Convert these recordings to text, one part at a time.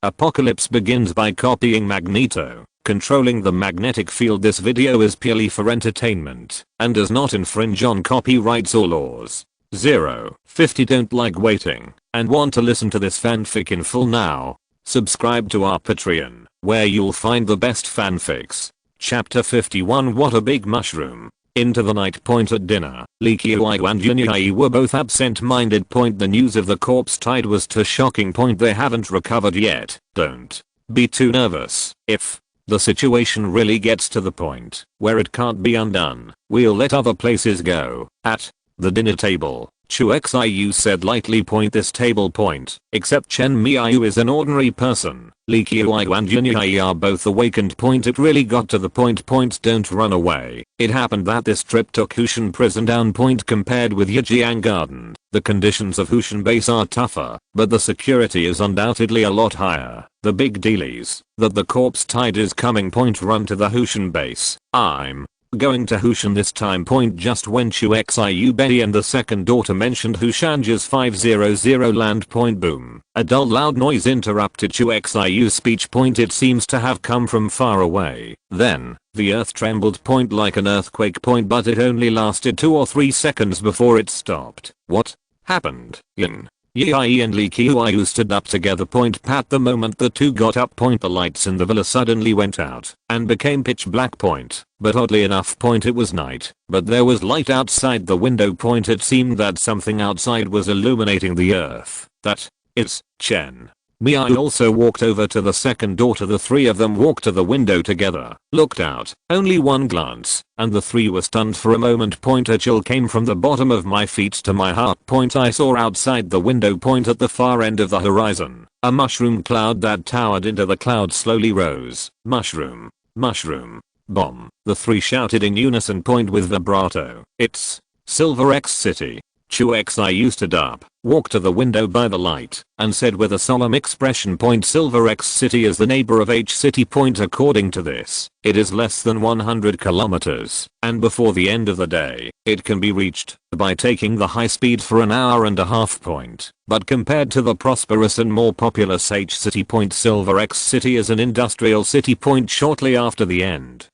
Apocalypse begins by copying Magneto, controlling the magnetic field. This video is purely for entertainment and does not infringe on copyrights or laws. 50 don't like waiting and want to listen to this fanfic in full now. Subscribe to our Patreon, where you'll find the best fanfics. Chapter 51. What a big mushroom. Into the night. At dinner, Chu Xiu and Yunyi were both absent-minded. The news of the corpse tide was too shocking. They haven't recovered yet. Don't be too nervous. If the situation really gets to the point where it can't be undone, we'll let other places go. At the dinner table, Chu Xiu said lightly. This table. Except Chen Miayu is an ordinary person. Chu Xiu and Yunyi are both awakened. It really got to the point. Don't run away. It happened that this trip took Hushan prison down. Compared with Yijiang Garden, the conditions of Hushan base are tougher, but the security is undoubtedly a lot higher. The big deal is that the corpse tide is coming. Run to the Hushan base. I'm going to Hushan this time. Just when Chu Xiu, Betty and the second daughter mentioned Hushanji's 500 land. Boom. A dull loud noise interrupted Chu Xiu's speech. It seems to have come from far away. Then, the earth trembled. Like an earthquake. But it only lasted 2 or 3 seconds before it stopped. What happened? Yi and Chu Xiu stood up together. Pat the moment the two got up. The lights in the villa suddenly went out and became pitch black. But oddly enough. It was night, but there was light outside the window. It seemed that something outside was illuminating the earth. That is Chen Miayu also walked over to the second daughter. The three of them walked to the window together, looked out, only one glance, and the three were stunned for a moment. A chill came from the bottom of my feet to my heart. I saw outside the window. At the far end of the horizon, a mushroom cloud that towered into the cloud slowly rose. Mushroom. Mushroom. Bomb. The three shouted in unison. With vibrato. It's Silver X City. Chu Xiu stood up, walked to the window by the light, and said with a solemn expression. Silver X City is the neighbor of H City. According to this, it is less than 100 kilometers, and before the end of the day, it can be reached by taking the high speed for an hour and a half. But compared to the prosperous and more populous H City. Silver X City is an industrial city. Shortly after the end,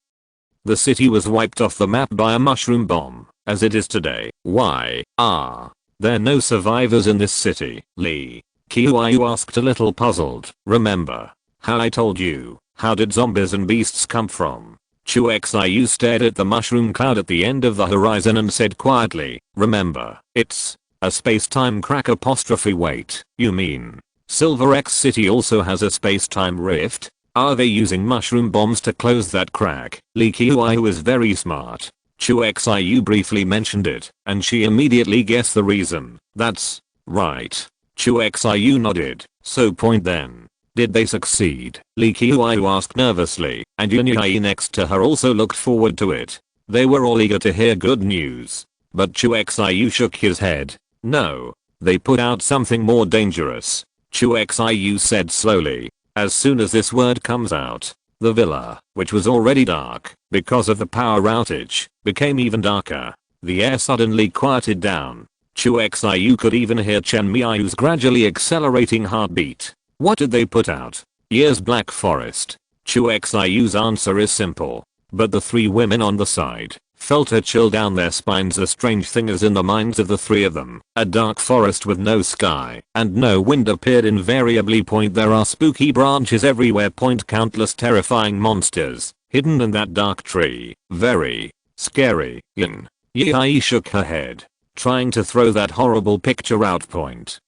the city was wiped off the map by a mushroom bomb. As it is today. Why are there no survivors in this city? Chu Xiu asked, a little puzzled. Remember how I told you? How did zombies and beasts come from? Chu Xiu stared at the mushroom cloud at the end of the horizon and said quietly, remember, it's a space-time crack. Wait, you mean Silver X City also has a space-time rift? Are they using mushroom bombs to close that crack? Chu Xiu is very smart. Chu Xiu briefly mentioned it, and she immediately guessed the reason. That's right. Chu Xiu nodded. So then, did they succeed? Chu Xiu asked nervously, and Yunyi next to her also looked forward to it. They were all eager to hear good news. But Chu Xiu shook his head. No, they put out something more dangerous. Chu Xiu said slowly. As soon as this word comes out, the villa, which was already dark because of the power outage, became even darker. The air suddenly quieted down. Chu Xiu could even hear Chen Miayu's gradually accelerating heartbeat. What did they put out? Year's Black Forest. Chu Xiu's answer is simple. But the three women on the side felt a chill down their spines. A strange thing is in the minds of the three of them. A dark forest with no sky and no wind appeared invariably. There are spooky branches everywhere. Countless terrifying monsters hidden in that dark tree. Very scary. Yi shook her head, trying to throw that horrible picture out.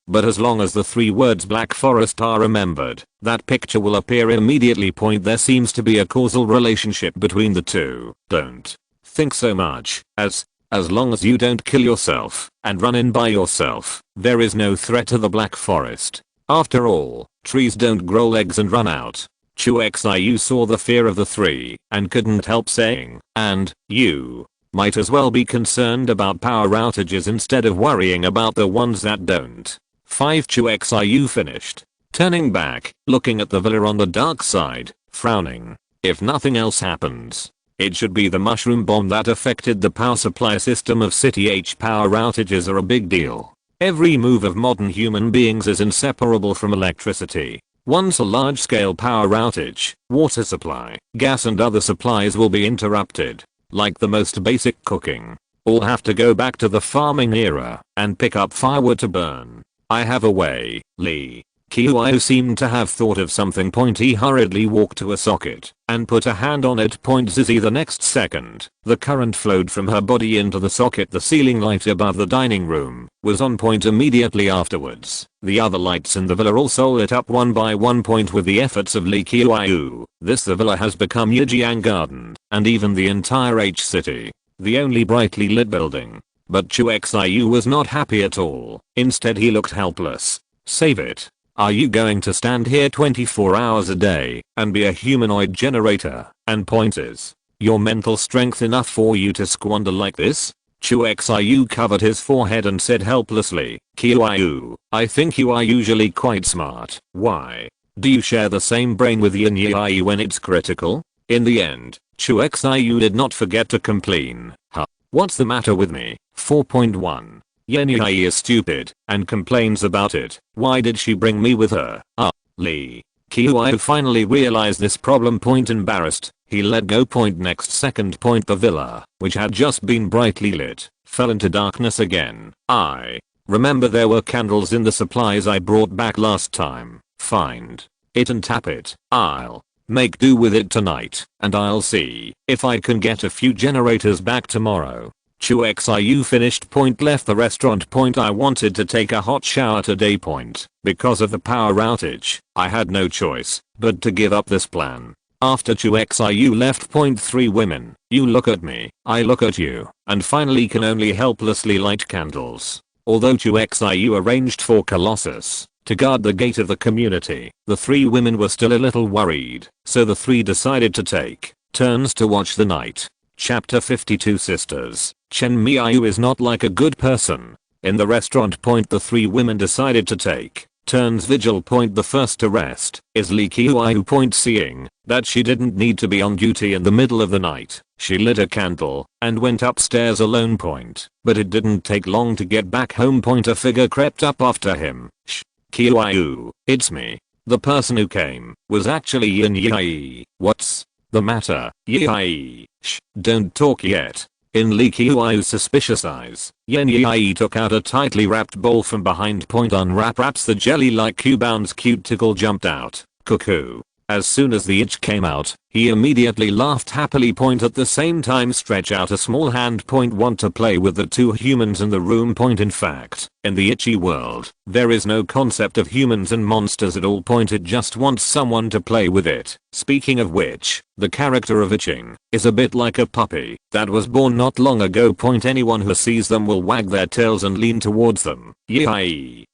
But as long as the three words Black Forest are remembered, that picture will appear immediately. There seems to be a causal relationship between the two. Don't think so much. As long as you don't kill yourself and run in by yourself, there is no threat to the Black Forest. After all, trees don't grow legs and run out. Chu Xiu saw the fear of the three and couldn't help saying, and you might as well be concerned about power outages instead of worrying about the ones that don't. 5. Chu Xiu finished, turning back, looking at the villa on the dark side, frowning. If nothing else happens, it should be the mushroom bomb that affected the power supply system of City H. Power outages are a big deal. Every move of modern human beings is inseparable from electricity. Once a large-scale power outage, water supply, gas and other supplies will be interrupted. Like the most basic cooking. All have to go back to the farming era and pick up firewood to burn. I have a way, Lee. Chu Xiu seemed to have thought of something. He hurriedly walked to a socket and put a hand on it. Zizzy the next second, the current flowed from her body into the socket. The ceiling light above the dining room was on point immediately afterwards. The other lights in the villa also lit up one by one. With the efforts of Lee Chu Xiu, the villa has become Yijiang Garden and even the entire H city. The only brightly lit building. But Chu Xiu was not happy at all. Instead he looked helpless. Save it. Are you going to stand here 24 hours a day and be a humanoid generator? And point is, your mental strength enough for you to squander like this? Chu Xiu covered his forehead and said helplessly, Chu Xiu, I think you are usually quite smart. Why? Do you share the same brain with Yin Yi when it's critical? In the end, Chu Xiu did not forget to complain. Huh? What's the matter with me? 4.1. Yin Yi is stupid and complains about it. Why did she bring me with her? Lee. Chu Xiu finally realized this problem. Embarrassed, he let go. Next second. The villa, which had just been brightly lit, fell into darkness again. I remember there were candles in the supplies I brought back last time. Find it and tap it. I'll make do with it tonight, and I'll see if I can get a few generators back tomorrow. Chu Xiu finished. Left the restaurant. I wanted to take a hot shower today. Because of the power outage, I had no choice but to give up this plan. After Chu Xiu left. 3 women, you look at me, I look at you, and finally can only helplessly light candles. Although Chu Xiu arranged for Colossus to guard the gate of the community, the 3 women were still a little worried, so the 3 decided to take turns to watch the night. Chapter 52 Sisters. Chen Miyu is not like a good person. In the restaurant. The 3 women decided to take turns vigil. The first to rest is Lee Chu Xiu. Seeing that she didn't need to be on duty in the middle of the night, she lit a candle and went upstairs alone. But it didn't take long to get back home. A figure crept up after him. Chu Xiu, it's me. The person who came was actually Yin Yi. What's the matter, Yi? Shh, don't talk yet. In Lee Chu Xiu's suspicious eyes, Yin Yi took out a tightly wrapped bowl from behind. Wraps the jelly-like Q-bound's cuticle jumped out. Cuckoo. As soon as the itch came out, he immediately laughed happily. At the same time stretch out a small hand. Want to play with the 2 humans in the room. In fact, in the itchy world, there is no concept of humans and monsters at all. It just wants someone to play with it. Speaking of which, the character of itching is a bit like a puppy that was born not long ago. Anyone who sees them will wag their tails and lean towards them. Yay!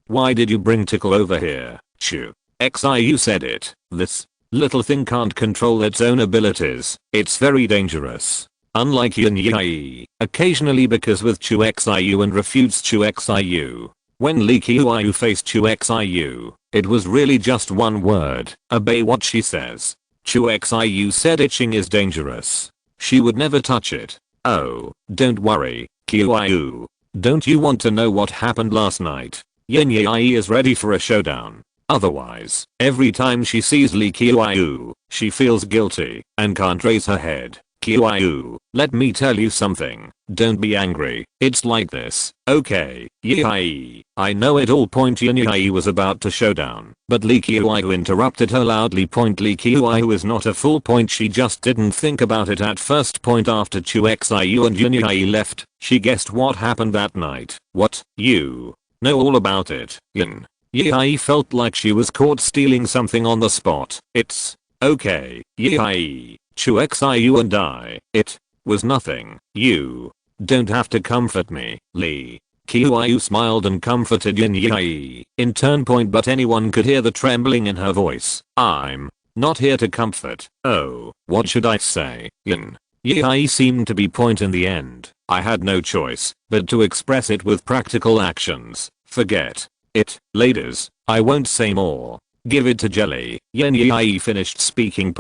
Why did you bring Tickle over here, Chu Xiu said it. This little thing can't control its own abilities. It's very dangerous. Unlike Yin Yi, occasionally because with Chu Xiu and refutes Chu Xiu. When Lee Chu Xiu faced Chu Xiu, it was really just one word: obey what she says. Chu Xiu said itching is dangerous. She would never touch it. Oh, don't worry, Chu Xiu. Don't you want to know what happened last night? Yin Yi is ready for a showdown. Otherwise, every time she sees Lee Chu Xiu, she feels guilty and can't raise her head. Chu Xiu, let me tell you something. Don't be angry. It's like this, okay? Yi. I know it all. Yin Yi was about to showdown, but Lee Chu Xiu interrupted her loudly. Lee Chu Xiu is not a fool. She just didn't think about it at first. After Chu Xiu and Yin Yi left, she guessed what happened that night. What? You know all about it, Yin Yi felt like she was caught stealing something on the spot. It's okay, Yi. Chu Xiu and I. It was nothing. You don't have to comfort me, Lee. Chu Xiu smiled and comforted Yin Yi in turn. But anyone could hear the trembling in her voice. I'm not here to comfort. Oh, what should I say? Yin Yi seemed to be in the end. I had no choice but to express it with practical actions. Forget it, ladies, I won't say more. Give it to Jelly. Yin Yi finished speaking.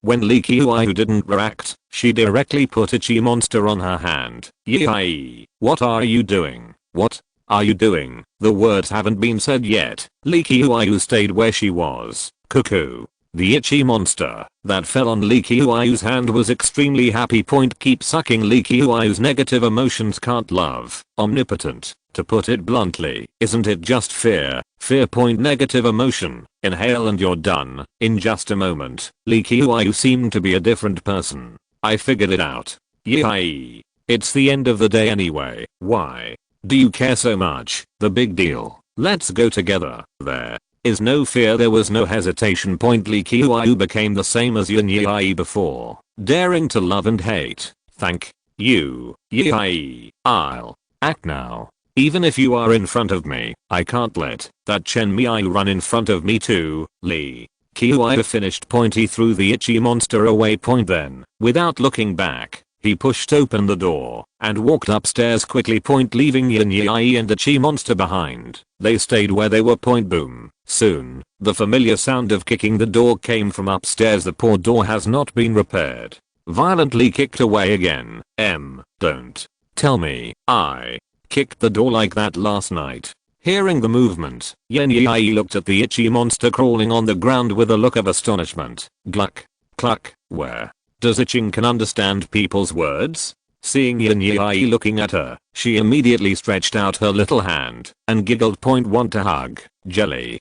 When Lee Chu Xiu didn't react, she directly put a chi monster on her hand. Yi, what are you doing? What? are you doing? The words haven't been said yet. Lee Qiuyu stayed where she was. Cuckoo. The itchy monster that fell on Lee Qiuyu's hand was extremely happy. Keep sucking. Lee Qiuyu's negative emotions can't love. Omnipotent. To put it bluntly, isn't it just fear? Fear. Negative emotion. Inhale and you're done. In just a moment, Lee Qiuyu seemed to be a different person. I figured it out. Yay. It's the end of the day anyway. Why do you care so much? The big deal. Let's go together. There is no fear. There was no hesitation. Lee Qiuyu became the same as Yin Yi before. Daring to love and hate. Thank you. Yi. I'll act now. Even if you are in front of me, I can't let that Chen Mei run in front of me too. Lee Qiuyu finished. He threw the itchy monster away. Then, without looking back, he pushed open the door and walked upstairs quickly. Leaving Yin Yi and the Chi monster behind. They stayed where they were. Boom. Soon, the familiar sound of kicking the door came from upstairs. The poor door has not been repaired. Violently kicked away again. Don't tell me I kicked the door like that last night. Hearing the movement, Yin Yi looked at the itchy monster crawling on the ground with a look of astonishment. Gluck. Cluck. Where does itching can understand people's words? Seeing Yin Yi looking at her, she immediately stretched out her little hand and giggled. Want to hug. Jelly.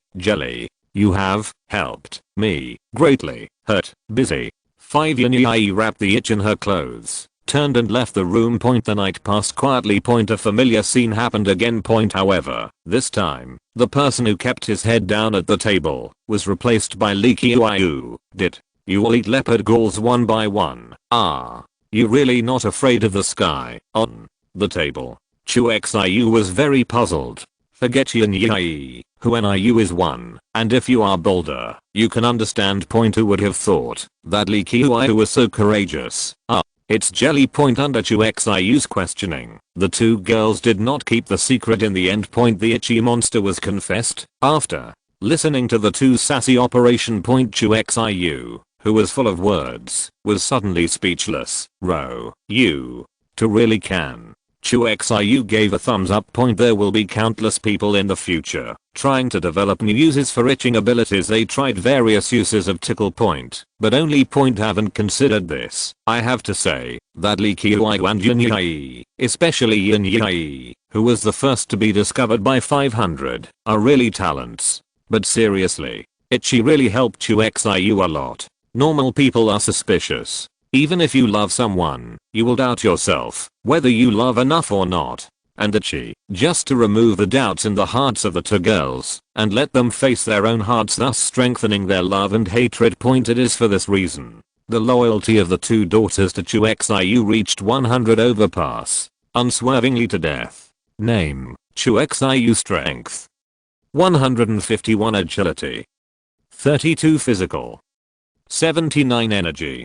You have helped me greatly. Hurt. Busy. 5. Yin Yi wrapped the itch in her clothes, turned and left the room. The night passed quietly. A familiar scene happened again. However, this time, the person who kept his head down at the table was replaced by Lee Qiuyu. Did you all eat leopard galls one by one? Are you really not afraid of the sky on the table? Chu Xiu was very puzzled. Forget Yin Yi, who NIU is 1, and if you are bolder, you can understand. Who would have thought that Lee Qiuyu was so courageous? It's jelly. Under Chu Xiu's questioning, the two girls did not keep the secret in the end. The itchy monster was confessed. After listening to the two sassy operation. Chu Xiu, who was full of words, was suddenly speechless. You two really can. Chu Xiu gave a thumbs up. There will be countless people in the future trying to develop new uses for itching abilities. They tried various uses of tickle. But only haven't considered this. I have to say that Lee Qiuyu and Yin Yi, especially Yin Yi, who was the first to be discovered by 500, are really talents. But seriously, itchy really helped Chu Xiu a lot. Normal people are suspicious. Even if you love someone, you will doubt yourself, whether you love enough or not. And itchy, just to remove the doubts in the hearts of the two girls, and let them face their own hearts, thus strengthening their love and hatred. It is for this reason the loyalty of the two daughters to Chu Xiu reached 100 overpass, unswervingly to death. Name, Chu Xiu. Strength 151, agility 32, physical 79, energy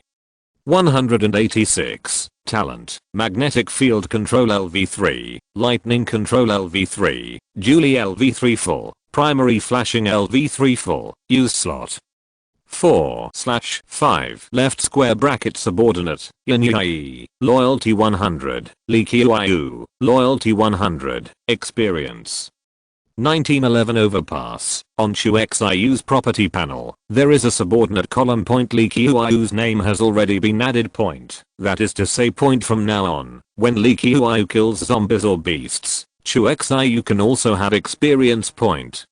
186, talent, magnetic field control LV3, lightning control LV3, Julie LV3 full, primary flashing LV3 full, use slot 4/5 left square bracket subordinate, Yin Yi, loyalty 100, Lee Qiuyu, loyalty 100, experience 1911 overpass. On Chu Xiu's property panel, there is a subordinate column. Lee Qiuyu's name has already been added. That is to say, from now on, when Lee Qiuyu kills zombies or beasts, Chu Xiu can also have experience.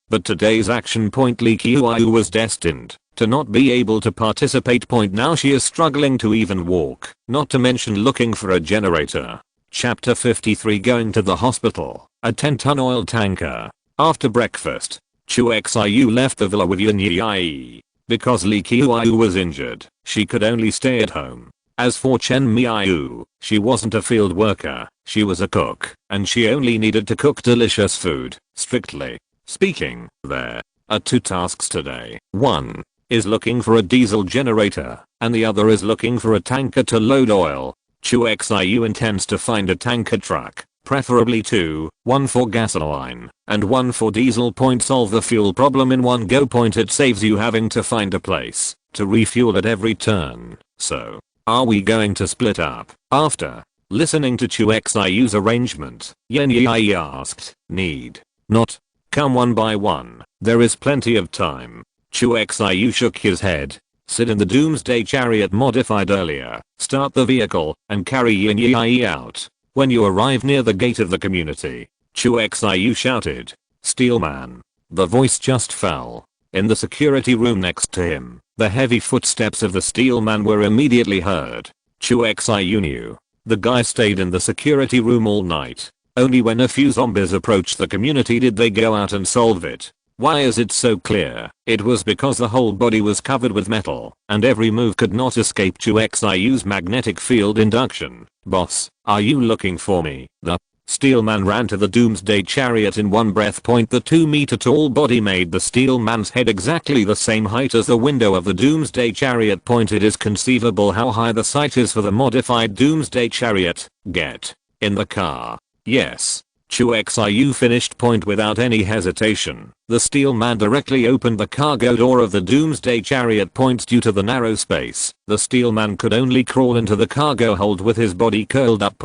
But today's action. Lee Qiuyu was destined to not be able to participate. Now she is struggling to even walk, not to mention looking for a generator. Chapter 53, going to the hospital. A 10-ton oil tanker. After breakfast, Chu Xiu left the villa with Yin Yi. Because Lee Qiuyu was injured, she could only stay at home. As for Chen Meiyu, she wasn't a field worker, she was a cook, and she only needed to cook delicious food. Strictly speaking, there are two tasks today. One is looking for a diesel generator, and the other is looking for a tanker to load oil. Chu Xiu intends to find a tanker truck, preferably two, one for gasoline and one for diesel. Solve the fuel problem in one go. It saves you having to find a place to refuel at every turn. So, are we going to split up? After Listening to Chu Xiu's arrangement, Yin Yi asked, need not come one by one, there is plenty of time. Chu Xiu shook his head. Sit in the Doomsday Chariot modified earlier, start the vehicle, and carry Yin Yi out. When you arrive near the gate of the community, Chu Xiu shouted, Steelman. The voice just fell. In the security room next to him, the heavy footsteps of the Steelman were immediately heard. Chu Xiu knew. The guy stayed in the security room all night. Only when a few zombies approached the community did they go out and solve it. Why is it so clear? It was because the whole body was covered with metal, and every move could not escape Chu Xiu's magnetic field induction. Boss, are you looking for me? The Steelman ran to the Doomsday Chariot in one breath. The 2-meter tall body made the Steelman's head exactly the same height as the window of the Doomsday Chariot. It is conceivable how high the sight is for the modified Doomsday Chariot. Get in the car. Yes. Chu Xiu finished. Without any hesitation, the Steelman directly opened the cargo door of the Doomsday Chariot. Due to the narrow space, the Steelman could only crawl into the cargo hold with his body curled up.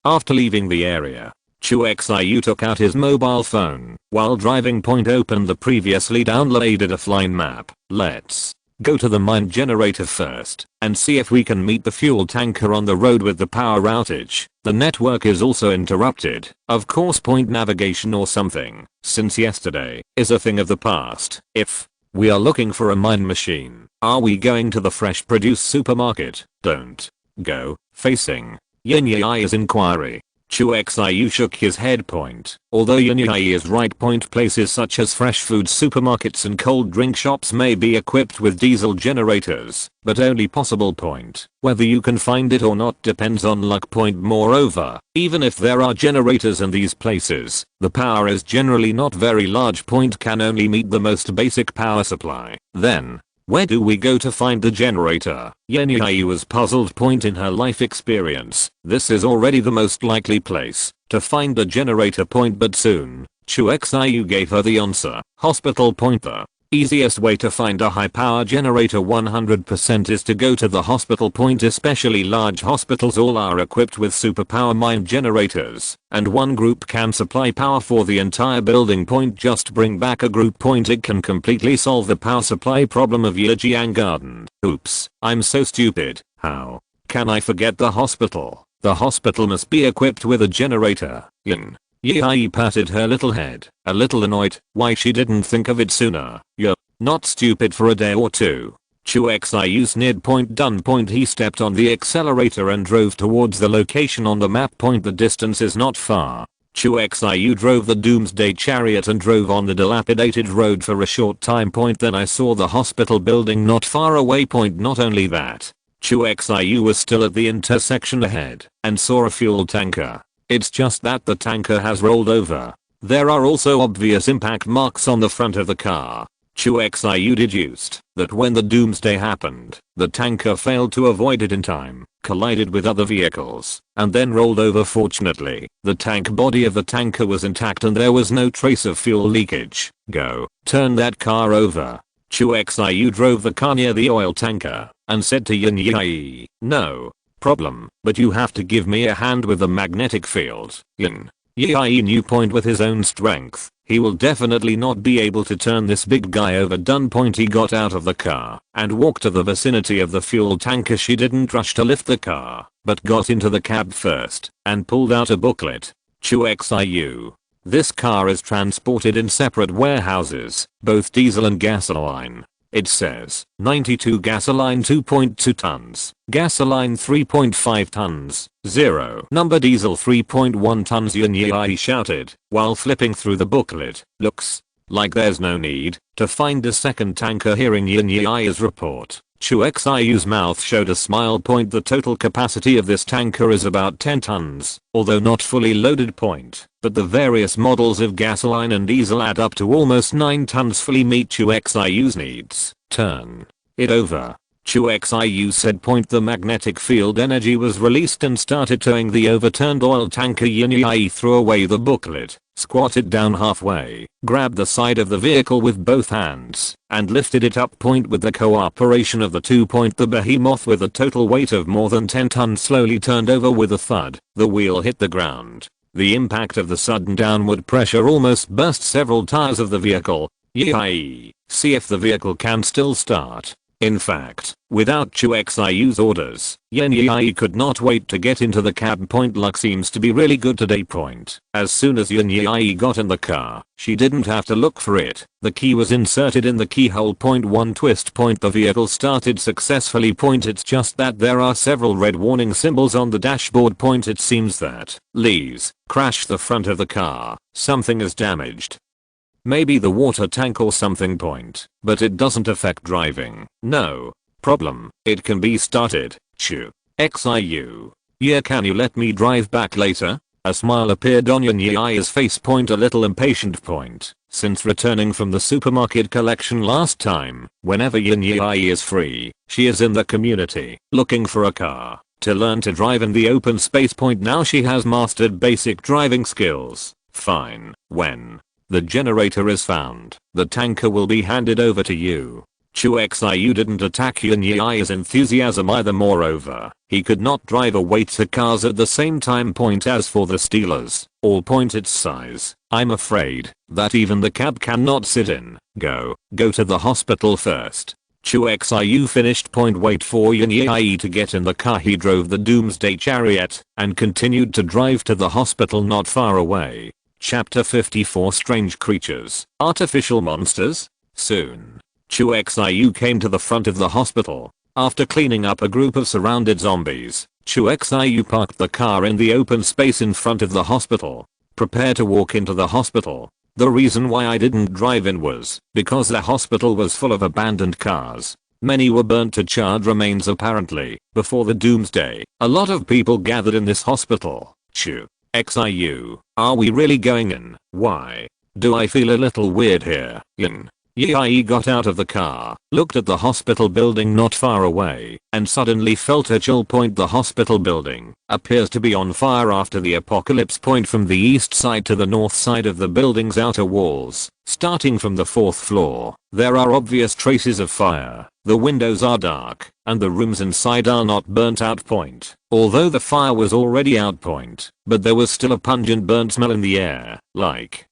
After leaving the area, Chu Xiu took out his mobile phone. While driving, opened the previously downloaded offline map. Let's go to the mine generator first and see if we can meet the fuel tanker on the road with the power outage. The network is also interrupted. Of course, navigation or something, since yesterday is a thing of the past. If we are looking for a mine machine, are we going to the fresh produce supermarket? Don't go. Facing Yin Yi's inquiry, Chu Xiu shook his head. Although Yin Yi is right. Places such as fresh food supermarkets and cold drink shops may be equipped with diesel generators, but only possible. Whether you can find it or not depends on luck. Moreover, even if there are generators in these places, the power is generally not very large. Can only meet the most basic power supply. Then, where do we go to find the generator? Yin Yi was puzzled. In her life experience, this is already the most likely place to find a generator. But soon, Chu Xiu gave her the answer. Hospital. The easiest way to find a high power generator 100% is to go to the hospital. Especially large hospitals all are equipped with superpower mine generators, and one group can supply power for the entire building. Just bring back a group. It can completely solve the power supply problem of Yijiang Garden. Oops, I'm so stupid. How can I forget the hospital? The hospital must be equipped with a generator. Yin Yi patted her little head, a little annoyed why she didn't think of it sooner. You're not stupid for a day or two. Chu Xiu sneered. Done. He stepped on the accelerator and drove towards the location on the map. The distance is not far. Chu Xiu drove the Doomsday Chariot and drove on the dilapidated road for a short time. Then I saw the hospital building not far away. Not only that, Chu Xiu was still at the intersection ahead and saw a fuel tanker. It's just that the tanker has rolled over. There are also obvious impact marks on the front of the car. Chu Xiu deduced that when the doomsday happened, the tanker failed to avoid it in time, collided with other vehicles, and then rolled over. Fortunately, the tank body of the tanker was intact and there was no trace of fuel leakage. Go, turn that car over. Chu Xiu drove the car near the oil tanker and said to Yin Yi, no problem, but you have to give me a hand with the magnetic field. Yin Yi knew with his own strength, he will definitely not be able to turn this big guy over. Done. He got out of the car and walked to the vicinity of the fuel tanker. She didn't rush to lift the car, but got into the cab first and pulled out a booklet. Chu Xiu. This car is transported in separate warehouses, both diesel and gasoline. It says 92 gasoline 2.2 tons, gasoline 3.5 tons, 0 number diesel 3.1 tons. Yin Yi shouted while flipping through the booklet. Looks like there's no need to find a second tanker. Hearing Yin Yi's report, Chu Xiu's mouth showed a smile. The total capacity of this tanker is about 10 tons, although not fully loaded. But the various models of gasoline and diesel add up to almost 9 tons. Fully meet Chu Xiu's needs. Turn it over. Chu Xiu said. The magnetic field energy was released and started towing the overturned oil tanker. Yin Yi threw away the booklet, squatted down halfway, grabbed the side of the vehicle with both hands, and lifted it up. With the cooperation of the two. The behemoth with a total weight of more than 10 tons slowly turned over with a thud. The wheel hit the ground. The impact of the sudden downward pressure almost burst several tires of the vehicle. Yee. See if the vehicle can still start. In fact, without Chu Xiu's orders, Yen Yi could not wait to get into the cab. Luck seems to be really good today. As soon as Yen Yi got in the car, she didn't have to look for it. The key was inserted in the keyhole. One twist. The vehicle started successfully. It's just that there are several red warning symbols on the dashboard. It seems that Lee's crashed the front of the car. Something is damaged. Maybe the water tank or something. But it doesn't affect driving. No problem. It can be started. Chu Xiu. Yeah, can you let me drive back later? A smile appeared on Yen Yi's face. A little impatient. Since returning from the supermarket collection last time, whenever Yen Yi is free, she is in the community looking for a car to learn to drive in the open space. Now she has mastered basic driving skills. Fine. When the generator is found, the tanker will be handed over to you. Chu Xiu didn't attack Yen Yi's enthusiasm either. Moreover, he could not drive away two cars at the same time. As for the stealers, all its size, I'm afraid that even the cab cannot sit in. Go to the hospital first. Chu Xiu finished. Wait for Yen Yi to get in the car. He drove the doomsday chariot and continued to drive to the hospital not far away. Chapter 54 Strange Creatures, Artificial Monsters? Soon, Chu Xiu came to the front of the hospital. After cleaning up a group of surrounded zombies, Chu Xiu parked the car in the open space in front of the hospital. Prepare to walk into the hospital. The reason why I didn't drive in was because the hospital was full of abandoned cars. Many were burnt to charred remains apparently. Before the doomsday, a lot of people gathered in this hospital. Chu Xiu, are we really going in? Why do I feel a little weird here? Yen Yi got out of the car, looked at the hospital building not far away, and suddenly felt a chill. The hospital building appears to be on fire after the apocalypse. From the east side to the north side of the building's outer walls, starting from the 4th floor, there are obvious traces of fire. The windows are dark, and the rooms inside are not burnt out. Although the fire was already out. But there was still a pungent burnt smell in the air, like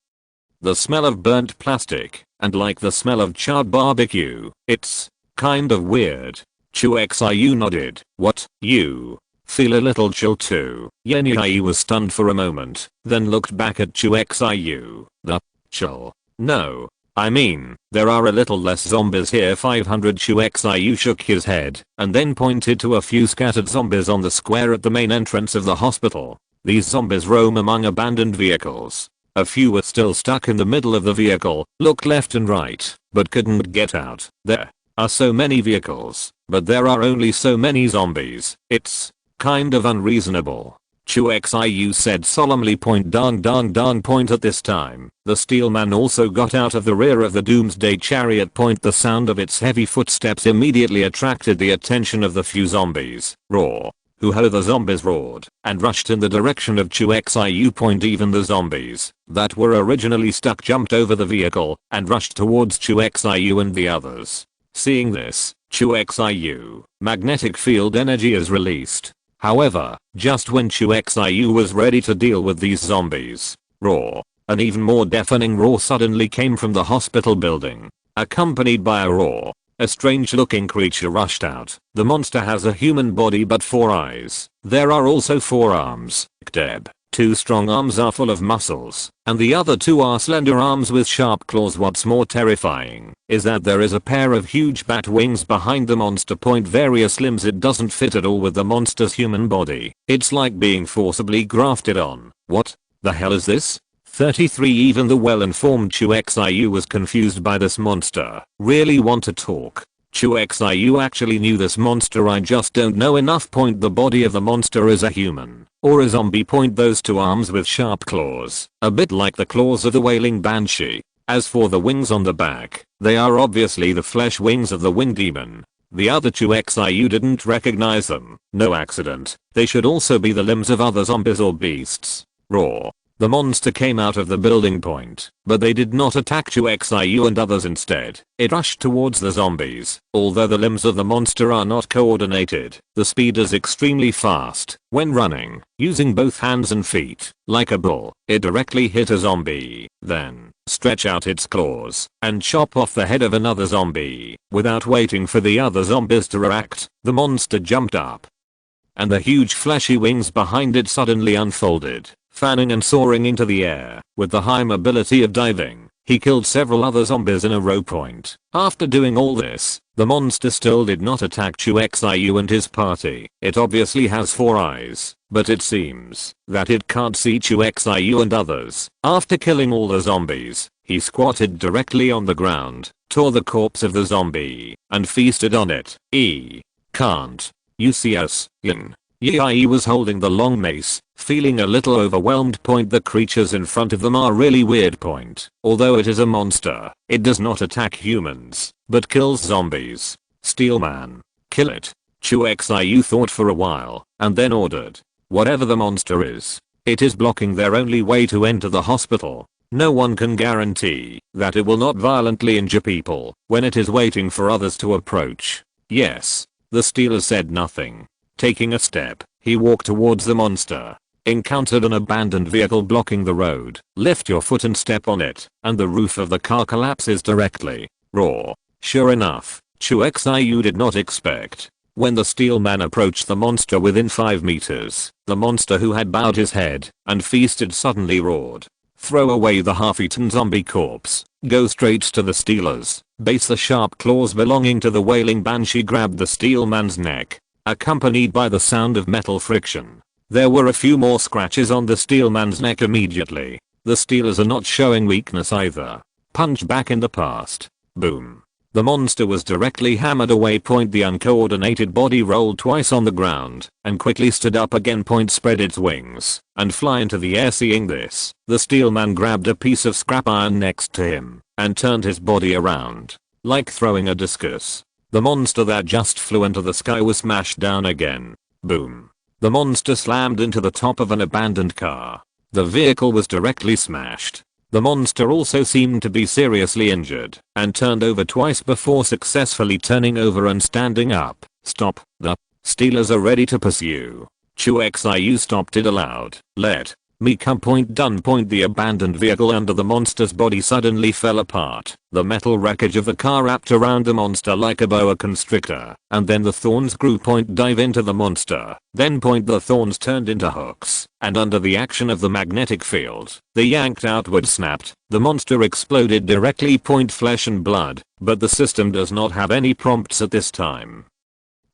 the smell of burnt plastic, and like the smell of charred barbecue. It's kind of weird. Chu Xiu nodded. What, you feel a little chill too? Yen Yi was stunned for a moment, then looked back at Chu Xiu. The chill? No. I mean, there are a little less zombies here. 500. Chu Xiu shook his head, and then pointed to a few scattered zombies on the square at the main entrance of the hospital. These zombies roam among abandoned vehicles. A few were still stuck in the middle of the vehicle, looked left and right, but couldn't get out. There are so many vehicles, but there are only so many zombies. It's kind of unreasonable. Chu Xiu said solemnly. Dong. At this time, the steel man also got out of the rear of the doomsday chariot. The sound of its heavy footsteps immediately attracted the attention of the few zombies. Roar. Hoo-ho, the zombies roared and rushed in the direction of Chu Xiu. Even the zombies that were originally stuck jumped over the vehicle and rushed towards Chu Xiu and the others. Seeing this, Chu Xiu magnetic field energy is released. However, just when Chu Xiu was ready to deal with these zombies, roar, an even more deafening roar suddenly came from the hospital building. Accompanied by a roar, a strange looking creature rushed out. The monster has a human body but 4 eyes. There are also 4 arms. Deb. 2 strong arms are full of muscles, and the other 2 are slender arms with sharp claws. What's more terrifying is that there is a pair of huge bat wings behind the monster. Various limbs. It doesn't fit at all with the monster's human body. It's like being forcibly grafted on. What the hell is this? 33. Even the well-informed Chu Xiu was confused by this monster. Really want to talk? Chu Xiu actually knew this monster. I just don't know enough. The body of the monster is a human or a zombie. Those 2 arms with sharp claws, a bit like the claws of the wailing banshee. As for the wings on the back, they are obviously the flesh wings of the winged demon. The other Chu Xiu didn't recognize them. No accident. They should also be the limbs of other zombies or beasts. Roar. The monster came out of the building point, but they did not attack Chu Xiu and others. Instead, it rushed towards the zombies. Although the limbs of the monster are not coordinated, the speed is extremely fast. When running, using both hands and feet, like a bull, it directly hit a zombie, then stretch out its claws and chop off the head of another zombie. Without waiting for the other zombies to react, the monster jumped up, and the huge fleshy wings behind it suddenly unfolded, fanning and soaring into the air. With the high mobility of diving, he killed several other zombies in a row. After doing all this, the monster still did not attack Chu Xiu and his party. It obviously has 4 eyes, but it seems that it can't see Chu Xiu and others. After killing all the zombies, he squatted directly on the ground, tore the corpse of the zombie, and feasted on it. Can't you see us, Yin? Yi was holding the long mace, feeling a little overwhelmed. The creatures in front of them are really weird. Although it is a monster, it does not attack humans, but kills zombies. Steelman, kill it. Chu Xiu thought for a while, and then ordered, whatever the monster is, it is blocking their only way to enter the hospital. No one can guarantee that it will not violently injure people when it is waiting for others to approach. Yes, the Stealer said nothing. Taking a step, he walked towards the monster. Encountered an abandoned vehicle blocking the road. Lift your foot and step on it, and the roof of the car collapses directly. Roar. Sure enough, Chu Xiu did not expect. When the Steelman approached the monster within 5 meters, the monster, who had bowed his head and feasted, suddenly roared. Throw away the half-eaten zombie corpse. Go straight to the Stealer's base. The sharp claws belonging to the wailing banshee grabbed the Steelman's neck, accompanied by the sound of metal friction. There were a few more scratches on the Steelman's neck immediately. The Steelers are not showing weakness either. Punch back in the past. Boom. The monster was directly hammered away. The uncoordinated body rolled twice on the ground and quickly stood up again. Spread its wings and fly into the air. Seeing this, the Steelman grabbed a piece of scrap iron next to him and turned his body around, like throwing a discus. The monster that just flew into the sky was smashed down again. Boom. The monster slammed into the top of an abandoned car. The vehicle was directly smashed. The monster also seemed to be seriously injured and turned over twice before successfully turning over and standing up. Stop. The Steelers are ready to pursue. Chu Xiu stopped it aloud. Let me come. Done. The abandoned vehicle under the monster's body suddenly fell apart. The metal wreckage of the car wrapped around the monster like a boa constrictor, and then the thorns grew. Dive into the monster. Then the thorns turned into hooks, and under the action of the magnetic field, they yanked outward. Snapped. The monster exploded directly. Flesh and blood, but the system does not have any prompts at this time.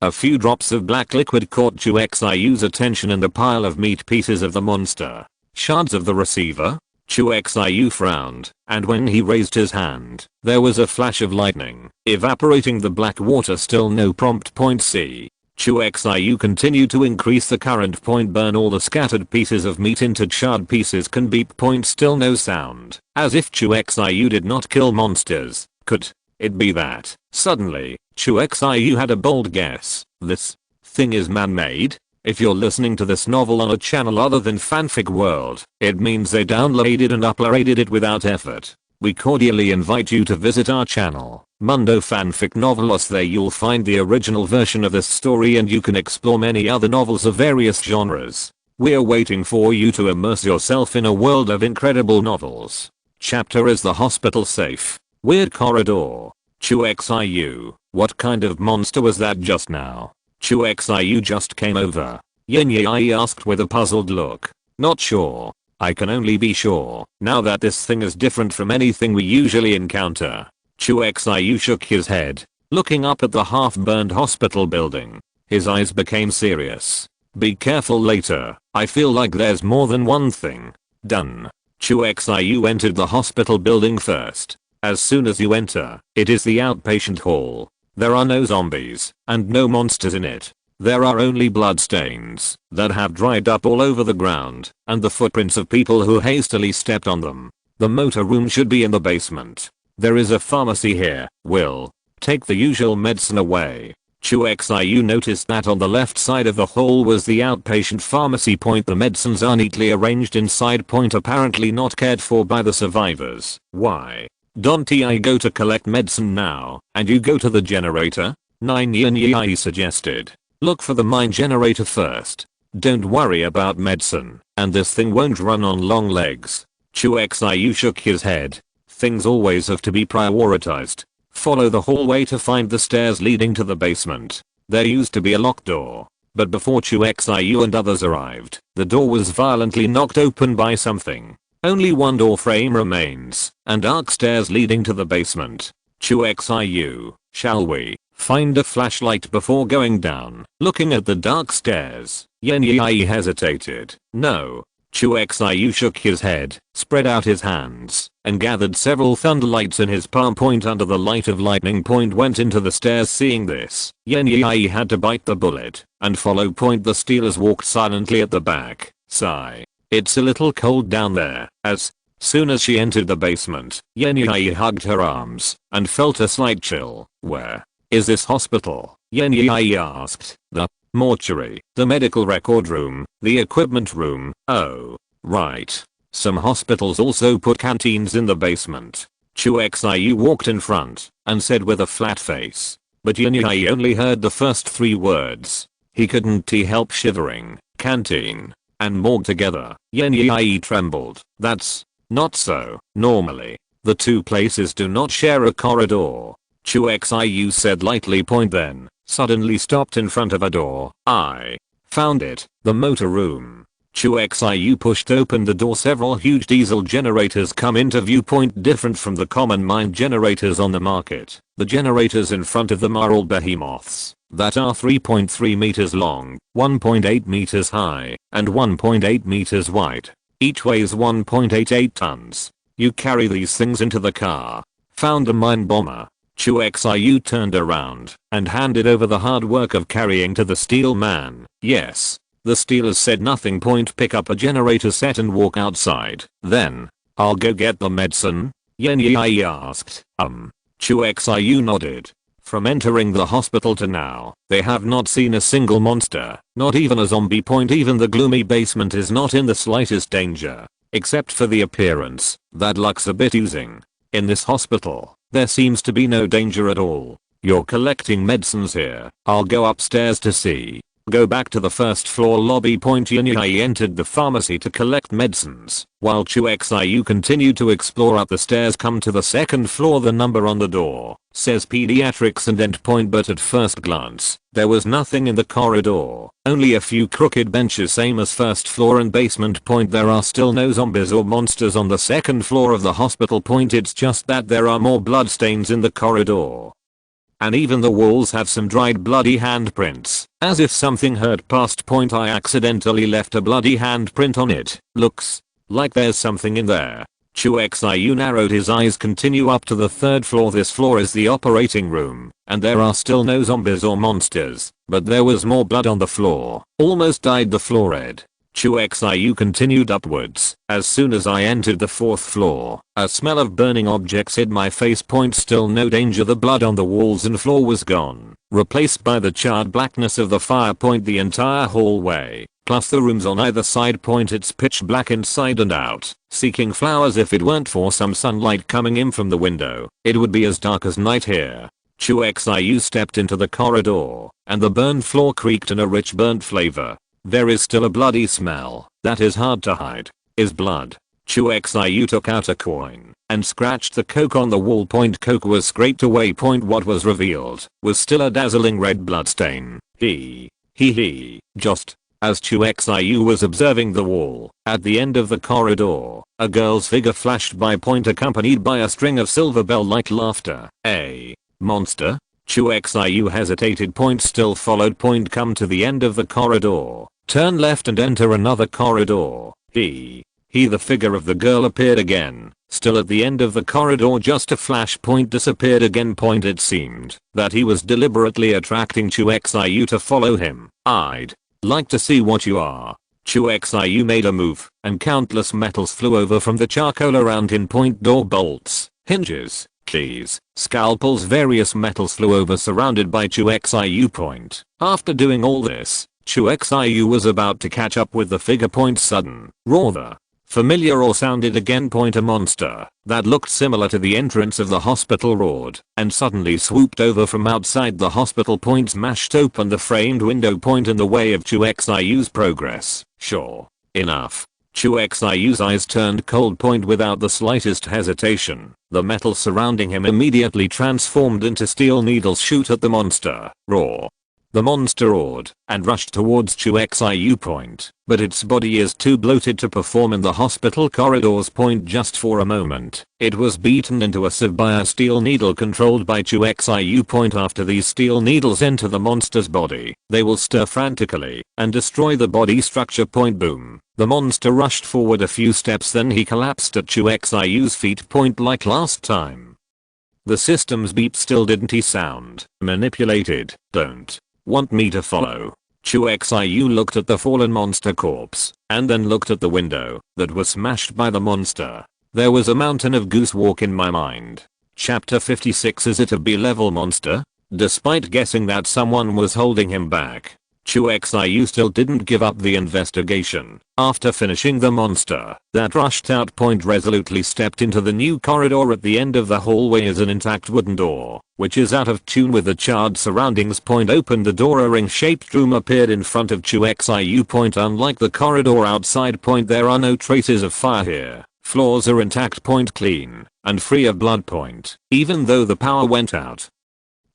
A few drops of black liquid caught Chu Xiu's attention in the pile of meat pieces of the monster. Shards of the receiver? Chu Xiu frowned, and when he raised his hand, there was a flash of lightning, evaporating the black water. Still no prompt. C. Chu Xiu continued to increase the current. Burn all the scattered pieces of meat into charred pieces. Can beep. Still no sound. As if Chu Xiu did not kill monsters. Could it be that, suddenly, Chu Xiu had a bold guess? This thing is man-made? If you're listening to this novel on a channel other than Fanfic World, it means they downloaded and uploaded it without effort. We cordially invite you to visit our channel, Mundo Fanfic Novelos. There you'll find the original version of this story, and you can explore many other novels of various genres. We're waiting for you to immerse yourself in a world of incredible novels. Chapter is the hospital safe. Weird corridor. Chu Xiu, what kind of monster was that just now? Chu Xiu just came over. Yin Yi asked with a puzzled look. Not sure. I can only be sure now that this thing is different from anything we usually encounter. Chu Xiu shook his head, looking up at the half-burned hospital building. His eyes became serious. Be careful later. I feel like there's more than one thing. Done. Chu Xiu entered the hospital building first. As soon as you enter, it is the outpatient hall. There are no zombies, and no monsters in it. There are only bloodstains that have dried up all over the ground, and the footprints of people who hastily stepped on them. The motor room should be in the basement. There is a pharmacy here. Will take the usual medicine away. Chu Xiu noticed that on the left side of the hall was the outpatient pharmacy. The medicines are neatly arranged inside. Apparently not cared for by the survivors. Why don't I go to collect medicine now and you go to the generator? 9 Yin Yi suggested. Look for the mine generator first. Don't worry about medicine, and this thing won't run on long legs. Chu Xiu shook his head. Things always have to be prioritized. Follow the hallway to find the stairs leading to the basement. There used to be a locked door, but before Chu Xiu and others arrived, the door was violently knocked open by something. Only one door frame remains, and dark stairs leading to the basement. Chu Xiu, shall we find a flashlight before going down? Looking at the dark stairs, Yen Yi hesitated. No. Chu Xiu shook his head, spread out his hands, and gathered several thunderlights in his palm. Under the light of lightning. Went into the stairs. Seeing this, Yen Yi had to bite the bullet and follow. The stealers walked silently at the back. Sigh. It's a little cold down there. As soon as she entered the basement, Yen Yi hugged her arms and felt a slight chill. Where is this hospital? Yen Yi asked. The mortuary, the medical record room, the equipment room. Oh, right. Some hospitals also put canteens in the basement. Chu Xiu walked in front and said with a flat face. But Yen Yi only heard the first 3 words. He couldn't help shivering. Canteen and morgue together. Yen Yi trembled. That's not so. Normally, the 2 places do not share a corridor. Chu Xiu said lightly. Then suddenly stopped in front of a door. I found it. The motor room. Chu Xiu pushed open the door. Several huge diesel generators come into view. Different from the common mine generators on the market. The generators in front of them are all behemoths that are 3.3 meters long, 1.8 meters high, and 1.8 meters wide. Each weighs 1.88 tons. You carry these things into the car. Found a mine bomber. Chu Xiu turned around and handed over the hard work of carrying to the steel man. Yes. The stealers said nothing. Pick up a generator set and walk outside. Then, I'll go get the medicine? Yen Yi asked. Chu Xiu nodded. From entering the hospital to now, they have not seen a single monster, not even a zombie. Even the gloomy basement is not in the slightest danger, except for the appearance that looks a bit oozing. In this hospital, there seems to be no danger at all. You're collecting medicines here. I'll go upstairs to see. Go back to the first floor lobby. Yen Yi entered the pharmacy to collect medicines, while Chu Xiu continued to explore up the stairs. Come to the second floor. The number on the door says pediatrics and end. But at first glance, there was nothing in the corridor. Only a few crooked benches, same as first floor and basement. There are still no zombies or monsters on the second floor of the hospital. It's just that there are more bloodstains in the corridor. And even the walls have some dried bloody handprints, as if something hurt past. I accidentally left a bloody handprint on it. Looks like there's something in there. Chu Xiu narrowed his eyes. Continue up to the third floor. This floor is the operating room, and there are still no zombies or monsters, but there was more blood on the floor. Almost dyed the floor red. Chu Xiu continued upwards. As soon as I entered the fourth floor, a smell of burning objects hit my face. Still no danger. The blood on the walls and floor was gone, replaced by the charred blackness of the fire. The entire hallway, plus the rooms on either side. It's pitch black inside and out. Seeking flowers. If it weren't for some sunlight coming in from the window, it would be as dark as night here. Chu Xiu stepped into the corridor, and the burned floor creaked in a rich burnt flavor. There is still a bloody smell that is hard to hide. Is blood. Chu Xiu took out a coin and scratched the coke on the wall. Coke was scraped away. What was revealed was still a dazzling red bloodstain. Just as Chu Xiu was observing the wall, at the end of the corridor, a girl's figure flashed by. Accompanied by a string of silver bell-like laughter. A monster? Chu Xiu hesitated. Still followed. Come to the end of the corridor. Turn left and enter another corridor. The figure of the girl appeared again, still at the end of the corridor. Just a flash. Disappeared again. It seemed that he was deliberately attracting Chu Xiu to follow him. I'd like to see what you are. Chu Xiu made a move, and countless metals flew over from the charcoal around him. Door bolts, hinges, keys, scalpels, various metals flew over surrounded by Chu Xiu. After doing all this, Chu Xiu was about to catch up with the figure. Sudden, rather familiar or sounded again. A monster that looked similar to the entrance of the hospital roared and suddenly swooped over from outside the hospital. Smashed open the framed window. In the way of Chu Xiu's progress. Sure enough, Chu Xiu's eyes turned cold. Without the slightest hesitation, the metal surrounding him immediately transformed into steel needles. Shoot at the monster. Roar. The monster roared and rushed towards Chu Xiu. But its body is too bloated to perform in the hospital corridors. Just for a moment, it was beaten into a sieve by a steel needle controlled by Chu Xiu. After these steel needles enter the monster's body, they will stir frantically and destroy the body structure. Boom. The monster rushed forward a few steps, then he collapsed at Chu Xiu's feet. Like last time. The system's beep still didn't he sound manipulated. Don't want me to follow? Chu Xiu looked at the fallen monster corpse and then looked at the window that was smashed by the monster. There was a mountain of goose walk in my mind. Chapter 56. Is it a B-level monster? Despite guessing that someone was holding him back, Chu Xiu still didn't give up the investigation. After finishing the monster that rushed out. Resolutely stepped into the new corridor. At the end of the hallway is an intact wooden door, which is out of tune with the charred surroundings. Opened the door. A ring-shaped room appeared in front of Chu Xiu. Unlike the corridor outside. There are no traces of fire here. Floors are intact. Clean and free of blood. Even though the power went out,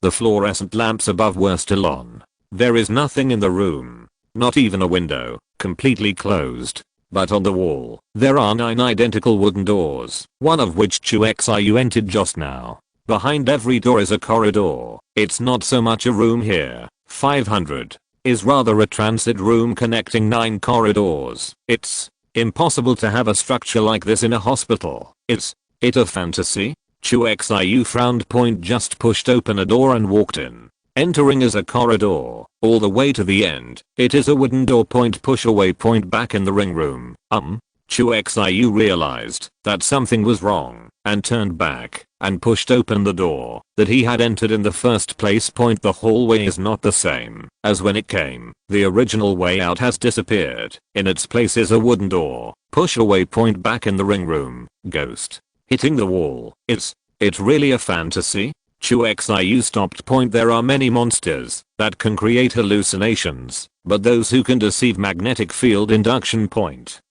the fluorescent lamps above were still on. There is nothing in the room, not even a window, completely closed. But on the wall, there are 9 identical wooden doors, one of which Chu Xiu entered just now. Behind every door is a corridor. It's not so much a room here. 500 is rather a transit room connecting 9 corridors. It's impossible to have a structure like this in a hospital. Is it a fantasy? Chu Xiu frowned. Just pushed open a door and walked in. Entering is a corridor, all the way to the end. It is a wooden door. Push away. Back in the ring room. Chu Xiu realized that something was wrong and turned back and pushed open the door that he had entered in the first place. The hallway is not the same as when it came. The original way out has disappeared. In its place is a wooden door. Push away. Back in the ring room. Ghost hitting the wall. Is it really a fantasy? Chu Xiu stopped. There are many monsters that can create hallucinations, but those who can deceive magnetic field induction.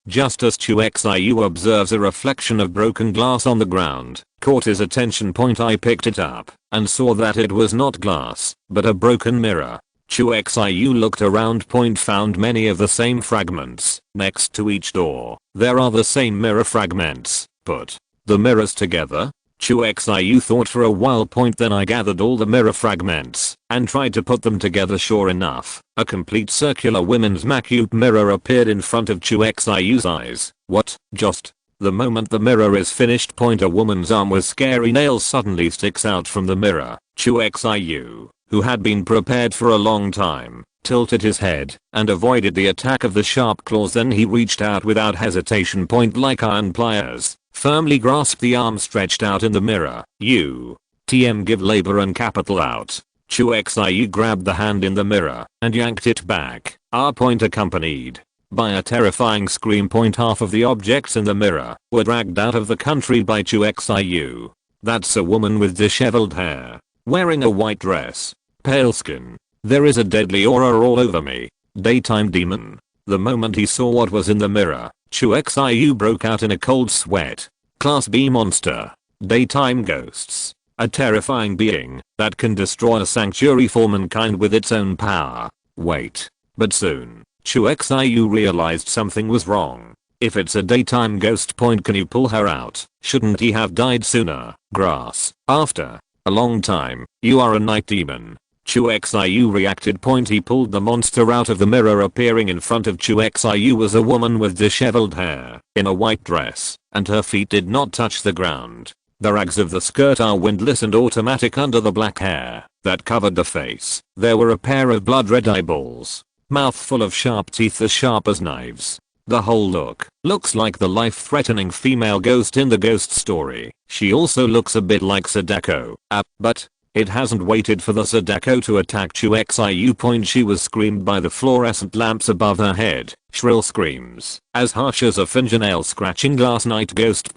Just as Chu Xiu observes a reflection of broken glass on the ground, caught his attention. I picked it up and saw that it was not glass, but a broken mirror. Chu Xiu looked around. Found many of the same fragments next to each door. There are the same mirror fragments. Put the mirrors together? Chu Xiu thought for a while. Then I gathered all the mirror fragments and tried to put them together. Sure enough, a complete circular women's macute mirror appeared in front of Chu Xiu's eyes. What? Just the moment the mirror is finished. A woman's arm with scary nails suddenly sticks out from the mirror. Chu Xiu, who had been prepared for a long time, tilted his head and avoided the attack of the sharp claws. Then he reached out without hesitation. Like iron pliers, firmly grasped the arm stretched out in the mirror. Give labor and capital out. Chu Xiu grabbed the hand in the mirror and yanked it back. Accompanied by a terrifying scream. Half of the objects in the mirror were dragged out of the country by Chu Xiu. That's a woman with disheveled hair, wearing a white dress, pale skin. There is a deadly aura all over me. Daytime demon. The moment he saw what was in the mirror, Chu Xiu broke out in a cold sweat. Class B monster. Daytime ghosts. A terrifying being that can destroy a sanctuary for mankind with its own power. Wait. But soon, Chu Xiu realized something was wrong. If it's a daytime ghost. Can you pull her out? Shouldn't he have died sooner? Grass. After a long time, you are a night demon. Chu Xiu reacted. He pulled the monster out of the mirror. Appearing in front of Chu Xiu was a woman with disheveled hair, in a white dress, and her feet did not touch the ground. The rags of the skirt are windless and automatic under the black hair that covered the face. There were a pair of blood red eyeballs, mouth full of sharp teeth as sharp as knives. The whole look looks like the life-threatening female ghost in the ghost story. She also looks a bit like Sadako, but it hasn't waited for the Sadako to attack Chu Xiu. She was screamed by the fluorescent lamps above her head. Shrill screams, as harsh as a fingernail scratching glass night ghost.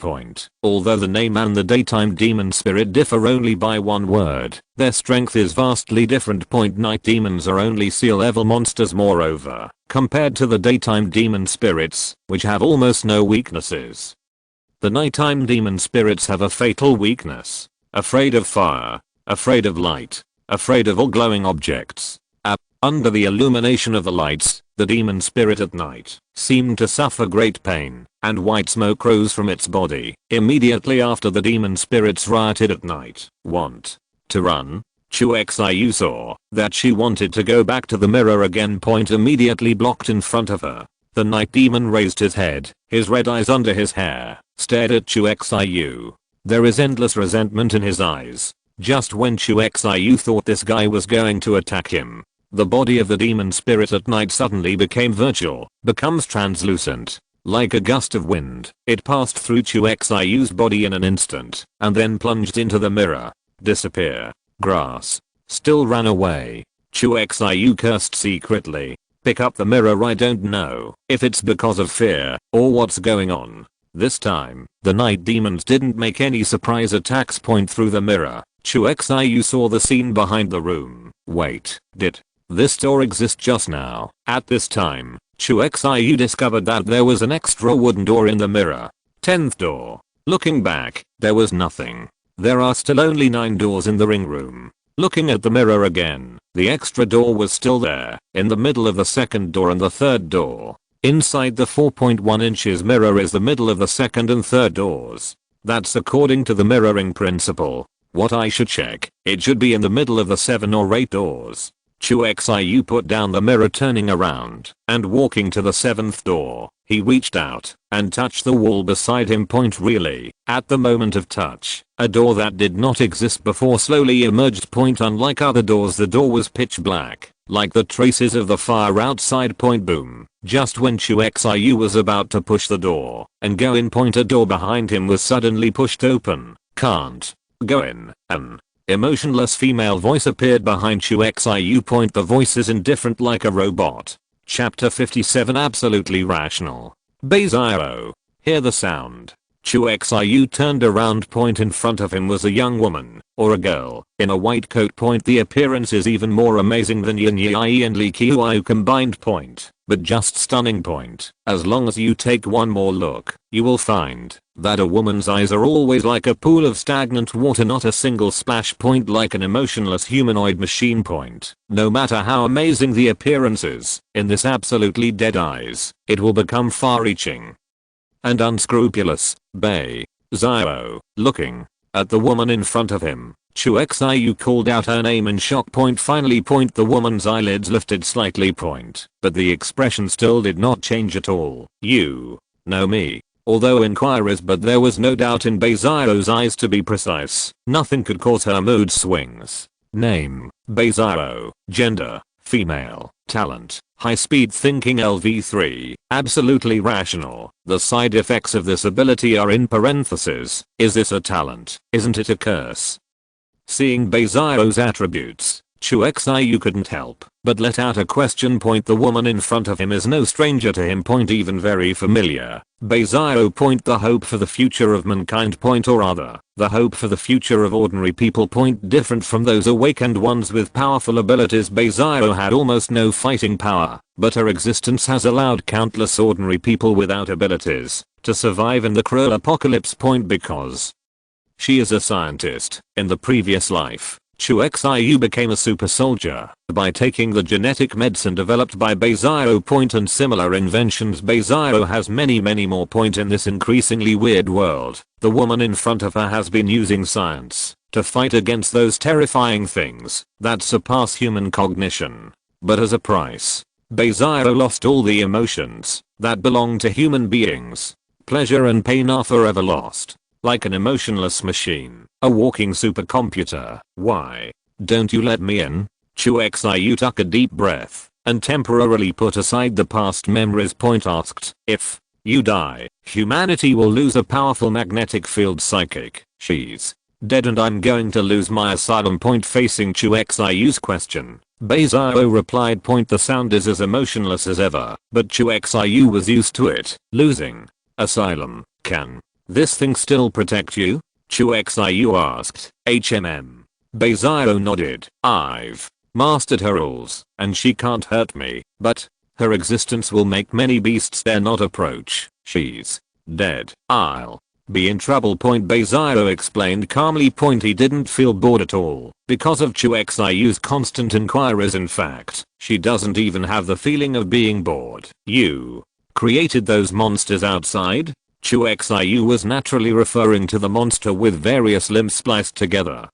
Although the name and the daytime demon spirit differ only by one word, their strength is vastly different. Night demons are only SSSS-level monsters moreover, compared to the daytime demon spirits, which have almost no weaknesses. The nighttime demon spirits have a fatal weakness: afraid of fire, afraid of light, afraid of all glowing objects. Under the illumination of the lights, the demon spirit at night seemed to suffer great pain, and white smoke rose from its body. Immediately after the demon spirits rioted at night, want to run. Chu Xiu saw that she wanted to go back to the mirror again. Immediately blocked in front of her. The night demon raised his head, his red eyes under his hair, stared at Chu Xiu. There is endless resentment in his eyes. Just when Chu Xiu thought this guy was going to attack him, the body of the demon spirit at night suddenly became virtual, becomes translucent. Like a gust of wind, it passed through Chu Xiu's body in an instant, and then plunged into the mirror. Disappear. Grass. Still ran away. Chu Xiu cursed secretly. Pick up the mirror. I don't know if it's because of fear, or what's going on. This time, the night demons didn't make any surprise attacks. Through the mirror, Chu Xiu saw the scene behind the room. Wait, did this door exist just now? At this time, Chu Xiu discovered that there was an extra wooden door in the mirror. 10th door. Looking back, there was nothing. There are still only 9 doors in the ring room. Looking at the mirror again, the extra door was still there, in the middle of the 2nd door and the 3rd door. Inside the 4.1 inches mirror is the middle of the 2nd and 3rd doors. That's according to the mirroring principle. What I should check, it should be in the middle of the 7 or 8 doors. Chu Xiu put down the mirror, turning around and walking to the 7th door. He reached out and touched the wall beside him. Really, at the moment of touch, a door that did not exist before slowly emerged. Unlike other doors, the door was pitch black, like the traces of the fire outside. Boom. Just when Chu Xiu was about to push the door and go in, a door behind him was suddenly pushed open. Can't go in. An emotionless female voice appeared behind Chu Xiu. The voice is indifferent like a robot. Chapter 57. Absolutely rational. Beizao. Hear the sound. Chu Xiu turned around. In front of him was a young woman, or a girl, in a white coat. The appearance is even more amazing than Yin Yi and Li Qiu combined. But just stunning. As long as you take one more look, you will find that a woman's eyes are always like a pool of stagnant water, not a single splash. Like an emotionless humanoid machine. No matter how amazing the appearance is, in this absolutely dead eyes, it will become far-reaching and unscrupulous. Zio, looking at the woman in front of him, Chu Xiu called out her name in shock. Finally, the woman's eyelids lifted slightly. But the expression still did not change at all. You know me. Although inquiries, but there was no doubt in Beizio's eyes. To be precise, nothing could cause her mood swings. Name: Beizio. Gender: female. Talent: high-speed thinking LV3. Absolutely rational. The side effects of this ability are in parentheses. Is this a talent? Isn't it a curse? Seeing Beizio's attributes, Chu Xiu couldn't help but let out a question. The woman in front of him is no stranger to him. Even very familiar. Beizio. The hope for the future of mankind. Or rather, the hope for the future of ordinary people. Different from those awakened ones with powerful abilities. Beizio had almost no fighting power, but her existence has allowed countless ordinary people without abilities to survive in the cruel apocalypse. Because she is a scientist. In the previous life, Chu Xiu became a super soldier by taking the genetic medicine developed by Beizio. And similar inventions. Beizio has many more. In this increasingly weird world, the woman in front of her has been using science to fight against those terrifying things that surpass human cognition. But as a price, Beizio lost all the emotions that belong to human beings. Pleasure and pain are forever lost. Like an emotionless machine, a walking supercomputer. Why don't you let me in? Chu Xiu took a deep breath and temporarily put aside the past memories. Asked, if you die, humanity will lose a powerful magnetic field. Psychic, she's dead and I'm going to lose my asylum. Facing Chu Xiu's question, Beizao replied, the sound is as emotionless as ever, but Chu Xiu was used to it. Losing asylum, can this thing still protect you? Chu Xiu asked. Beizao nodded. I've mastered her rules, and she can't hurt me, but her existence will make many beasts dare not approach. She's dead. I'll be in trouble. Beizao explained calmly. He didn't feel bored at all because of Chu Xiu's constant inquiries. In fact, she doesn't even have the feeling of being bored. You created those monsters outside? Chu Xiu was naturally referring to the monster with various limbs spliced together.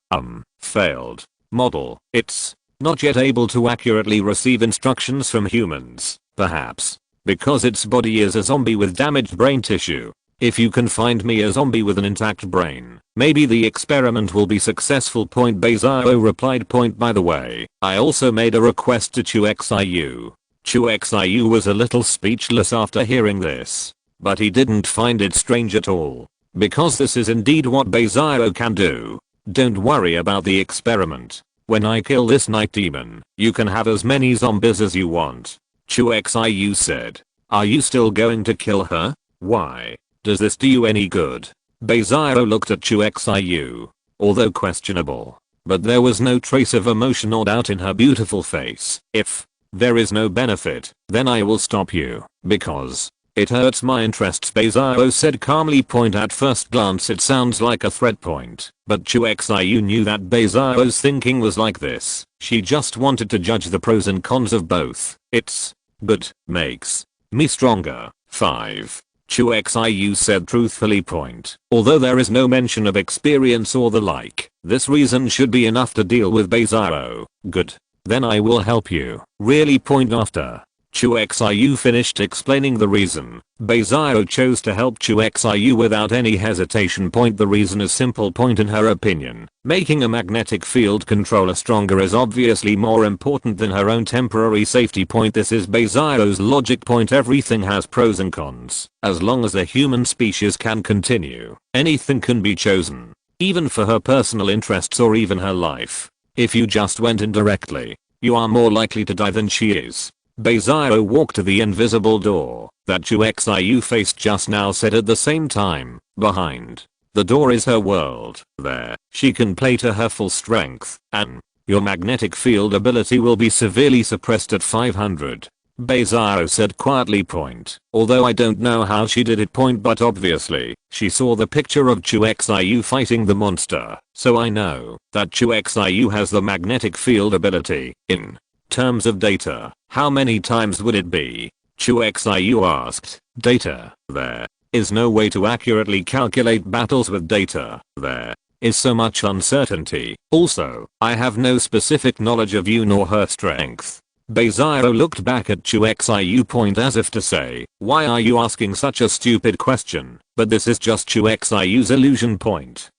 Failed model. It's not yet able to accurately receive instructions from humans, perhaps because its body is a zombie with damaged brain tissue. If you can find me a zombie with an intact brain, maybe the experiment will be successful. Beizao replied. By the way, I also made a request to Chu Xiu. Chu Xiu was a little speechless after hearing this, but he didn't find it strange at all, because this is indeed what Beizao can do. Don't worry about the experiment. When I kill this night demon, you can have as many zombies as you want. Chu Xiu said. Are you still going to kill her? Why does this do you any good? Beizao looked at Chu Xiu, although questionable, but there was no trace of emotion or doubt in her beautiful face. If there is no benefit, then I will stop you, because it hurts my interests. Beizao said calmly. At first glance it sounds like a threat, but Chu Xiu knew that Beizao's thinking was like this. She just wanted to judge the pros and cons of both. It's good, makes me stronger. 5. Chu Xiu said truthfully. Although there is no mention of experience or the like, this reason should be enough to deal with Beizao. Good. Then I will help you. Really? After Chu Xiu finished explaining the reason, Beizao chose to help Chu Xiu without any hesitation. The reason is simple. In her opinion, making a magnetic field controller stronger is obviously more important than her own temporary safety. This is Beizao's logic. Everything has pros and cons. As long as the human species can continue, anything can be chosen, even for her personal interests or even her life. If you just went in directly, you are more likely to die than she is. Beizao walked to the invisible door that Chu Xiu faced just now. Said at the same time, behind the door is her world. There, she can play to her full strength, and your magnetic field ability will be severely suppressed at 500. Beizao said quietly. Although I don't know how she did it. But obviously, she saw the picture of Chu Xiu fighting the monster, so I know that Chu Xiu has the magnetic field ability. In terms of data, how many times would it be? Chu Xiu asked. Data. There is no way to accurately calculate battles with data. There is so much uncertainty. Also, I have no specific knowledge of you nor her strength. Beizao looked back at Chu Xiu as if to say, why are you asking such a stupid question? But this is just Chu Xiu's illusion.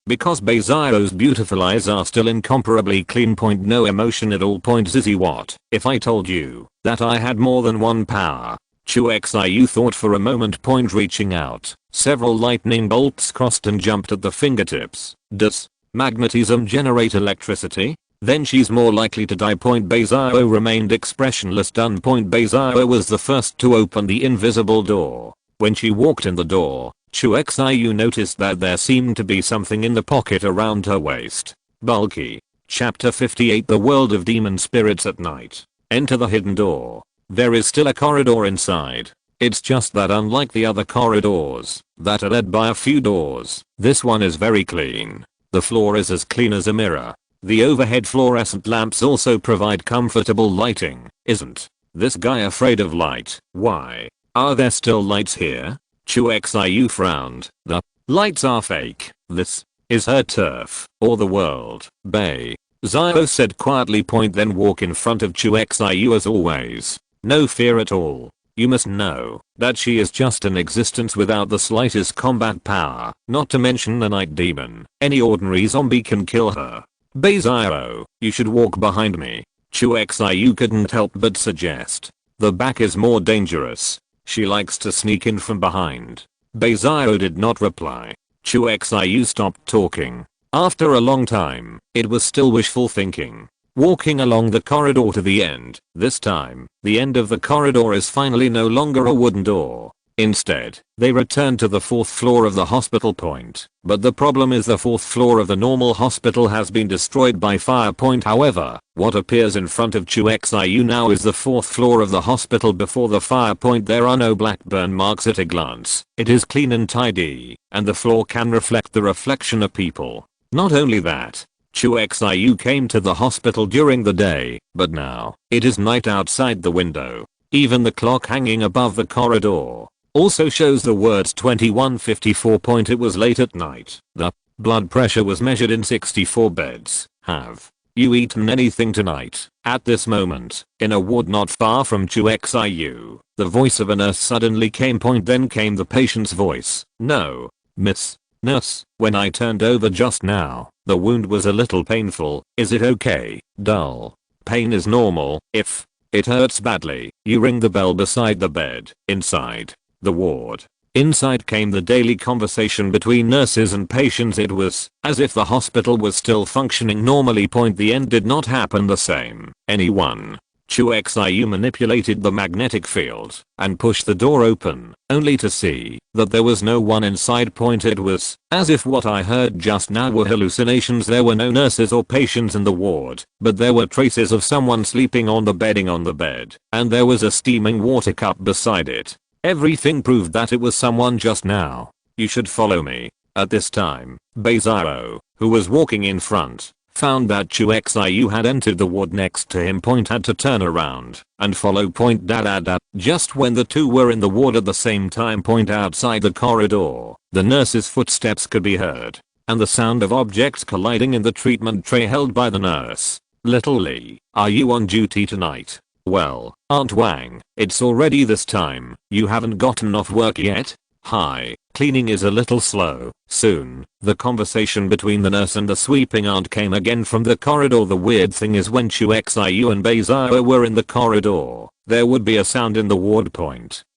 Because Beizao's beautiful eyes are still incomparably clean. No emotion at all. Zizzy, what if I told you that I had more than one power? Chu Xiu thought for a moment. Reaching out, several lightning bolts crossed and jumped at the fingertips. Does magnetism generate electricity? Then she's more likely to die. Beizao remained expressionless. Done. Beizao was the first to open the invisible door. When she walked in the door, Chu Xiu noticed that there seemed to be something in the pocket around her waist. Bulky. Chapter 58. The World of Demon Spirits at Night. Enter the hidden door. There is still a corridor inside. It's just that unlike the other corridors that are led by a few doors, this one is very clean. The floor is as clean as a mirror. The overhead fluorescent lamps also provide comfortable lighting. Isn't this guy afraid of light? Why are there still lights here? Chu Xiu frowned. The lights are fake. This is her turf, or the world. Beizao said quietly. Then walk in front of Chu Xiu as always. No fear at all. You must know that she is just an existence without the slightest combat power, not to mention a night demon. Any ordinary zombie can kill her. Beizao, you should walk behind me. Chu Xiu couldn't help but suggest. The back is more dangerous. She likes to sneak in from behind. Beizao did not reply. Chu Xiu stopped talking. After a long time, it was still wishful thinking. Walking along the corridor to the end, this time, the end of the corridor is finally no longer a wooden door. Instead, they return to the 4th floor of the hospital point. But the problem is the 4th floor of the normal hospital has been destroyed by fire point. However, what appears in front of Chu Xiu now is the 4th floor of the hospital before the fire point. There are no black burn marks at a glance. It is clean and tidy, and the floor can reflect the reflection of people. Not only that, Chu Xiu came to the hospital during the day, but now, it is night outside the window. Even the clock hanging above the corridor also shows the words 21:54. It was late at night. The blood pressure was measured in 64 beds. Have you eaten anything tonight? At this moment, in a ward not far from Chu Xiu, the voice of a nurse suddenly came. Then came the patient's voice. No, miss. Nurse, when I turned over just now, the wound was a little painful. Is it okay? Dull pain is normal. If it hurts badly, you ring the bell beside the bed. Inside the ward. Inside came the daily conversation between nurses and patients. It was as if the hospital was still functioning normally. The end did not happen the same. Anyone. Chu Xiu manipulated the magnetic field and pushed the door open, only to see that there was no one inside. It was as if what I heard just now were hallucinations. There were no nurses or patients in the ward, but there were traces of someone sleeping on the bedding on the bed, and there was a steaming water cup beside it. Everything proved that it was someone just now. You should follow me. At this time, Beizao, who was walking in front, found that Chu Xiu had entered the ward next to him. Had to turn around and follow. Just when the two were in the ward at the same time. Outside the corridor, the nurse's footsteps could be heard, and the sound of objects colliding in the treatment tray held by the nurse. Little Lee, are you on duty tonight? Well, Aunt Wang, it's already this time. You haven't gotten off work yet? Hi, cleaning is a little slow. Soon, the conversation between the nurse and the sweeping aunt came again from the corridor. The weird thing is when Chu Xiu and Beizao were in the corridor, there would be a sound in the ward.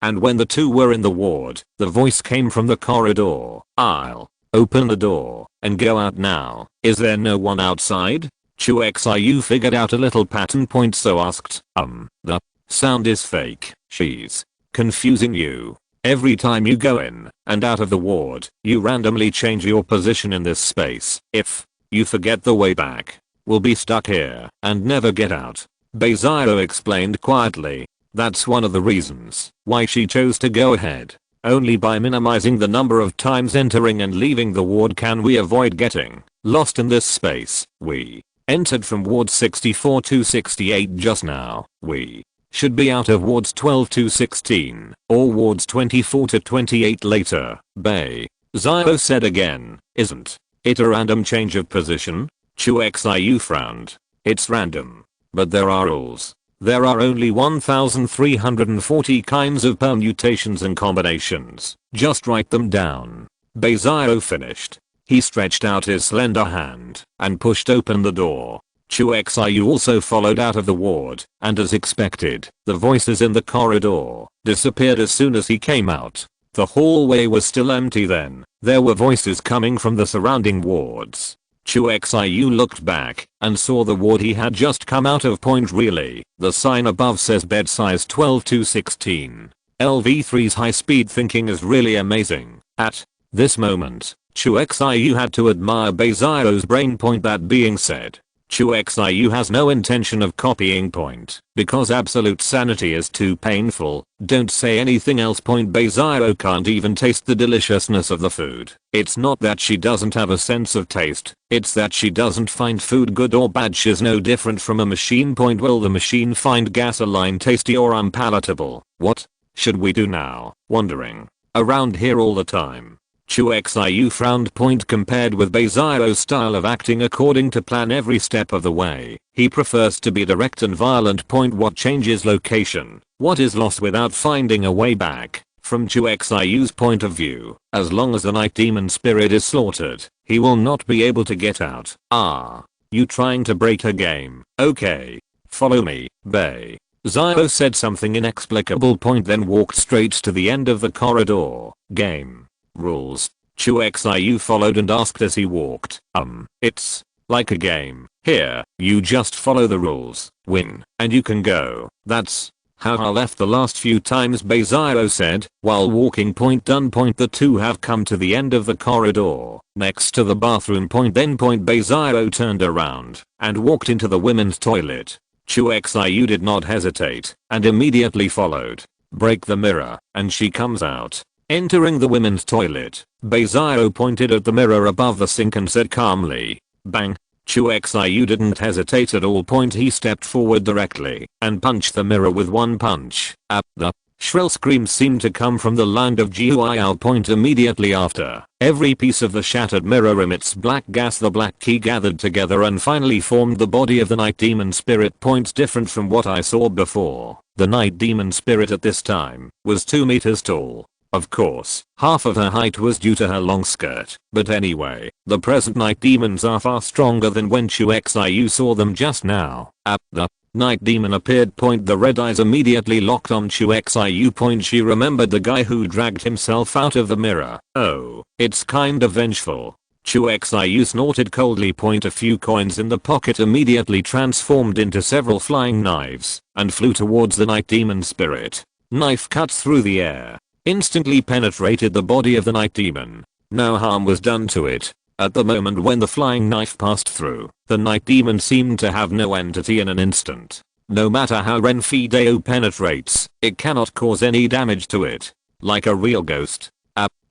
And when the two were in the ward, the voice came from the corridor. I'll open the door and go out now. Is there no one outside? Chu Xiu figured out a little pattern. So asked, the sound is fake. She's confusing you. Every time you go in and out of the ward, you randomly change your position in this space. If you forget the way back, we'll be stuck here and never get out. Beizao explained quietly. That's one of the reasons why she chose to go ahead. Only by minimizing the number of times entering and leaving the ward can we avoid getting lost in this space. We entered from wards 64 to 68 just now. We should be out of wards 12 to 16 or wards 24 to 28 later. Beizao said again. Isn't it a random change of position? Chu Xiu frowned. It's random, but there are rules. There are only 1,340 kinds of permutations and combinations. Just write them down. Beizao finished. He stretched out his slender hand and pushed open the door. Chu Xiu also followed out of the ward, and as expected, the voices in the corridor disappeared as soon as he came out. The hallway was still empty then. There were voices coming from the surrounding wards. Chu Xiu looked back and saw the ward he had just come out of. Really, the sign above says bed size 12 to 16. LV3's high-speed thinking is really amazing. At this moment, Chu Xiu had to admire Beizao's brain. That being said, Chu Xiu has no intention of copying because absolute sanity is too painful. Don't say anything else. Beizao can't even taste the deliciousness of the food. It's not that she doesn't have a sense of taste, it's that she doesn't find food good or bad. She's no different from a machine. Will the machine find gasoline tasty or unpalatable? What should we do now? Wandering around here all the time. Chu Xiu frowned. Compared with Beizao's style of acting according to plan every step of the way, he prefers to be direct and violent. What changes location? What is lost without finding a way back? From Chu Xiu's point of view, as long as the night demon spirit is slaughtered, he will not be able to get out. You trying to break her game? Okay. Follow me, Bay. Zio said something inexplicable then walked straight to the end of the corridor. Game. Rules. Chu Xiu followed and asked as he walked. It's like a game. Here, you just follow the rules, win, and you can go. That's how I left the last few times, Bezio said, while walking. Done. The two have come to the end of the corridor, next to the bathroom. Then Bezio turned around and walked into the women's toilet. Chu Xiu did not hesitate and immediately followed. Break the mirror, and she comes out. Entering the women's toilet, Bezio pointed at the mirror above the sink and said calmly, bang. Chu Xiu didn't hesitate at all. He stepped forward directly and punched the mirror with one punch. The shrill screams seemed to come from the land of Jiuao. Immediately after, every piece of the shattered mirror emits black gas. The black key gathered together and finally formed the body of the night demon spirit. Different from what I saw before. The night demon spirit at this time was 2 meters tall. Of course, half of her height was due to her long skirt, but anyway, the present night demons are far stronger than when Chu Xiu saw them just now. The night demon appeared. The red eyes immediately locked on Chu Xiu. She remembered the guy who dragged himself out of the mirror. Oh, it's kinda vengeful. Chu Xiu snorted coldly. A few coins in the pocket immediately transformed into several flying knives and flew towards the night demon spirit. Knife cuts through the air. Instantly penetrated the body of the night demon. No harm was done to it. At the moment when the flying knife passed through, the night demon seemed to have no entity in an instant. No matter how Renfideo penetrates, it cannot cause any damage to it. Like a real ghost.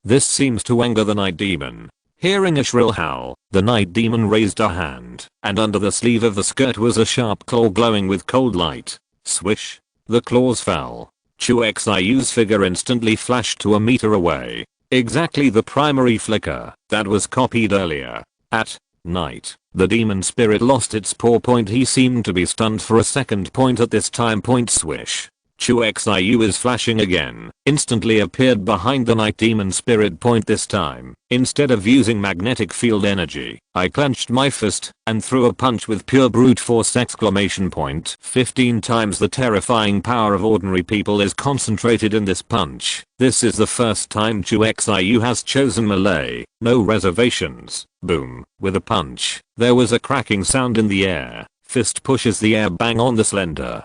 This seems to anger the night demon. Hearing a shrill howl, the night demon raised a hand, and under the sleeve of the skirt was a sharp claw glowing with cold light. Swish. The claws fell. Chu Xiu's figure instantly flashed to a meter away. Exactly the primary flicker that was copied earlier. At night, the demon spirit lost its paw. He seemed to be stunned for a second. At this time. Swish. Chu Xiu is flashing again. Instantly appeared behind the night demon spirit. This time, instead of using magnetic field energy, I clenched my fist and threw a punch with pure brute force! 15 times the terrifying power of ordinary people is concentrated in this punch. This is the first time Chu Xiu has chosen melee. No reservations. Boom. With a punch, there was a cracking sound in the air. Fist pushes the air bang on the slender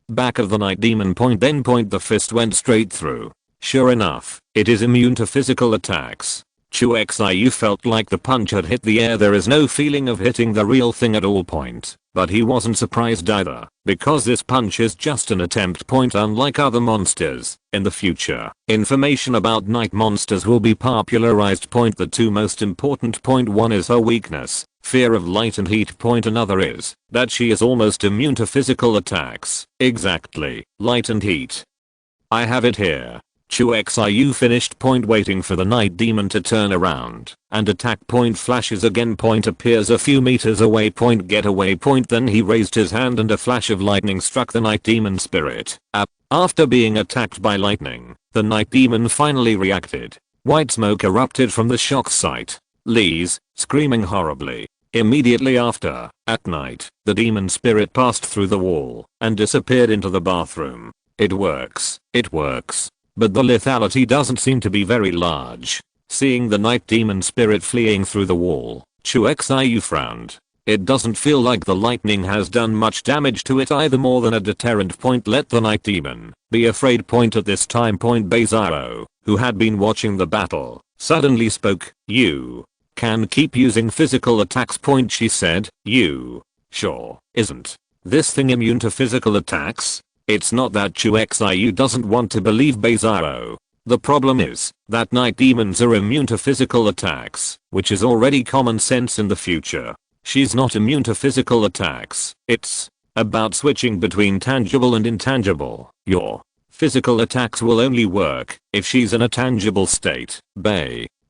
back of the night demon. Then the fist went straight through. Sure enough, it is immune to physical attacks. Chu Xiu felt like the punch had hit the air. There is no feeling of hitting the real thing at all. But he wasn't surprised either, because this punch is just an attempt. Unlike other monsters, in the future, information about night monsters will be popularized. The two most important. One is her weakness, fear of light and heat. Another is that she is almost immune to physical attacks. Exactly, light and heat. I have it here. Chu Xiu finished. Waiting for the night demon to turn around and attack. Flashes again. Appears a few meters away. Get away. Then he raised his hand and a flash of lightning struck the night demon spirit. After being attacked by lightning, the night demon finally reacted. White smoke erupted from the shock site. Lee's screaming horribly. Immediately after, at night, the demon spirit passed through the wall and disappeared into the bathroom. It works. It works. But the lethality doesn't seem to be very large. Seeing the night demon spirit fleeing through the wall, Chu Xiu frowned. It doesn't feel like the lightning has done much damage to it either, more than a deterrent. Let the night demon be afraid. At this time. Bezio, who had been watching the battle, suddenly spoke. You can keep using physical attacks. She said. You sure isn't this thing immune to physical attacks? It's not that. Chu Xiu doesn't want to believe Bezio. The problem is that night demons are immune to physical attacks, which is already common sense in the future. She's not immune to physical attacks. It's about switching between tangible and intangible. Your physical attacks will only work if she's in a tangible state.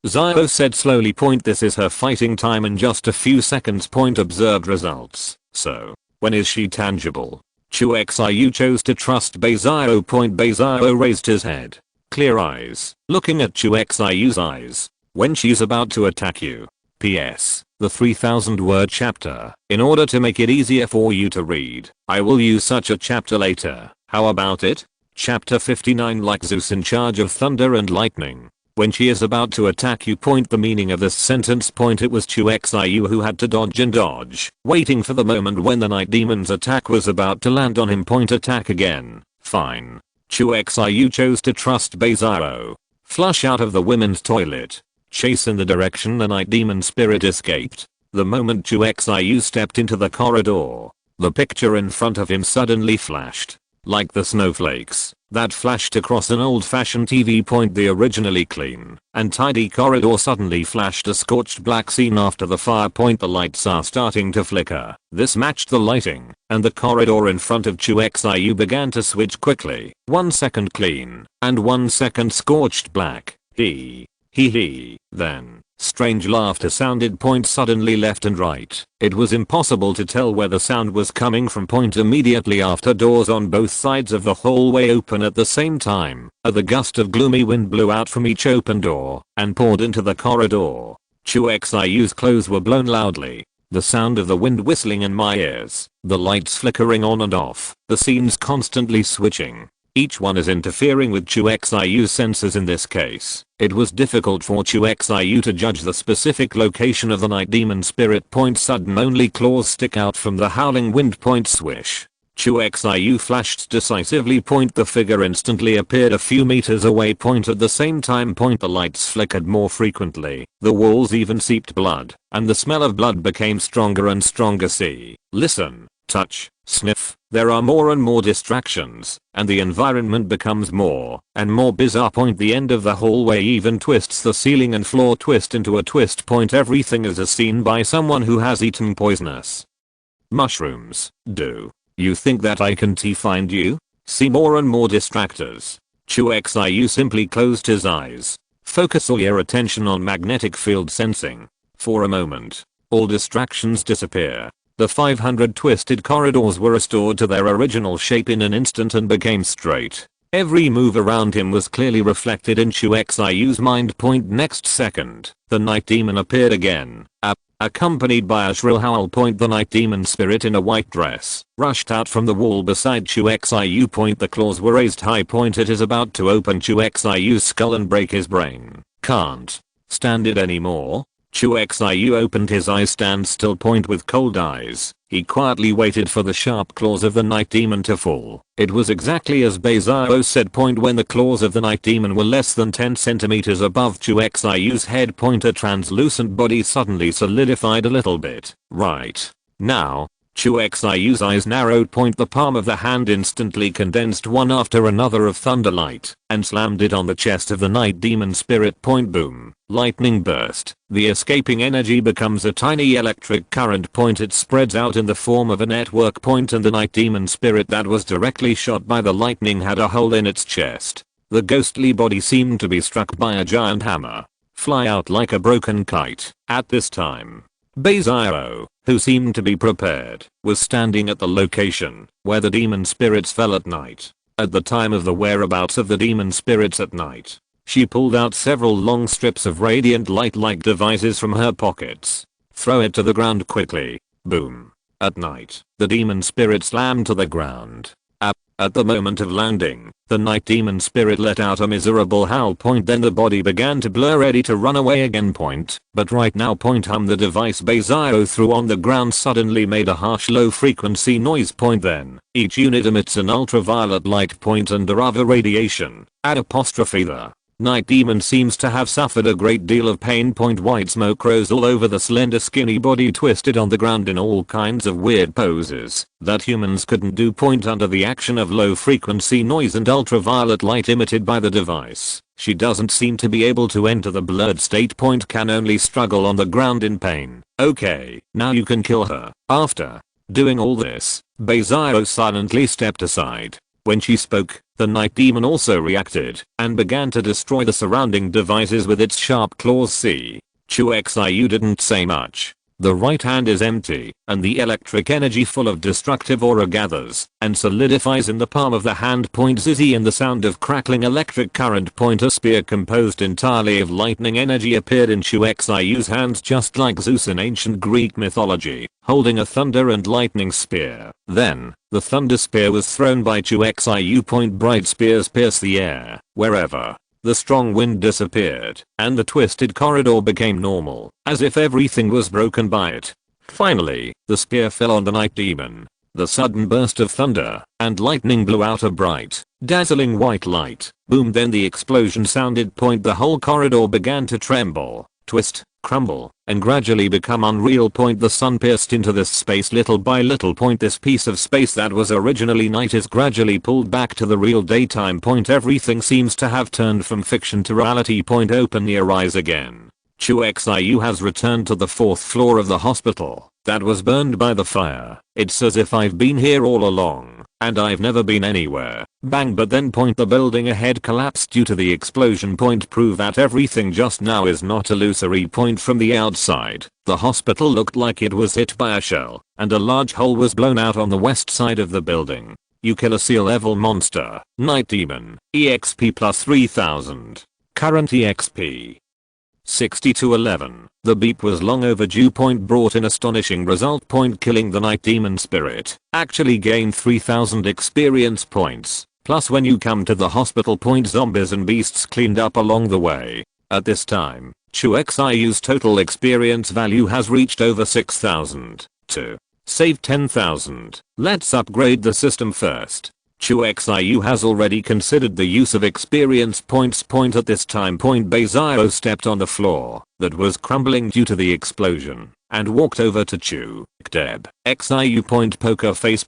Zio said slowly. This is her fighting time in just a few seconds. Observed results. So, when is she tangible? Chu Xiu chose to trust Bezio. Bezio raised his head. Clear eyes, looking at Chu Xiu's eyes. When she's about to attack you, PS, the 3000 word chapter. In order to make it easier for you to read, I will use such a chapter later. How about it? Chapter 59. Like Zeus in charge of thunder and lightning. When she is about to attack you. The meaning of this sentence. It was Chu Xiu who had to dodge and dodge, waiting for the moment when the night demon's attack was about to land on him. Attack again. Fine. Chu Xiu chose to trust Beizaro. Flush out of the women's toilet. Chase in the direction the night demon spirit escaped. The moment Chu Xiu stepped into the corridor, the picture in front of him suddenly flashed. Like the snowflakes that flashed across an old-fashioned TV. The originally clean and tidy corridor suddenly flashed a scorched black scene after the fire. The lights are starting to flicker. This matched the lighting, and the corridor in front of Chu Xiu began to switch quickly. 1 second clean, and 1 second scorched black. Then, strange laughter sounded. Suddenly left and right. It was impossible to tell where the sound was coming from. Immediately after, doors on both sides of the hallway open at the same time. The gust of gloomy wind blew out from each open door and poured into the corridor. Chu Xiu's clothes were blown loudly. The sound of the wind whistling in my ears. The lights flickering on and off. The scenes constantly switching. Each one is interfering with Chu Xiu's senses. In this case, it was difficult for Chu Xiu to judge the specific location of the night demon spirit. Sudden only claws stick out from the howling wind. Swish. Chu Xiu flashed decisively. The figure instantly appeared a few meters away. At the same time. The lights flickered more frequently. The walls even seeped blood, and the smell of blood became stronger and stronger. See, listen, touch, sniff. There are more and more distractions, and the environment becomes more and more bizarre. The end of the hallway even twists. The ceiling and floor twist into a twist. Everything is a scene by someone who has eaten poisonous mushrooms. Do you think that I can find you? See more and more distractors. Chu Xiu simply closed his eyes. Focus all your attention on magnetic field sensing. For a moment, all distractions disappear. The 500 twisted corridors were restored to their original shape in an instant and became straight. Every move around him was clearly reflected in Chu Xiu's mind. Next second, the night demon appeared again, accompanied by a shrill howl. The night demon spirit in a white dress rushed out from the wall beside Chu Xiu. The claws were raised high. It is about to open Chu Xiu's skull and break his brain. Can't stand it anymore. Chu Xiu opened his eyes. Stand still. With cold eyes, he quietly waited for the sharp claws of the night demon to fall. It was exactly as Beizaro said. When the claws of the night demon were less than 10 centimeters above Chu Xiu's head. A translucent body suddenly solidified a little bit. Right now, Chu Xiu's eyes narrowed. The palm of the hand instantly condensed one after another of thunderlight and slammed it on the chest of the night demon spirit. Boom. Lightning burst. The escaping energy becomes a tiny electric current. It spreads out in the form of a network. And the night demon spirit that was directly shot by the lightning had a hole in its chest. The ghostly body seemed to be struck by a giant hammer. Fly out like a broken kite. At this time, Beizaro, who seemed to be prepared, was standing at the location where the demon spirits fell at night. At the time of the whereabouts of the demon spirits at night, she pulled out several long strips of radiant light-like devices from her pockets. Throw it to the ground quickly. Boom. At night, the demon spirit slammed to the ground. At the moment of landing, the night demon spirit let out a miserable howl. Then the body began to blur, ready to run away again. But right now. The device Beizaro threw on the ground suddenly made a harsh low frequency noise. Then, each unit emits an ultraviolet light. And other radiation. The night demon seems to have suffered a great deal of pain. White smoke rose all over the slender skinny body, twisted on the ground in all kinds of weird poses that humans couldn't do. Under the action of low frequency noise and ultraviolet light emitted by the device, she doesn't seem to be able to enter the blurred state. Can only struggle on the ground in pain. Okay, now you can kill her. After doing all this, Beizaro silently stepped aside. When she spoke, the night demon also reacted and began to destroy the surrounding devices with its sharp claws. See, Chu Xiu didn't say much. The right hand is empty, and the electric energy full of destructive aura gathers and solidifies in the palm of the hand. Zizzy, and the sound of crackling electric current. A spear composed entirely of lightning energy appeared in Chu Xiu's hands, just like Zeus in ancient Greek mythology, holding a thunder and lightning spear. Then, the thunder spear was thrown by Chu Xiu. Bright spears pierce the air wherever. The strong wind disappeared, and the twisted corridor became normal, as if everything was broken by it. Finally, the spear fell on the night demon. The sudden burst of thunder and lightning blew out a bright, dazzling white light. Boom, then the explosion sounded. The whole corridor began to tremble, twist, crumble, and gradually become unreal. The sun pierced into this space little by little. This piece of space that was originally night is gradually pulled back to the real daytime. Everything seems to have turned from fiction to reality. Open your eyes again. Chu Xiu has returned to the 4th floor of the hospital that was burned by the fire. It's as if I've been here all along, and I've never been anywhere. Bang, but then the building ahead collapsed due to the explosion. Prove that everything just now is not illusory. From the outside, the hospital looked like it was hit by a shell, and a large hole was blown out on the west side of the building. You kill a SSSS-level monster. Night Demon. EXP plus 3000. Current EXP. 60-11. The beep was long overdue. Brought in astonishing result. Killing the Night Demon spirit actually gained 3000 experience points. Plus when you come to the hospital. Zombies and beasts cleaned up along the way. At this time, Chu Xiu's total experience value has reached over 6000. To save 10,000, let's upgrade the system first. Chu Xiu has already considered the use of experience points. At this time, Beizao stepped on the floor that was crumbling due to the explosion and walked over to Chu Xiu. Poker face.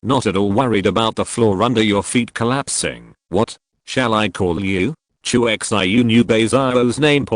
Not at all worried about the floor under your feet collapsing. What shall I call you? Chu Xiu knew Beizao's name.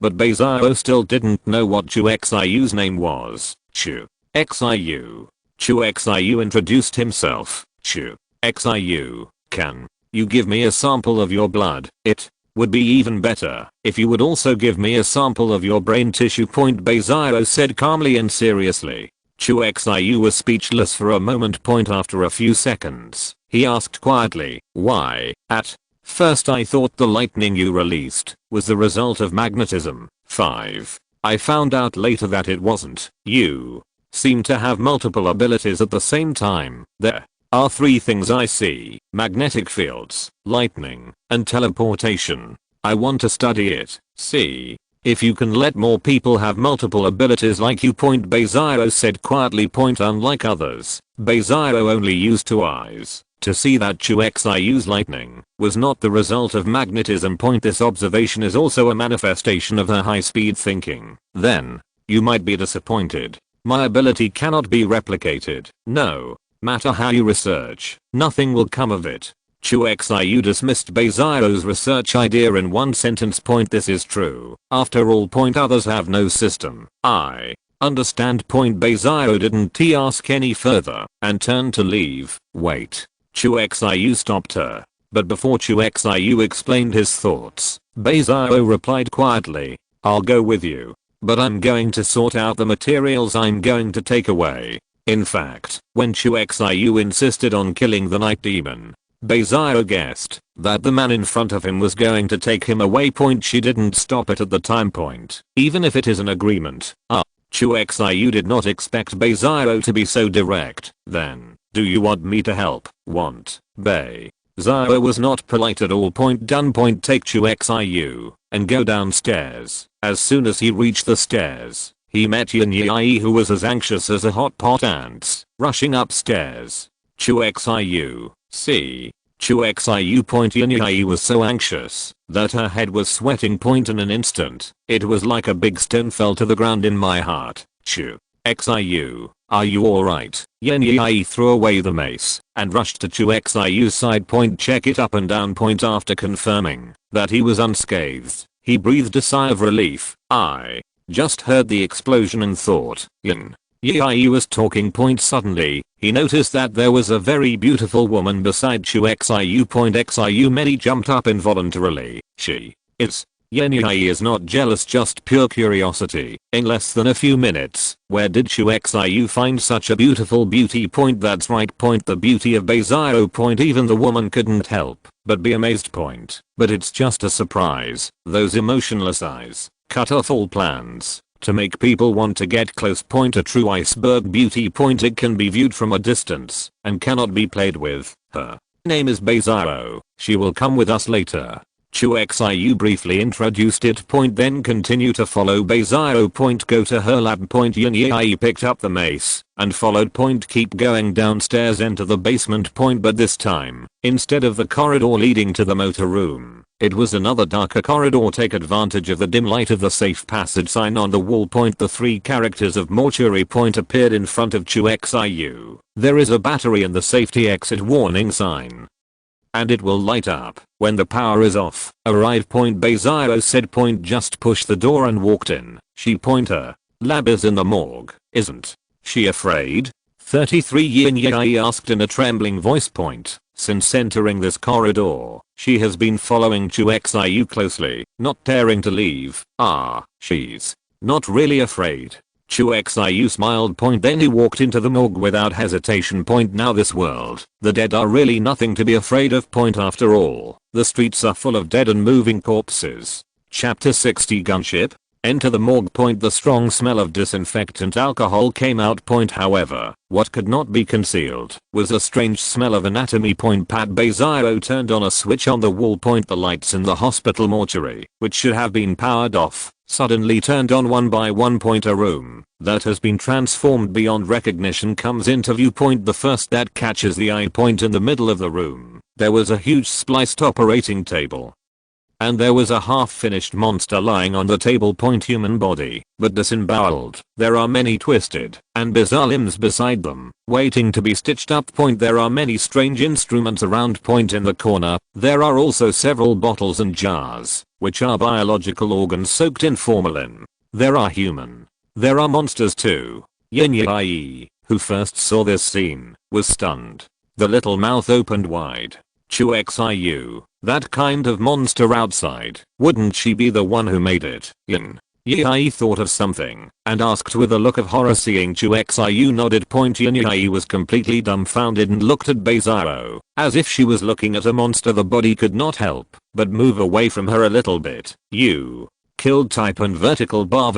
But Beizao still didn't know what Chu Xiu's name was. Chu Xiu. Chu Xiu introduced himself. Chu Xiu, can you give me a sample of your blood? It would be even better if you would also give me a sample of your brain tissue. Beizao said calmly and seriously. Chu Xiu was speechless for a moment. After a few seconds, he asked quietly, why? At first I thought the lightning you released was the result of magnetism. 5. I found out later that it wasn't. You seem to have multiple abilities at the same time. There are 3 things I see: magnetic fields, lightning, and teleportation. I want to study it. See if you can let more people have multiple abilities like you. Beizao said quietly. Unlike others, Beizao only used 2 eyes to see that Chu Xiu's lightning was not the result of magnetism. This observation is also a manifestation of her high-speed thinking. Then, you might be disappointed. My ability cannot be replicated. No matter how you research, nothing will come of it. Chu Xiu dismissed Beizao's research idea in one sentence. This is true. After all, others have no system. I understand. Beizao didn't ask any further and turned to leave. Wait. Chu Xiu stopped her. But before Chu Xiu explained his thoughts, Beizao replied quietly, I'll go with you. But I'm going to sort out the materials I'm going to take away. In fact, when Chu Xiu insisted on killing the Night Demon, Beizao guessed that the man in front of him was going to take him away. She didn't stop it at the time. Even if it is an agreement. Chu Xiu did not expect Beizao to be so direct. Then, do you want me to help? Want? Beizao was not polite at all. Done. Take Chu Xiu and go downstairs. As soon as he reached the stairs, he met Yin Yi, who was as anxious as a hot pot ants, rushing upstairs. Chu Xiu. See. Chu Xiu. Yin Yi was so anxious that her head was sweating. In an instant, it was like a big stone fell to the ground in my heart. Chu Xiu. Are you alright? Yin Yi threw away the mace and rushed to Chu Xiu's side. Check it up and down. After confirming that he was unscathed, he breathed a sigh of relief. I just heard the explosion and thought Yin Yi was talking. Suddenly, he noticed that there was a very beautiful woman beside Chu Xiu. Xiu Medi jumped up involuntarily. She is Yin Yi is not jealous, just pure curiosity. In less than a few minutes, where did Chu Xiu find such a beautiful beauty? Point. That's right. Point. The beauty of Beizao. Point. Even the woman couldn't help but be amazed. Point. But it's just a surprise. Those emotionless eyes cut off all plans to make people want to get close. Point. A true iceberg beauty. Point. It can be viewed from a distance and cannot be played with. Her name is Beizao. She will come with us later. Chu Xiu briefly introduced it. Point. Then continue to follow Beizao. Point. Go to her lab. Point. Yin Yi picked up the mace and followed. Point. Keep going downstairs, enter the basement. Point. But this time, instead of the corridor leading to the motor room, it was another darker corridor. Take advantage of the dim light of the safe passage sign on the wall. Point. The three characters of mortuary. Point. Appeared in front of Chu Xiu. There is a battery in the safety exit warning sign, and it will light up when the power is off. Arrive. Point. Beizao said. Point. Just push the door and walked in. She. Point. Her lab is in the morgue, isn't she afraid? 33 Yin Yi asked in a trembling voice. Point. Since entering this corridor, she has been following Chu Xiu closely, not daring to leave. She's not really afraid. Chu Xiu smiled. Point. Then he walked into the morgue without hesitation. Point. Now this world, the dead are really nothing to be afraid of. Point. After all, the streets are full of dead and moving corpses. Chapter 60 Gunship. Enter the morgue. Point. The strong smell of disinfectant alcohol came out. Point. However, what could not be concealed was a strange smell of anatomy. Point. Pat Beizao turned on a switch on the wall. Point. The lights in the hospital mortuary, which should have been powered off, suddenly turned on one by one. Point. A room that has been transformed beyond recognition comes into view. Point. The first that catches the eye. Point. In the middle of the room, there was a huge spliced operating table, and there was a half-finished monster lying on the table. Point. Human body, but disemboweled. There are many twisted and bizarre limbs beside them, waiting to be stitched up. Point. There are many strange instruments around. Point. In the corner, there are also several bottles and jars, which are biological organs soaked in formalin. There are human. There are monsters too. Yin Yi, who first saw this scene, was stunned. The little mouth opened wide. Chu Xiu, that kind of monster outside, wouldn't she be the one who made it? Yin Yi thought of something and asked with a look of horror. Seeing Chu Xiu nodded. Point. Yin Yi was completely dumbfounded and looked at Beizao as if she was looking at a monster. The body could not help but move away from her a little bit. You killed type and vertical bar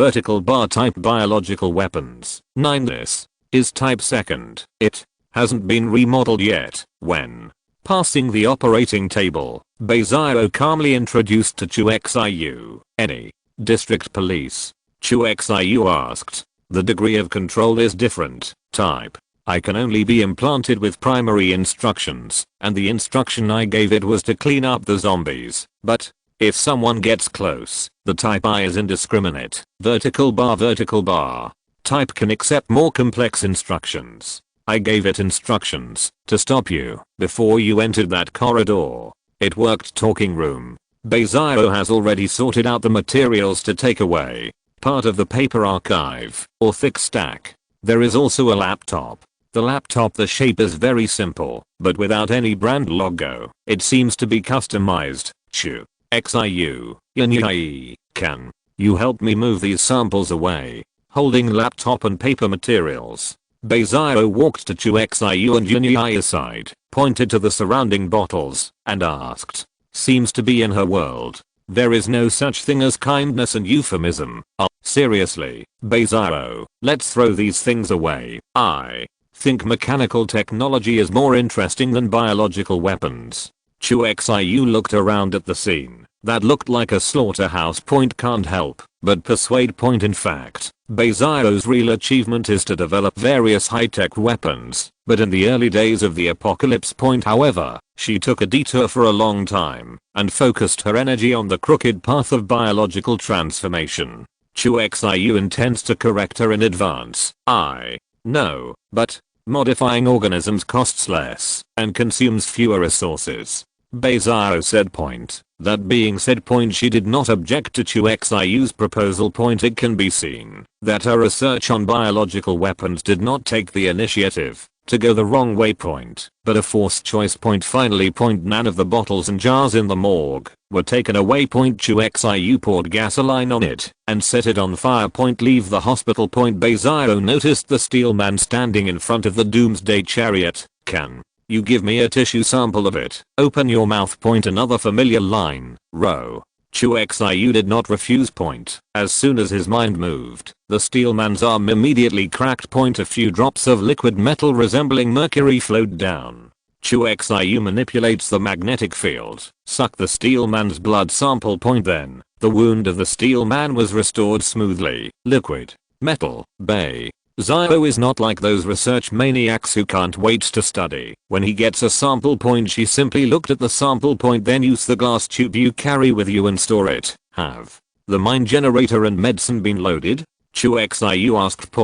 type biological weapons. 9. This is type second. It hasn't been remodeled yet. When passing the operating table, Beizao calmly introduced to Chu Xiu. Any district police? Chu Xiu asked. The degree of control is different. Type. I can only be implanted with primary instructions, and the instruction I gave it was to clean up the zombies. But if someone gets close, the type I is indiscriminate. Vertical bar. Type can accept more complex instructions. I gave it instructions to stop you before you entered that corridor. It worked. Talking room. Beizao has already sorted out the materials to take away. Part of the paper archive, or thick stack. There is also a laptop. The laptop, the shape is very simple, but without any brand logo. It seems to be customized. Chu Xiu, Yin Yi, can you help me move these samples away? Holding laptop and paper materials, Beizao walked to Chu Xiu and Yin Yi's side, pointed to the surrounding bottles, and asked. Seems to be in her world. There is no such thing as kindness and euphemism. Seriously, Beizao, let's throw these things away. I think mechanical technology is more interesting than biological weapons. Chu Xiu looked around at the scene. That looked like a slaughterhouse. Point. Can't help but persuade. Point. In fact, Beizao's real achievement is to develop various high-tech weapons, but in the early days of the apocalypse. Point. However, she took a detour for a long time and focused her energy on the crooked path of biological transformation. Chu Xiu intends to correct her in advance. I know, but modifying organisms costs less and consumes fewer resources, Beizao said. Point. That being said. Point. She did not object to Chu Xiu's proposal. Point. It can be seen that her research on biological weapons did not take the initiative to go the wrong way. Point. But a forced choice. Point. Finally. Point. None of the bottles and jars in the morgue were taken away. Chu Xiu poured gasoline on it and set it on fire. Leave the hospital. Beizao noticed the steel man standing in front of the doomsday chariot. Can you give me a tissue sample of it? Open your mouth. Another familiar line. Row. Chu Xiu did not refuse. As soon as his mind moved, the steel man's arm immediately cracked. A few drops of liquid metal resembling mercury flowed down. Chu Xiu manipulates the magnetic field, suck the steel man's blood sample. Then, the wound of the steel man was restored smoothly. Liquid metal. Zio is not like those research maniacs who can't wait to study. When he gets a sample. She simply looked at the sample. Then use the glass tube you carry with you and store it. Have the mine generator and medicine been loaded? Chu Xiu asked.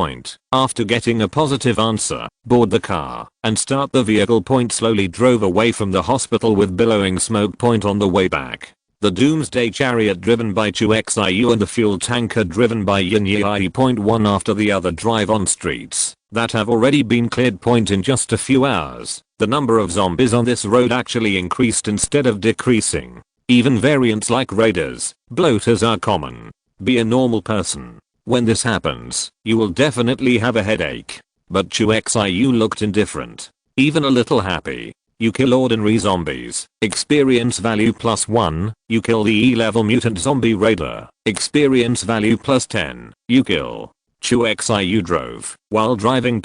After getting a positive answer, board the car and start the vehicle. Slowly drove away from the hospital with billowing smoke. On the way back, the doomsday chariot driven by Chu Xiu and the fuel tanker driven by Yin Yi. One after the other drive on streets that have already been cleared. In just a few hours, the number of zombies on this road actually increased instead of decreasing. Even variants like raiders, bloaters are common. Be a normal person. When this happens, you will definitely have a headache. But Chu Xiu looked indifferent. Even a little happy. You kill ordinary zombies. Experience value +1. You kill the E-level mutant zombie raider. Experience value +10. You kill. Chu Xiu drove. While driving.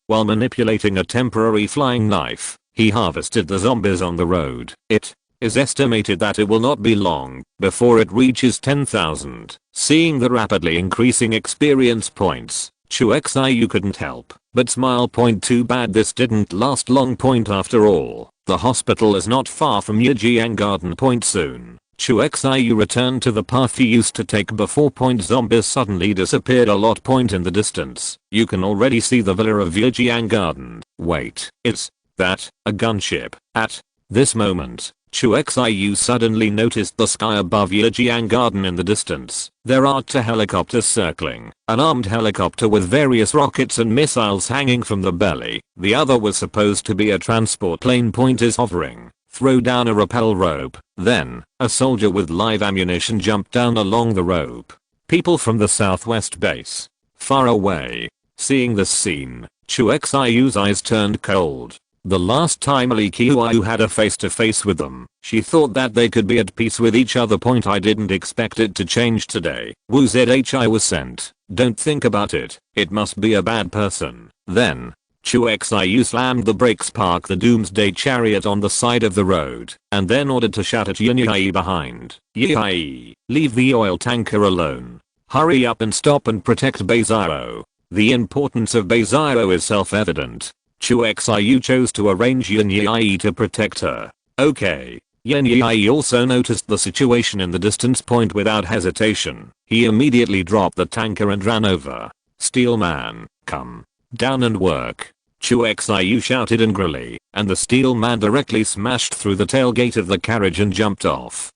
While manipulating a temporary flying knife, he harvested the zombies on the road. It is estimated that it will not be long before it reaches 10,000. Seeing the rapidly increasing experience points, Chu Xiu couldn't help but smile. Too bad this didn't last long. After all, the hospital is not far from Yijiang Garden. Soon, Chu Xiu returned to the path he used to take before. Zombies suddenly disappeared a lot. In the distance, you can already see the villa of Yijiang Garden. Wait, is that a gunship? At this moment, Chu Xiu suddenly noticed the sky above Yijiang Garden in the distance. There are 2 helicopters circling, an armed helicopter with various rockets and missiles hanging from the belly. The other was supposed to be a transport plane. Is hovering. Throw down a rappel rope. Then, a soldier with live ammunition jumped down along the rope. People from the southwest base. Far away. Seeing this scene, Chu Xiu's eyes turned cold. The last time Li Qiu had a face-to-face with them, she thought that they could be at peace with each other. I didn't expect it to change today. Wu Zhi was sent. Don't think about it. It must be a bad person. Then, Chu Xiu slammed the brakes, parked the doomsday chariot on the side of the road, and then ordered to shout at Yin Yi behind. Yi, leave the oil tanker alone. Hurry up and stop and protect Beizao. The importance of Beizao is self-evident. Chu Xiu chose to arrange Yin Yi to protect her. Okay. Yin Yi also noticed the situation in the distance. Without hesitation, he immediately dropped the tanker and ran over. Steel man, come down and work. Chu Xiu shouted angrily, and the steel man directly smashed through the tailgate of the carriage and jumped off.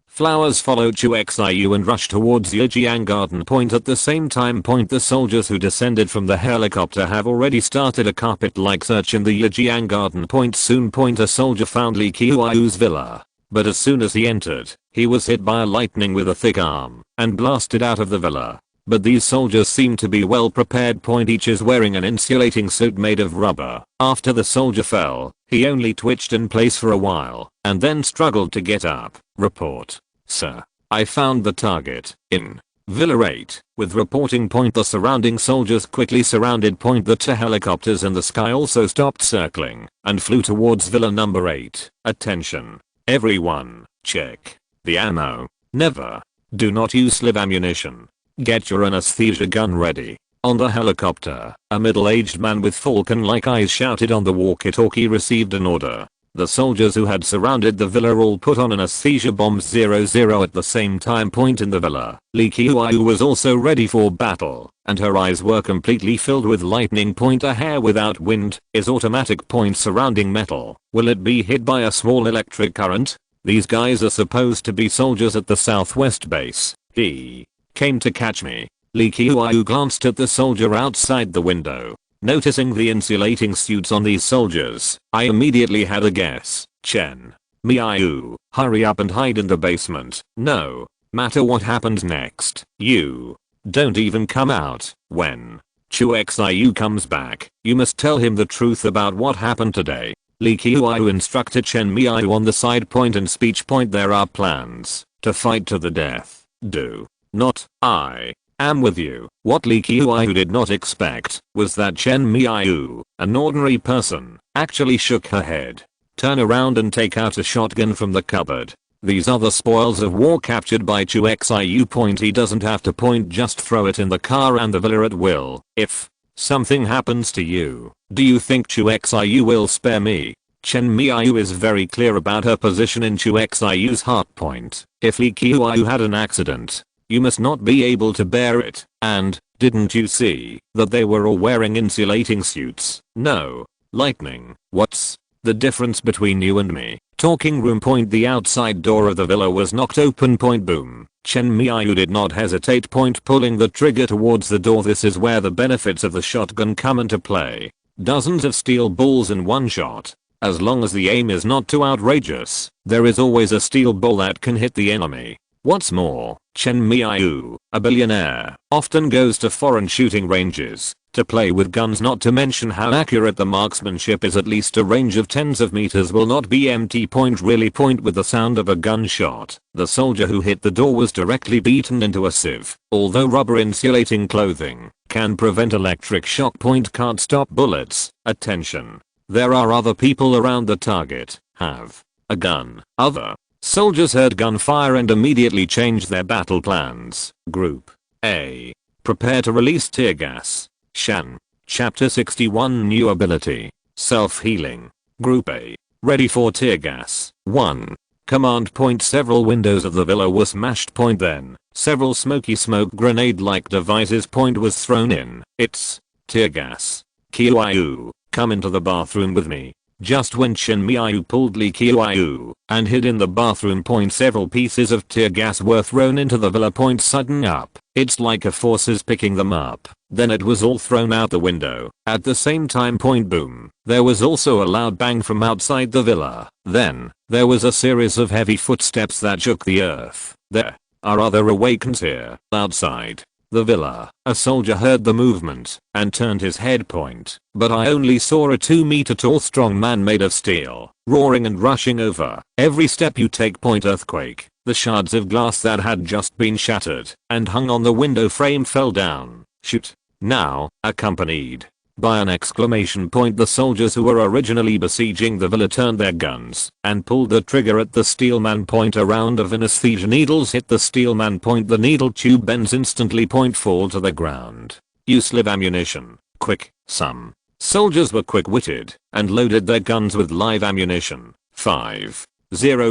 Flowers followed Chu Xiu and rushed towards Yijiang Garden. At the same time. The soldiers who descended from the helicopter have already started a carpet-like search in the Yijiang Garden. Soon. A soldier found Li Qiu's villa. But as soon as he entered, he was hit by a lightning with a thick arm and blasted out of the villa. But these soldiers seem to be well prepared. Each is wearing an insulating suit made of rubber. After the soldier fell, he only twitched in place for a while and then struggled to get up. Report. Sir, I found the target in Villa 8. With reporting. The surrounding soldiers quickly surrounded. The 2 helicopters in the sky also stopped circling and flew towards Villa number 8. Attention. Everyone, check the ammo. Never. Do not use live ammunition. Get your anesthesia gun ready. On the helicopter, a middle-aged man with falcon-like eyes shouted on the walkie-talkie. Received an order. The soldiers who had surrounded the villa all put on anesthesia bombs 00 at the same time. In the villa, Li Qiu was also ready for battle, and her eyes were completely filled with lightning. A hair without wind is automatic. Surrounding metal. Will it be hit by a small electric current? These guys are supposed to be soldiers at the southwest base. He came to catch me. Li Qiu glanced at the soldier outside the window. Noticing the insulating suits on these soldiers, I immediately had a guess. Chen Miaou, hurry up and hide in the basement. No matter what happens next, you don't even come out. When Chu Xiu comes back, you must tell him the truth about what happened today. Li Qiuyu instructed Chen Miaou on the side point and speech point. There are plans to fight to the death. Do not. I am with you. What Li Qiuyu did not expect was that Chen Miaou, an ordinary person, actually shook her head. Turn around and take out a shotgun from the cupboard. These are the spoils of war captured by Chu Xiu. Point. He doesn't have to point, just throw it in the car and the villa at will. If something happens to you, do you think Chu Xiu will spare me? Chen Miaou is very clear about her position in Chu Xiu's heart point. If Li Qiuyu had an accident, you must not be able to bear it. And didn't you see that they were all wearing insulating suits? No. Lightning. What's the difference between you and me? Talking room. Point. The outside door of the villa was knocked open. Point. Boom. Chen Miaou did not hesitate. Point. Pulling the trigger towards the door. This is where the benefits of the shotgun come into play. Dozens of steel balls in one shot. As long as the aim is not too outrageous, there is always a steel ball that can hit the enemy. What's more, Chen Miaou, a billionaire, often goes to foreign shooting ranges to play with guns. Not to mention how accurate the marksmanship is. At least a range of tens of meters will not be empty. Point. Really. Point. With the sound of a gunshot, the soldier who hit the door was directly beaten into a sieve. Although rubber insulating clothing can prevent electric shock. Point. Can't stop bullets. Attention. There are other people around the target. Have a gun. Other soldiers heard gunfire and immediately changed their battle plans. Group A. Prepare to release tear gas. Shan. Chapter 61. New ability. Self-healing. Group A. Ready for tear gas. 1. Command. Point. Several windows of the villa were smashed. Point. Then several smoky smoke grenade-like devices. Point. Was thrown in. It's tear gas. Qiuyu, come into the bathroom with me. Just when Chen Miaou pulled Li Qiuyu and hid in the bathroom. Point. Several pieces of tear gas were thrown into the villa. Point. Sudden up. It's like a force is picking them up. Then it was all thrown out the window. At the same time. Point. Boom. There was also a loud bang from outside the villa. Then there was a series of heavy footsteps that shook the earth. There are other awakens here. Outside the villa, a soldier heard the movement and turned his head. Point. But I only saw a 2-meter tall strong man made of steel, roaring and rushing over every step you take. Point. Earthquake. The shards of glass that had just been shattered and hung on the window frame fell down. Shoot. Now, accompanied by an exclamation. Point. The soldiers who were originally besieging the villa turned their guns and pulled the trigger at the steel man. Point. A round of anesthesia needles hit the steel man. Point. The needle tube bends instantly. Point. Fall to the ground. Use live ammunition. Quick. Some soldiers were quick-witted and loaded their guns with live ammunition. 5-0.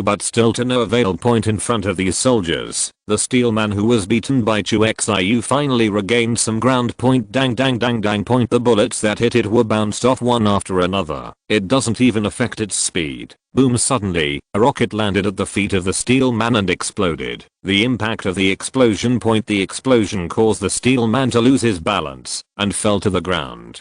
But still to no avail. Point. In front of these soldiers, the steel man who was beaten by Chu Xiu finally regained some ground. Point. Dang dang dang dang. Point. The bullets that hit it were bounced off one after another. It doesn't even affect its speed. Boom. Suddenly, a rocket landed at the feet of the steel man and exploded. The impact of the explosion. Point. The explosion caused the steel man to lose his balance and fell to the ground,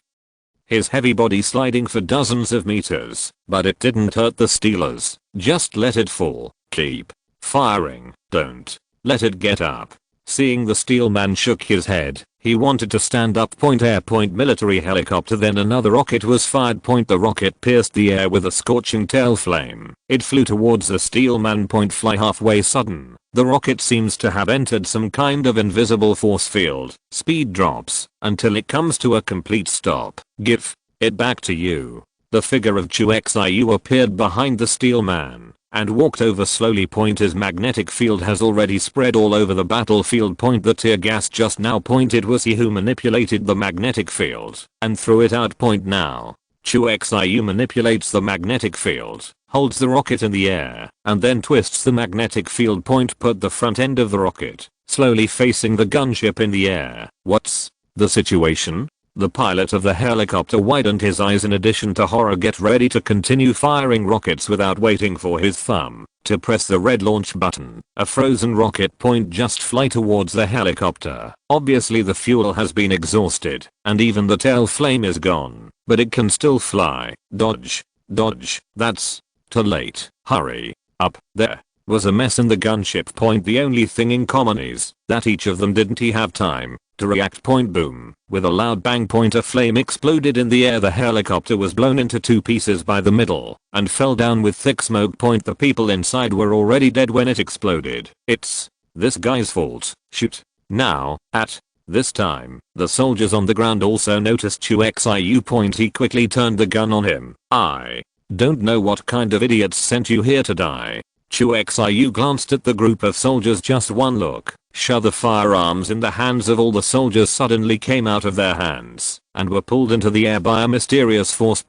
his heavy body sliding for dozens of meters. But it didn't hurt the steelers. Just let it fall. Keep firing. Don't let it get up. Seeing the steel man shook his head. He wanted to stand up. Point. Airpoint military helicopter. Then another rocket was fired. Point. The rocket pierced the air with a scorching tail flame. It flew towards the steel man. Point. Fly halfway. Sudden. The rocket seems to have entered some kind of invisible force field. Speed drops until it comes to a complete stop. Give it back to you. The figure of Chu Xiu appeared behind the steel man and walked over slowly. Point. His magnetic field has already spread all over the battlefield. Point. The tear gas just now. Point. It was he who manipulated the magnetic field and threw it out. Point. Now Chu Xiu manipulates the magnetic field, holds the rocket in the air, and then twists the magnetic field. Point. Put the front end of the rocket slowly facing the gunship in the air. What's the situation? The pilot of the helicopter widened his eyes. In addition to horror, get ready to continue firing rockets without waiting for his thumb to press the red launch button. A frozen rocket. Point. Just fly towards the helicopter. Obviously the fuel has been exhausted and even the tail flame is gone, but it can still fly. Dodge. Dodge. That's too late. Hurry. Up there was a mess in the gunship. The only thing in common is that each of them didn't have time to react. Boom. With a loud bang. A flame exploded in the air. The helicopter was blown into two pieces by the middle and fell down with thick smoke. The people inside were already dead when it exploded. It's this guy's fault. Shoot. Now, at this time, the soldiers on the ground also noticed Chu Xiu. He quickly turned the gun on him. I don't know what kind of idiots sent you here to die. Chu Xiu glanced at the group of soldiers. Just one look. The firearms in the hands of all the soldiers suddenly came out of their hands and were pulled into the air by a mysterious force.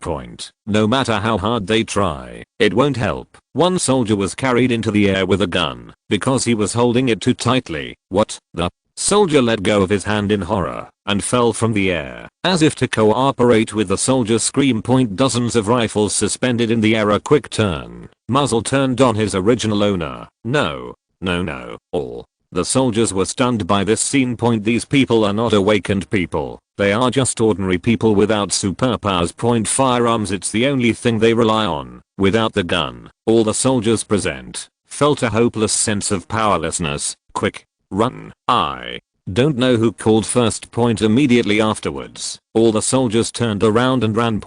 No matter how hard they try, it won't help. One soldier was carried into the air with a gun because he was holding it too tightly. What the? Soldier let go of his hand in horror and fell from the air. As if to cooperate with the soldier's scream. Dozens of rifles suspended in the air. A quick turn. Muzzle turned on his original owner. No. All the soldiers were stunned by this scene. These people are not awakened people. They are just ordinary people without superpowers. Firearms, it's the only thing they rely on. Without the gun, all the soldiers present felt a hopeless sense of powerlessness. Quick. Run. I don't know who called first. Immediately afterwards, all the soldiers turned around and ran.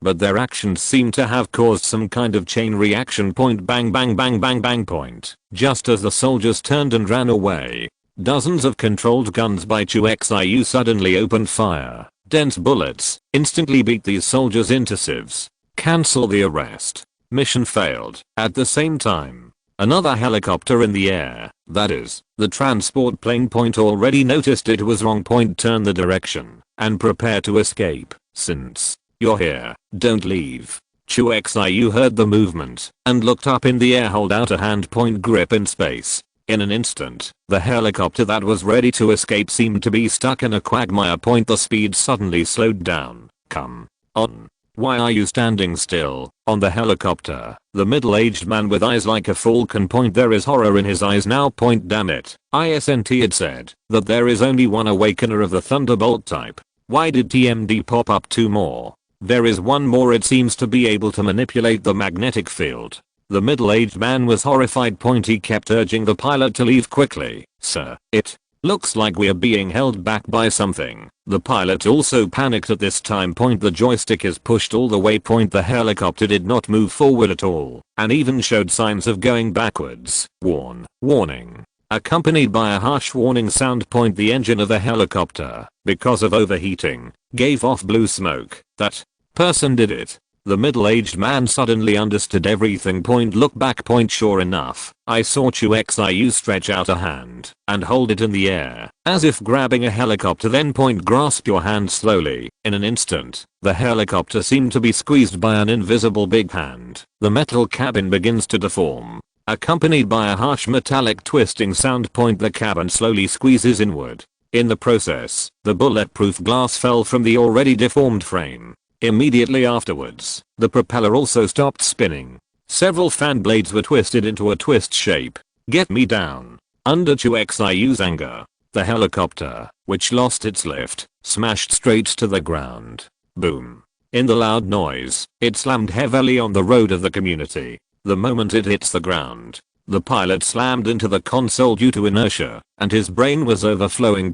But their actions seemed to have caused some kind of chain reaction. Bang bang bang bang bang. Just as the soldiers turned and ran away, dozens of controlled guns by Chu Xiu suddenly opened fire. Dense bullets instantly beat these soldiers into civs. Cancel the arrest. Mission failed. At the same time, another helicopter in the air, that is, the transport plane. Already noticed it was wrong. Turn the direction and prepare to escape. Since you're here, don't leave. Chu Xiu heard the movement and looked up in the air. Hold out a hand. Grip in space. In an instant, the helicopter that was ready to escape seemed to be stuck in a quagmire. The speed suddenly slowed down. Come on. Why are you standing still? On the helicopter, the middle-aged man with eyes like a falcon. There is horror in his eyes now. Damn it. ISNT had said that there is only one awakener of the Thunderbolt type. Why did TMD pop up two more? There is one more. It seems to be able to manipulate the magnetic field. The middle-aged man was horrified. He kept urging the pilot to leave quickly. Sir, it looks like we are being held back by something. The pilot also panicked at this time. The joystick is pushed all the way. The helicopter did not move forward at all and even showed signs of going backwards. Warning. Accompanied by a harsh warning sound. The engine of the helicopter, because of overheating, gave off blue smoke. That person did it. The middle-aged man suddenly understood everything. Look back. Sure enough, I saw Chu Xiu stretch out a hand and hold it in the air, as if grabbing a helicopter. Then grasp your hand slowly. In an instant, the helicopter seemed to be squeezed by an invisible big hand. The metal cabin begins to deform, accompanied by a harsh metallic twisting sound. The cabin slowly squeezes inward. In the process, the bulletproof glass fell from the already deformed frame. Immediately afterwards, the propeller also stopped spinning. Several fan blades were twisted into a twist shape. Get me down. Under Chu Xiu's anger, the helicopter, which lost its lift, smashed straight to the ground. Boom. In the loud noise, it slammed heavily on the road of the community. The moment it hits the ground, the pilot slammed into the console due to inertia, and his brain was overflowing.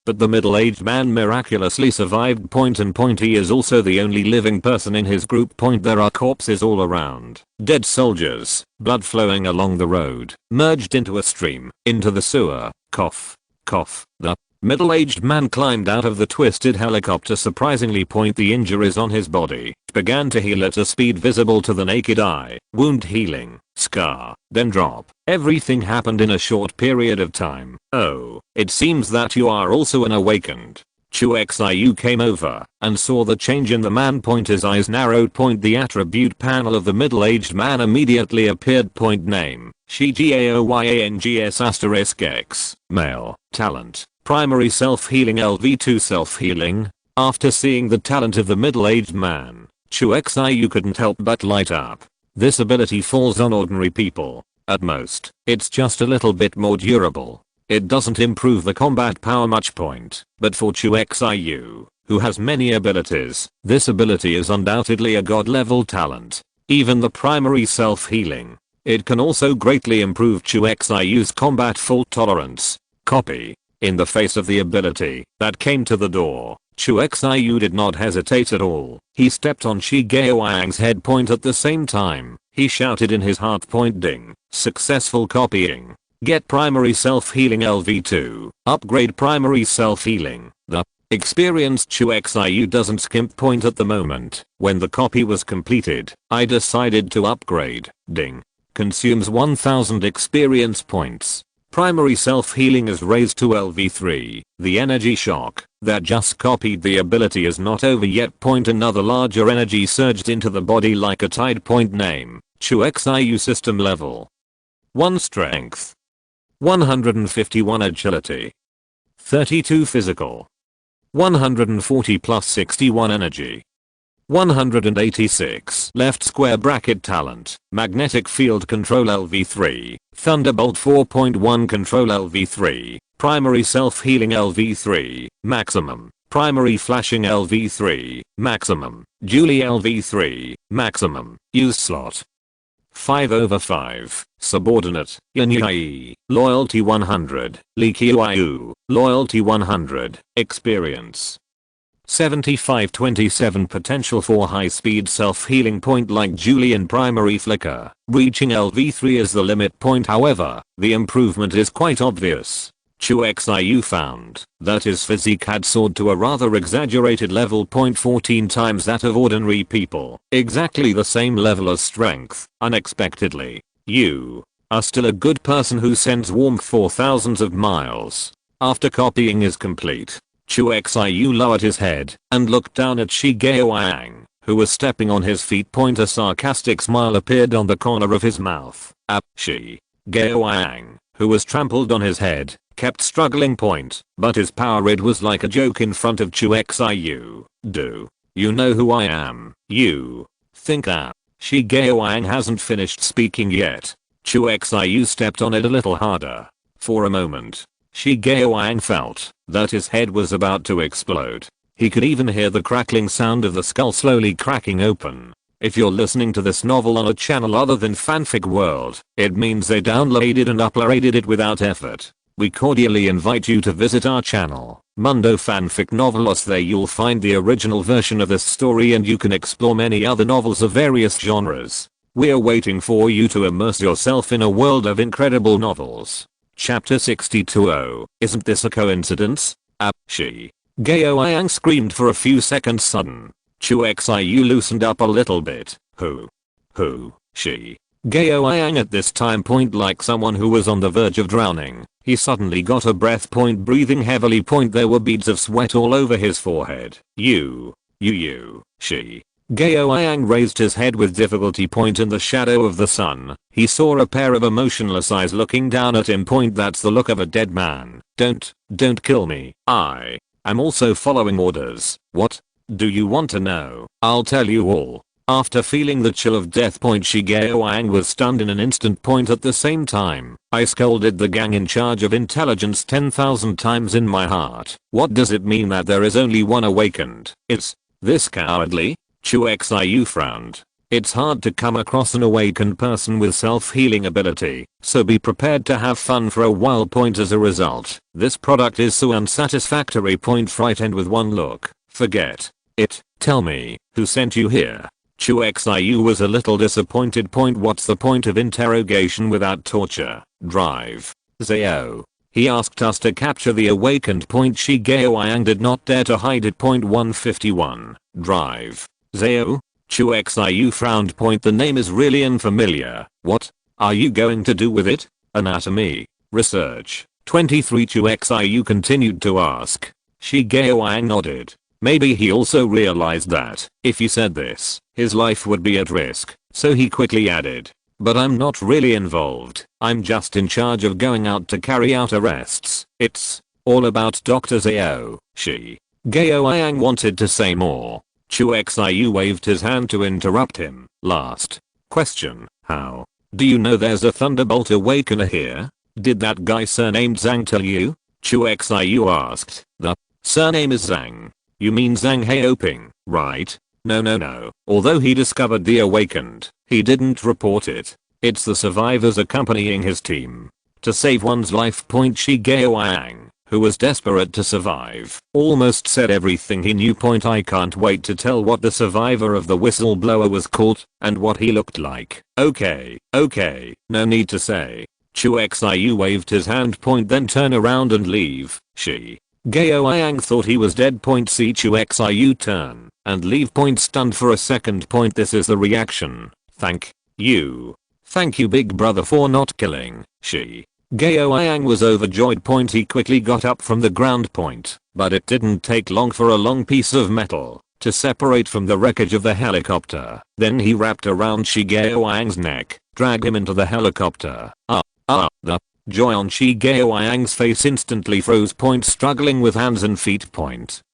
But the middle-aged man miraculously survived. He is also the only living person in his group. There are corpses all around. Dead soldiers, blood flowing along the road, merged into a stream, into the sewer. Cough. The middle-aged man climbed out of the twisted helicopter. Surprisingly, the injuries on his body began to heal at a speed visible to the naked eye. Wound healing, scar, then drop. Everything happened in a short period of time. Oh, it seems that you are also an awakened. Chu Xiu came over and saw the change in the man. His eyes narrowed. The attribute panel of the middle-aged man immediately appeared. Name, Xigaoyangs*X, male, talent, primary self-healing LV2 self-healing. After seeing the talent of the middle-aged man, Chu Xiu couldn't help but light up. This ability falls on ordinary people. At most, it's just a little bit more durable. It doesn't improve the combat power much. But for Chu Xiu, who has many abilities, this ability is undoubtedly a god-level talent. Even the primary self-healing It can also greatly improve Chu Xiu's combat fault tolerance. Copy. In the face of the ability that came to the door, Chu Xiu did not hesitate at all. He stepped on Shi Gaoyang's head point at the same time. He shouted in his heart point, ding. Successful copying. Get primary self-healing LV2. Upgrade primary self-healing. The experienced Chu Xiu doesn't skimp point at the moment. When the copy was completed, I decided to upgrade. Ding. Consumes 1000 experience points. Primary self-healing is raised to LV3. The energy shock that just copied the ability is not over yet. Point another larger energy surged into the body like a tide. Point name, Chu Xiu system level. 1 strength. 151 agility. 32 physical. 140 plus 61 energy. 186 left square bracket talent, magnetic field control LV3, thunderbolt 4.1 control LV3, primary self-healing LV3, maximum, primary flashing LV3, maximum, Julie LV3, maximum, use slot. 5/5, subordinate, Yan loyalty 100, Li Qiu, loyalty 100, experience. 75-27 potential for high-speed self-healing. Point like Julian primary flicker. Reaching LV3 is the limit. Point however, the improvement is quite obvious. Chu Xiu found that his physique had soared to a rather exaggerated level. 14 times that of ordinary people. Exactly the same level as strength. Unexpectedly, you are still a good person who sends warmth for thousands of miles. After copying is complete, Chu Xiu lowered his head and looked down at Shi Gaoyang, who was stepping on his feet. A sarcastic smile appeared on the corner of his mouth. Shi Gaoyang, who was trampled on his head, kept struggling. But his power id was like a joke in front of Chu Xiu. Do you know who I am? You think that? Shi Gaoyang hasn't finished speaking yet. Chu Xiu stepped on it a little harder. For a moment, Shi Gaoyang felt that his head was about to explode. He could even hear the crackling sound of the skull slowly cracking open. If you're listening to this novel on a channel other than Fanfic World, it means they downloaded and uploaded it without effort. We cordially invite you to visit our channel, Mundo Fanfic Novelos. There you'll find the original version of this story and you can explore many other novels of various genres. We're waiting for you to immerse yourself in a world of incredible novels. Chapter 62. Isn't this a coincidence? Shi Gaoyang screamed for a few seconds. Sudden. Chu Xiu loosened up a little bit. Who? Shi Gaoyang at this time. Like someone who was on the verge of drowning, he suddenly got a breath. Breathing heavily. There were beads of sweat all over his forehead. You. Shi Gaoyang raised his head with difficulty. In the shadow of the sun, he saw a pair of emotionless eyes looking down at him. That's the look of a dead man. Don't kill me. I am also following orders. What? Do you want to know? I'll tell you all. After feeling the chill of death, Shi Gaoyang was stunned in an instant. At the same time, I scolded the gang in charge of intelligence 10,000 times in my heart. What does it mean that there is only one awakened? Is this cowardly? Chu Xiu frowned. It's hard to come across an awakened person with self-healing ability, so be prepared to have fun for a while. As a result, this product is so unsatisfactory. Frightened with one look. Forget it. Tell me, who sent you here? Chu Xiu was a little disappointed. What's the point of interrogation without torture? Drive. Zhao. He asked us to capture the awakened. Shi Gaoyang did not dare to hide it. 151. Drive. Zhao? Chu Xiu frowned. The name is really unfamiliar. What are you going to do with it? Anatomy. Research. 23. Chu Xiu continued to ask. Shi Gaoyang nodded. Maybe he also realized that, if he said this, his life would be at risk, so he quickly added. But I'm not really involved. I'm just in charge of going out to carry out arrests. It's all about Dr. Zhao. Shi Gaoyang wanted to say more. Chu Xiu waved his hand to interrupt him. Last question. How do you know there's a Thunderbolt Awakener here? Did that guy surnamed Zhang tell you? Chu Xiu asked. The surname is Zhang. You mean Zhang Haoping, right? No. Although he discovered the Awakened, he didn't report it. It's the survivors accompanying his team. To save one's life. Shi Wang, who was desperate to survive, almost said everything he knew. I can't wait to tell what the survivor of the whistleblower was called and what he looked like. Okay, no need to say. Chu Xiu waved his hand. Then turn around and leave. Shi Wang thought he was dead. See Chu Xiu turn and leave. Stunned for a second. This is the reaction. Thank you, big brother, for not killing Shi Wang was overjoyed. He quickly got up from the ground. But it didn't take long for a long piece of metal to separate from the wreckage of the helicopter. Then he wrapped around Shi Wang's neck, dragged him into the helicopter. The joy on Shi Wang's face instantly froze. Struggling with hands and feet.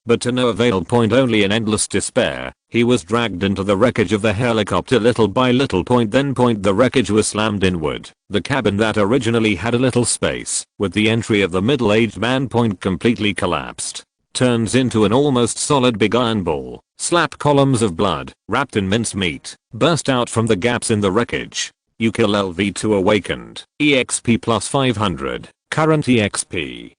But to no avail. Only in endless despair. He was dragged into the wreckage of the helicopter little by little. Then the wreckage was slammed inward. The cabin that originally had a little space with the entry of the middle-aged man. Completely collapsed. Turns into an almost solid big iron ball. Slap columns of blood, wrapped in mincemeat, burst out from the gaps in the wreckage. You kill LV2 awakened. EXP plus 500. Current EXP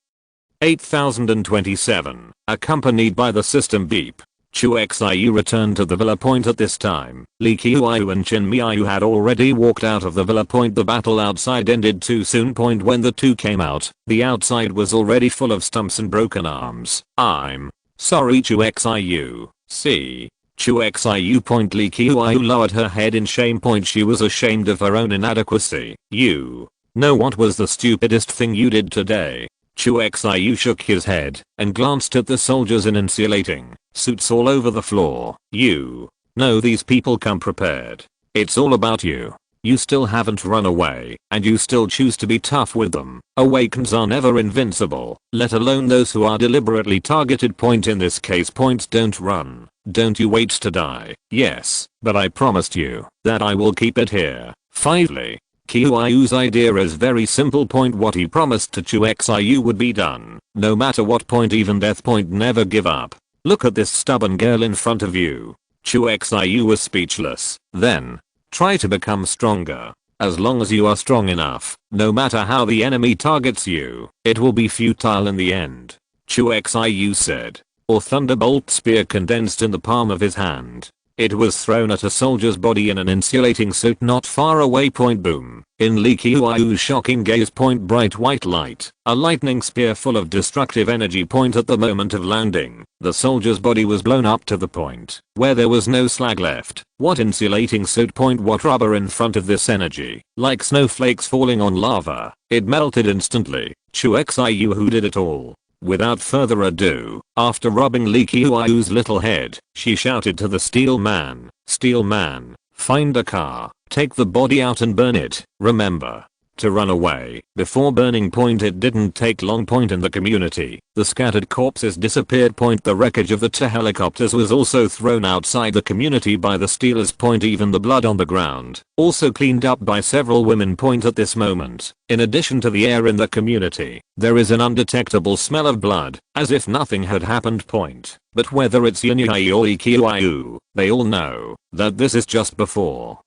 8027. Accompanied by the system beep. Chu Xiu returned to the villa. At this time, Li Qiuyu and Qin Miayu had already walked out of the villa. The battle outside ended too soon. When the two came out, the outside was already full of stumps and broken arms. I'm sorry, Chu Xiu. See? Chu Xiu. Li Qiuyu lowered her head in shame. She was ashamed of her own inadequacy. You know what was the stupidest thing you did today? Chu Xiu shook his head and glanced at the soldiers in insulating suits all over the floor. You know these people come prepared. It's all about you. You still haven't run away, and you still choose to be tough with them. Awakens are never invincible, let alone those who are deliberately targeted. In this case, don't run. Don't you wait to die. Yes, but I promised you that I will keep it here. Finally, Qiuyu's idea is very simple. What he promised to Chu Xiu would be done, no matter what. Even death. Never give up. Look at this stubborn girl in front of you. Chu Xiu was speechless. Then, try to become stronger. As long as you are strong enough, no matter how the enemy targets you, it will be futile in the end. Chu Xiu said. Or thunderbolt spear condensed in the palm of his hand. It was thrown at a soldier's body in an insulating suit not far away. Boom. In Li Qiuyu's shocking gaze. Bright white light. A lightning spear full of destructive energy. At the moment of landing, the soldier's body was blown up to the point where there was no slag left. What insulating suit? What rubber in front of this energy? Like snowflakes falling on lava. It melted instantly. Chu Xiu, who did it all? Without further ado, after rubbing Li Qiuyu's little head, she shouted to the steel man, "Steel man, find a car, take the body out and burn it. Remember to run away before burning." It didn't take long. In the community, the scattered corpses disappeared. The wreckage of the two helicopters was also thrown outside the community by the stealers. Even the blood on the ground, also cleaned up by several women. At this moment, in addition to the air in the community, there is an undetectable smell of blood, as if nothing had happened. But whether it's Yinyai or Qiuyu, they all know that this is just before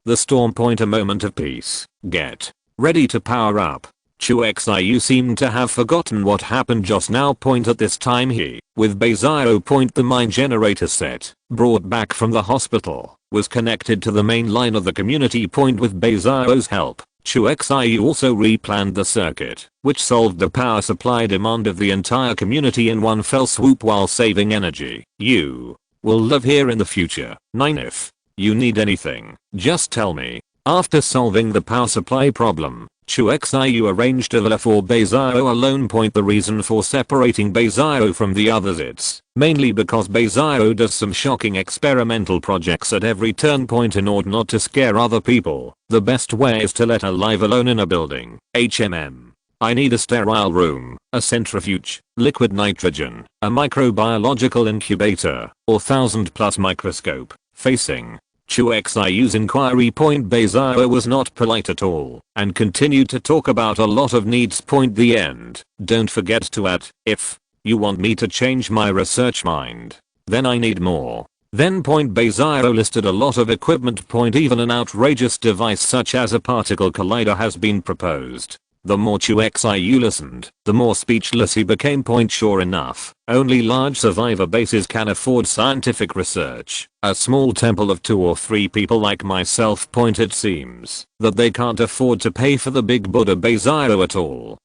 the storm. A moment of peace. Get ready to power up. Chu Xiu seemed to have forgotten what happened just now. At this time he, with Beizao. The mine generator set, brought back from the hospital, was connected to the main line of the community. With Beizao's help, Chu Xiu also replanned the circuit, which solved the power supply demand of the entire community in one fell swoop while saving energy. You will live here in the future. 9. If you need anything, just tell me. After solving the power supply problem, Chu Xiu arranged a villa for Beizao alone. The reason for separating Beizao from the others, it's mainly because Beizao does some shocking experimental projects at every turn. In order not to scare other people, the best way is to let her live alone in a building. I need a sterile room, a centrifuge, liquid nitrogen, a microbiological incubator, or 1000+ microscope. Facing Chu Xiu's inquiry, Beizao was not polite at all and continued to talk about a lot of needs. The end. Don't forget to add, if you want me to change my research mind, then I need more Then Bayzero listed a lot of equipment. Even an outrageous device such as a particle collider has been proposed. The more Chu Xiu listened, the more speechless he became. Sure enough, only large survivor bases can afford scientific research. A small temple of 2 or 3 people like myself. It seems that they can't afford to pay for the big Buddha Bayzero at all.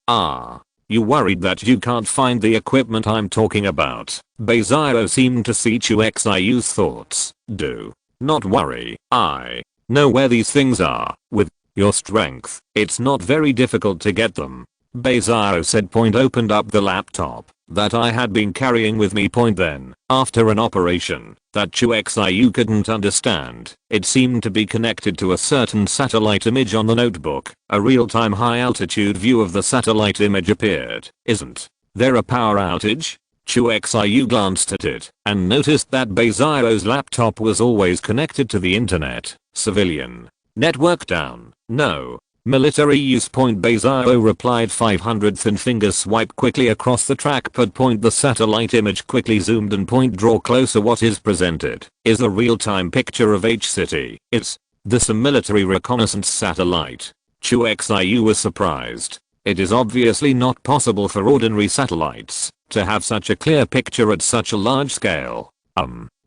You worried that you can't find the equipment I'm talking about? Bayzero seemed to see Chu Xiu's thoughts. Do not worry, I know where these things are. With your strength, it's not very difficult to get them. Bayzero said. Opened up the laptop that I had been carrying with me. Then, after an operation that Chu Xiu couldn't understand, it seemed to be connected to a certain satellite image on the notebook. A real-time high-altitude view of the satellite image appeared. Isn't there a power outage? Chu Xiu glanced at it and noticed that Bayzero's laptop was always connected to the internet. Civilian network down. No. Military use. Bayzero replied. 500 thin fingers swipe quickly across the trackpad. The satellite image quickly zoomed and draw closer. What is presented is a real-time picture of H City. Is this a military reconnaissance satellite? Chu Xiu was surprised. It is obviously not possible for ordinary satellites to have such a clear picture at such a large scale.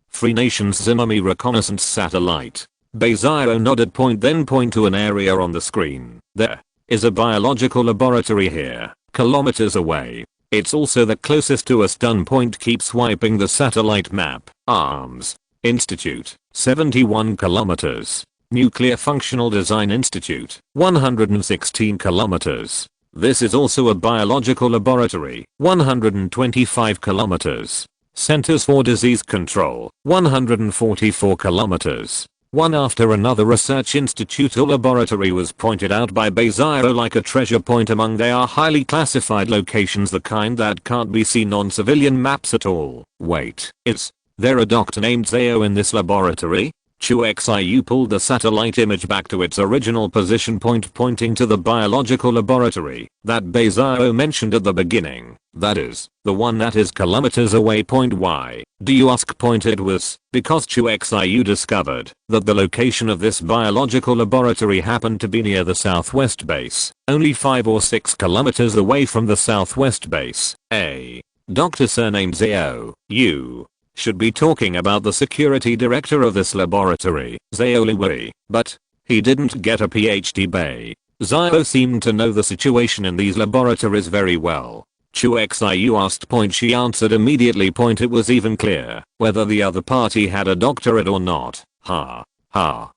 Free Nations Zimami reconnaissance satellite. Bayzero nodded. Then to an area on the screen. There is a biological laboratory here, kilometers away. It's also the closest to us. Done. Keep swiping the satellite map. Arms Institute, 71 kilometers. Nuclear Functional Design Institute, 116 kilometers. This is also a biological laboratory, 125 kilometers. Centers for Disease Control, 144 kilometers. One after another research institute or laboratory was pointed out by Bayzero like a treasure. Among they are highly classified locations, the kind that can't be seen on civilian maps at all. Wait, is there a doctor named Xiu in this laboratory? Chu Xiu pulled the satellite image back to its original position, pointing to the biological laboratory that Bayzero mentioned at the beginning. That is, the one that is kilometers away. Why do you ask? It was because Chu Xiu discovered that the location of this biological laboratory happened to be near the southwest base, only 5 or 6 kilometers away from the southwest base. A doctor surnamed Xiu. You should be talking about the security director of this laboratory, Xiu Liwei, but he didn't get a PhD. Bayzero seemed to know the situation in these laboratories very well. Chu Xiu asked. She answered immediately. It was even clear whether the other party had a doctorate or not.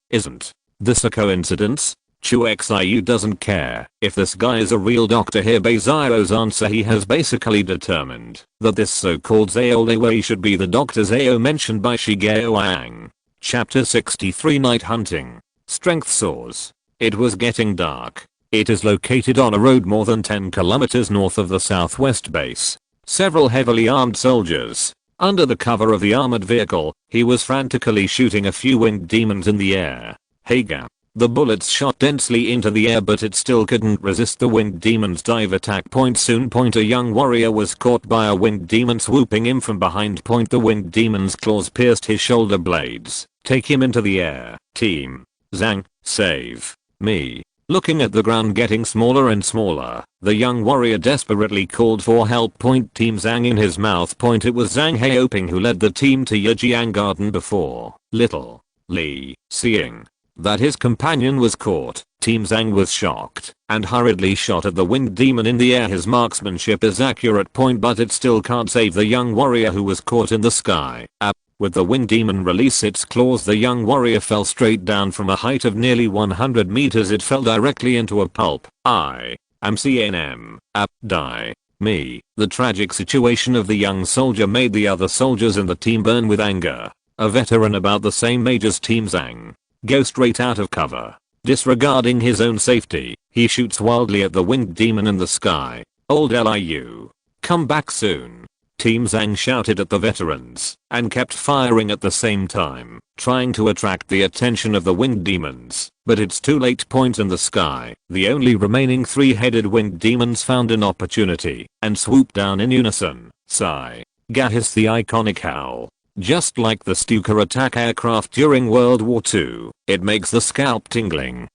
Isn't this a coincidence? Chu Xiu doesn't care if this guy is a real doctor here. Bayzero's answer: he has basically determined that this so-called Xiu Liwei should be the Dr. Xiu mentioned by Shigeo Wang. Chapter 63 Night Hunting. Strength soars. It was getting dark. It is located on a road more than 10 kilometers north of the southwest base. Several heavily armed soldiers. Under the cover of the armored vehicle, he was frantically shooting a few winged demons in the air. Haga. The bullets shot densely into the air, but it still couldn't resist the winged demon's dive attack. Soon a young warrior was caught by a winged demon swooping him from behind. The winged demon's claws pierced his shoulder blades. Take him into the air. Team Zhang, save me. Looking at the ground getting smaller and smaller, the young warrior desperately called for help. Team Zhang in his mouth. It was Zhang Haoping who led the team to Yijiang Garden before Little Li. Seeing that his companion was caught, Team Zhang was shocked and hurriedly shot at the winged demon in the air. His marksmanship is accurate, but it still can't save the young warrior who was caught in the sky. With the winged demon release its claws, the young warrior fell straight down from a height of nearly 100 meters. It fell directly into a pulp. I am CNM. Die. Me. The tragic situation of the young soldier made the other soldiers in the team burn with anger. A veteran about the same age as Team Zhang goes straight out of cover. Disregarding his own safety, he shoots wildly at the winged demon in the sky. Old Liu. Come back soon. Team Zhang shouted at the veterans and kept firing at the same time, trying to attract the attention of the winged demons. But it's too late. In the sky, the only remaining 3-headed winged demons found an opportunity and swooped down in unison. Sigh. Ga hissed the iconic howl. Just like the Stuka attack aircraft during World War II, it makes the scalp tingling.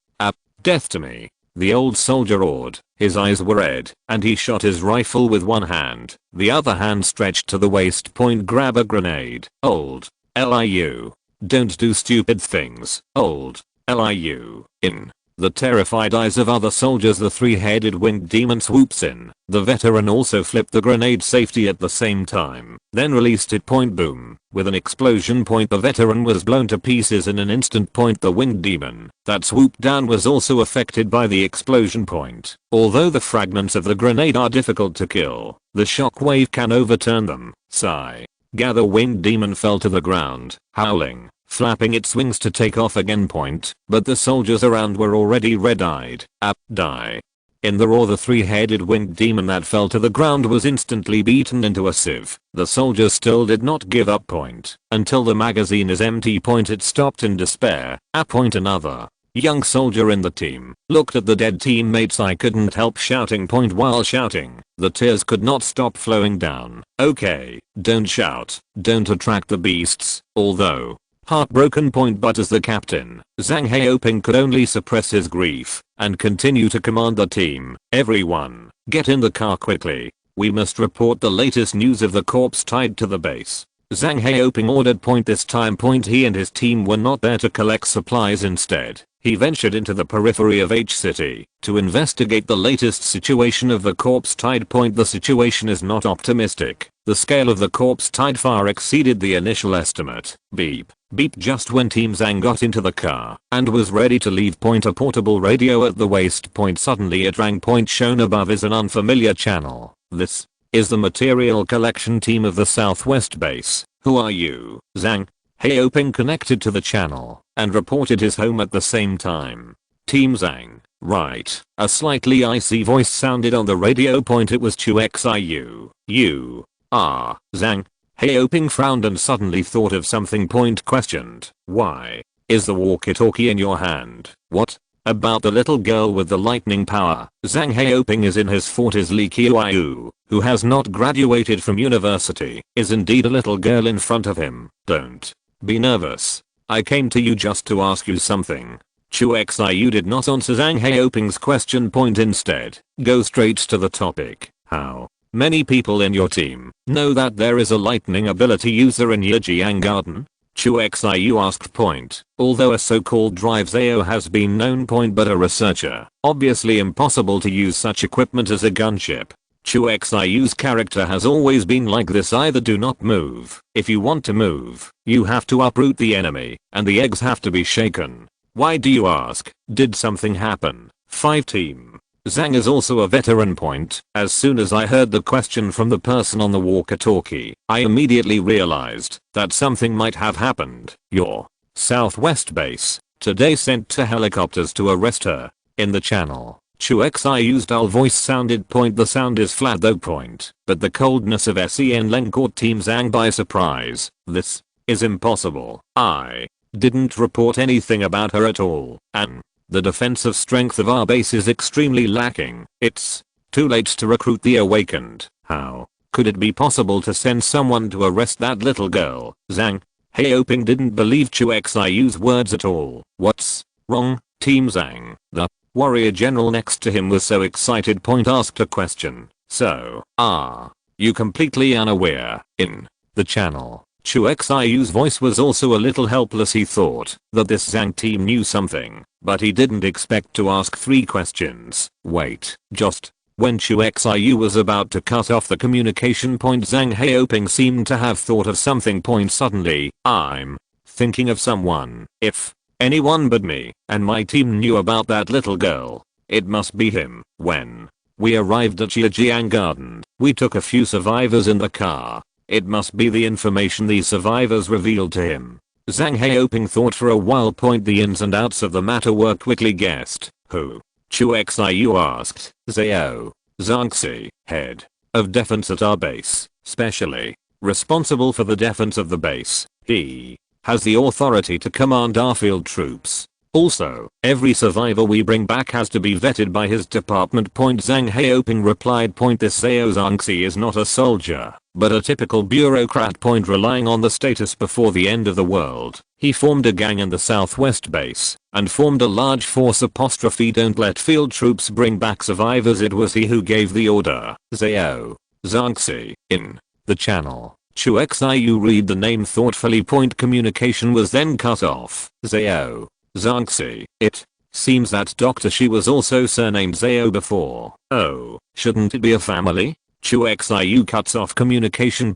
Death to me. The old soldier roared. His eyes were red, and he shot his rifle with one hand, the other hand stretched to the waist point grab a grenade. Old. Liu. Don't do stupid things. Old. Liu. In the terrified eyes of other soldiers, the three-headed winged demon swoops in. The veteran also flipped the grenade safety at the same time, then released it. Point boom. With an explosion point, the veteran was blown to pieces in an instant. Point the winged demon that swooped down was also affected by the explosion point. Although the fragments of the grenade are difficult to kill, the shockwave can overturn them. Sigh. Gather winged demon fell to the ground, howling, flapping its wings to take off again. Point, but the soldiers around were already red-eyed. Die. In the roar, the three-headed winged demon that fell to the ground was instantly beaten into a sieve. The soldiers still did not give up. Point, until the magazine is empty. Point, it stopped in despair. Point, another young soldier in the team looked at the dead teammates. I couldn't help shouting. Point, while shouting, the tears could not stop flowing down. Okay, don't shout, don't attract the beasts. Although heartbroken. Point, but as the captain, Zhang Haoping could only suppress his grief and continue to command the team. Everyone, get in the car quickly. We must report the latest news of the corpse tied to the base. Zhang Haoping ordered. Point, this time. Point, he and his team were not there to collect supplies. Instead, he ventured into the periphery of H City to investigate the latest situation of the corpse tide. Point, the situation is not optimistic. The scale of the corpse tide far exceeded the initial estimate. Beep. Beep. Just when Team Zhang got into the car and was ready to leave. Point, a portable radio at the waist. Point, suddenly it rang. Point, shown above is an unfamiliar channel. This is the material collection team of the Southwest base. Who are you? Zhang Haoping connected to the channel and reported his home at the same time. Team Zhang. Right. A slightly icy voice sounded on the radio. Point, it was Chu Xiu. You are Zhang. Haoping frowned and suddenly thought of something. Point questioned. Why is the walkie-talkie in your hand? What about the little girl with the lightning power? Zhang Haoping is in his 40s. Li Qiu, who has not graduated from university, is indeed a little girl in front of him. Don't be nervous. I came to you just to ask you something. Chu Xiu did not answer Zhang Haoping's question. Point, instead, go straight to the topic. How many people in your team know that there is a lightning ability user in Yijiang Garden? Chu Xiu asked. Point, although a so-called drive Zao has been known. Point, but a researcher. Obviously impossible to use such equipment as a gunship. Chu Xiu's character has always been like this. Either do not move. If you want to move, you have to uproot the enemy, and the eggs have to be shaken. Why do you ask? Did something happen? 5 team. Zhang is also a veteran. Point, as soon as I heard the question from the person on the walkie-talkie, I immediately realized that something might have happened. Your Southwest base today sent 2 helicopters to arrest her. In the channel, Chu Xiu's dull voice sounded. Point, the sound is flat though. Point, but the coldness of Sen Leng caught Team Zhang by surprise. This is impossible. I didn't report anything about her at all, and the defensive strength of our base is extremely lacking. It's too late to recruit the awakened. How could it be possible to send someone to arrest that little girl? Zhang Haoping didn't believe Chu Xiu's words at all. What's wrong, Team Zhang? The warrior general next to him was so excited. Point, asked a question. So, are you completely unaware? In the channel, Chu Xiu's voice was also a little helpless. He thought that this Zhang team knew something, but he didn't expect to ask 3 questions. Wait, just when Chu Xiu was about to cut off the communication. Point, Zhang Haoping seemed to have thought of something. Point, suddenly, I'm thinking of someone. If anyone but me and my team knew about that little girl, it must be him. When we arrived at Yijiang Garden, we took a few survivors in the car. It must be the information these survivors revealed to him. Zhang Haoping thought for a while. Point, the ins and outs of the matter were quickly guessed. Who? Chu Xiu asked. Zhao Zhangxi, head of defense at our base, specially responsible for the defense of the base. He has the authority to command our field troops. Also, every survivor we bring back has to be vetted by his department. Zhang Haoping replied. This Zhao Zhangxi is not a soldier, but a typical bureaucrat. Relying on the status before the end of the world, he formed a gang in the southwest base, and formed a large force. Don't let field troops bring back survivors. It was he who gave the order. Zhao Zhangxi. In the channel, Chu Xiu read the name thoughtfully. Communication was then cut off. Zhao Zhangxi. It seems that Dr. Shi was also surnamed Zhao before. Oh, shouldn't it be a family? Chu Xiu cuts off communication.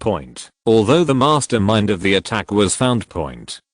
Although the mastermind of the attack was found.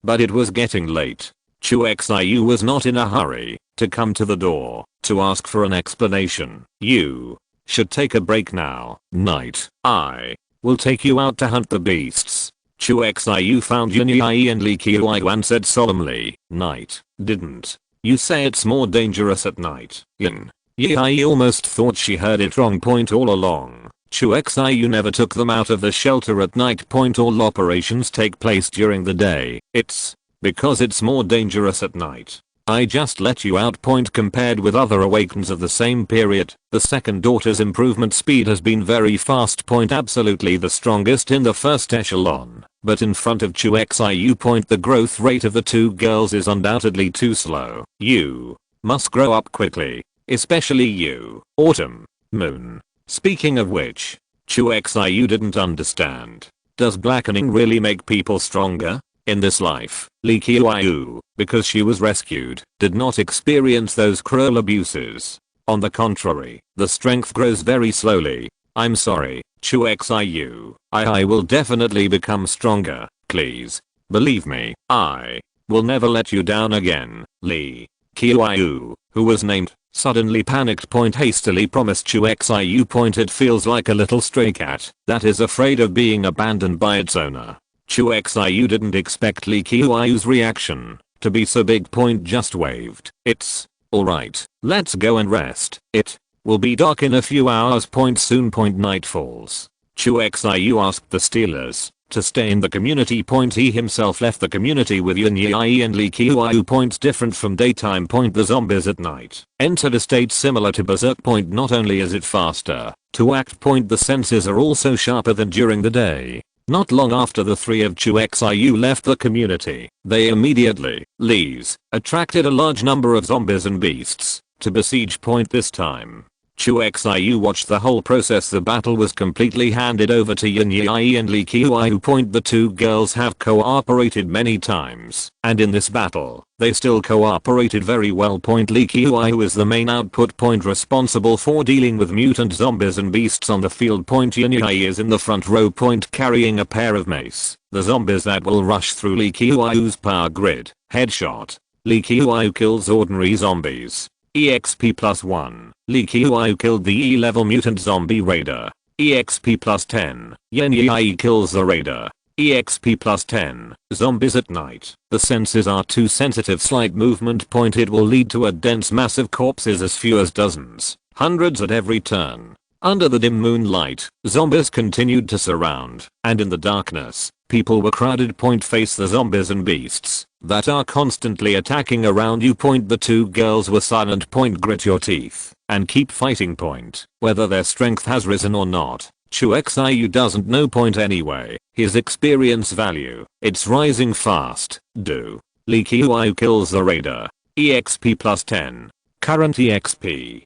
But it was getting late. Chu Xiu was not in a hurry to come to the door to ask for an explanation. You should take a break now. Night. I will take you out to hunt the beasts. Chu Xiu found Yin Yi and Li Qiuai and said solemnly. Night. Didn't you say it's more dangerous at night? Yin Yi almost thought she heard it wrong. All along, Chu Xiu never took them out of the shelter at night. All operations take place during the day. It's because it's more dangerous at night. I just let you out. Compared with other awakens of the same period, the second daughter's improvement speed has been very fast. Absolutely the strongest in the first echelon, but in front of Chu Xiu. The growth rate of the two girls is undoubtedly too slow. You must grow up quickly, especially you, Autumn Moon. Speaking of which, Chu Xiu didn't understand. Does blackening really make people stronger? In this life, Li Qiuai, because she was rescued, did not experience those cruel abuses. On the contrary, the strength grows very slowly. I'm sorry, Chu Xiu. I will definitely become stronger, please. Believe me, I will never let you down again. Li Qiuai, who was named, suddenly panicked. Hastily promised Chu Xiu. It feels like a little stray cat that is afraid of being abandoned by its owner. Chu Xiu didn't expect Li Qiuai's reaction to be so big. Just waved. It's alright, let's go and rest. It will be dark in a few hours. Soon. Night falls. Chu Xiu asked the Stealers to stay in the community. He himself left the community with Yin Yi and Li Qiuai. Different from daytime. The zombies at night entered a state similar to berserk. Not only is it faster to act. The senses are also sharper than during the day. Not long after the three of Chu Xiu left the community, they immediately attracted a large number of zombies and beasts to besiege. This time, Chu Xiu watched the whole process. The battle was completely handed over to Yin Yi and Li Qiuai. The two girls have cooperated many times, and in this battle, they still cooperated very well. Li Qiuai is the main output. Responsible for dealing with mutant zombies and beasts on the field. Yin Yi is in the front row. Carrying a pair of mace. The zombies that will rush through Li Qiuai's power grid. Headshot. Li Qiuai kills ordinary zombies. EXP +1. Li Qiuai killed the E-level mutant zombie raider. EXP +10. Yin Yi kills the raider. EXP +10. Zombies at night. The senses are too sensitive. Slight movement. It will lead to a dense mass of corpses, as few as dozens, hundreds at every turn. Under the dim moonlight, zombies continued to surround, and in the darkness, people were crowded. Face the zombies and beasts that are constantly attacking around you. The two girls were silent. Grit your teeth and keep fighting. Whether their strength has risen or not, Chu Xiu doesn't know. Anyway, his experience value, it's rising fast. Li Qiuai kills the raider. EXP +10. Current EXP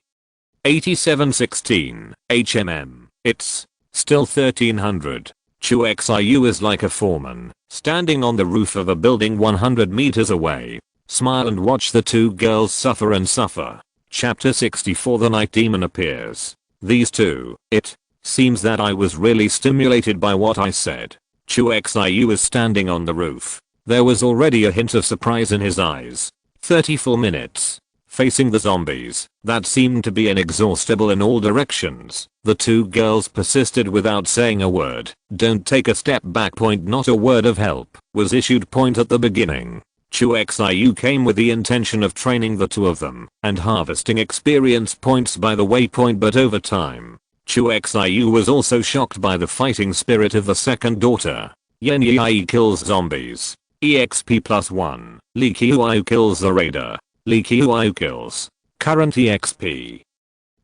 8716 HMM. It's still 1300. Chu Xiu is like a foreman, standing on the roof of a building 100 meters away. Smile and watch the two girls suffer and suffer. Chapter 64. The Night Demon appears. These two, it seems that I was really stimulated by what I said. Chu Xiu is standing on the roof. There was already a hint of surprise in his eyes. 34 minutes. Facing the zombies that seemed to be inexhaustible in all directions, the two girls persisted without saying a word. Don't take a step back. Not a word of help was issued. At the beginning, Chu Xiu came with the intention of training the two of them and harvesting experience points by the way. But over time, Chu Xiu was also shocked by the fighting spirit of the second daughter. Yin Yi kills zombies. EXP +1. Li Qiuai kills the raider. Lee Qiu kills. Current EXP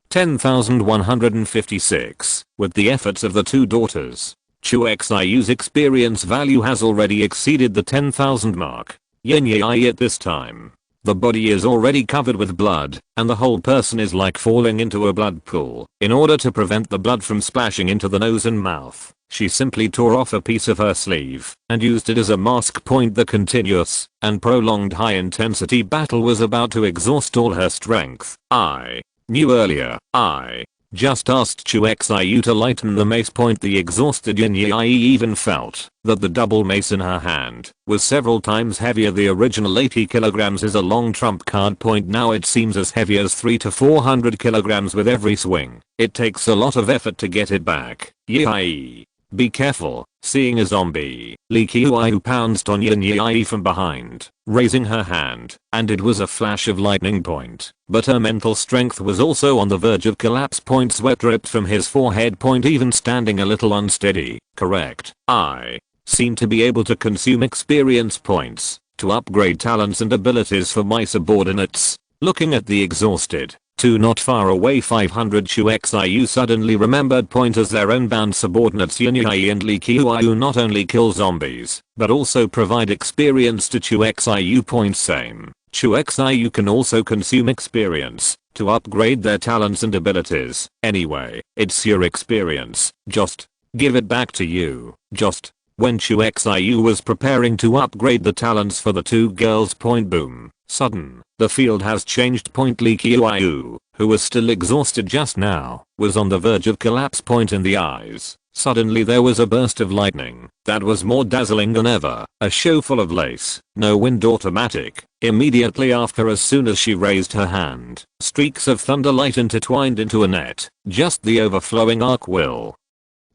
10,156. With the efforts of the two daughters, Chu Xiu's experience value has already exceeded the 10,000 mark. Yin Yi at this time. The body is already covered with blood, and the whole person is like falling into a blood pool. In order to prevent the blood from splashing into the nose and mouth, she simply tore off a piece of her sleeve and used it as a mask point. The continuous and prolonged high-intensity battle was about to exhaust all her strength. I knew earlier. I just asked Chu Xiu to lighten the mace point. The exhausted Yin Yi even felt that the double mace in her hand was several times heavier. The original 80 kilograms is a long trump card point. Now it seems as heavy as 300 to 400 kilograms with every swing. It takes a lot of effort to get it back. Yi. Be careful. Seeing a zombie, Lee Qiu pounced on Yin Yi from behind, raising her hand, and it was a flash of lightning point. But her mental strength was also on the verge of collapse. Sweat dripped from his forehead. Even standing a little unsteady. Correct. I seem to be able to consume experience points to upgrade talents and abilities for my subordinates. Looking at the exhausted, two not far away 500 Chu Xiu suddenly remembered as their own bound subordinates. Yin Yi and Lee Qiu not only kill zombies, but also provide experience to Chu Xiu. Same. Chu Xiu can also consume experience to upgrade their talents and abilities. Anyway, it's your experience. Just give it back to you. Just when Chu Xiu was preparing to upgrade the talents for the two girls. Boom. Sudden, the field has changed. Lee Qiu, who was still exhausted just now, was on the verge of collapse. In the eyes, suddenly there was a burst of lightning that was more dazzling than ever. A show full of lace, no wind, automatic. Immediately after, as soon as she raised her hand, streaks of thunderlight intertwined into a net. Just the overflowing arc will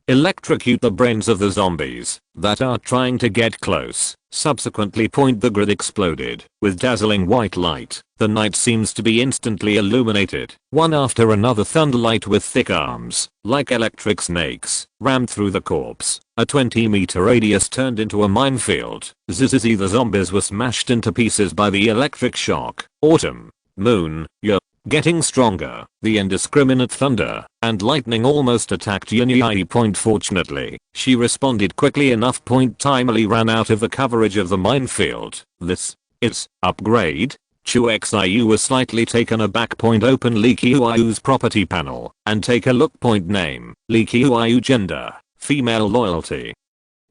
electrocute the brains of the zombies that are trying to get close. Subsequently, the grid exploded with dazzling white light. The night seems to be instantly illuminated. One after another, thunderlight with thick arms, like electric snakes, rammed through the corpse. A 20-meter radius turned into a minefield. Zzzz, the zombies were smashed into pieces by the electric shock. Autumn. Moon. You're getting stronger. The indiscriminate thunder and lightning almost attacked Yin Yi. Fortunately, she responded quickly enough. Timely ran out of the coverage of the minefield. This is upgrade. Chu Xiu was slightly taken aback. Open Lee Qiu's property panel and take a look. Name, Lee Qiu. Gender, female. Loyalty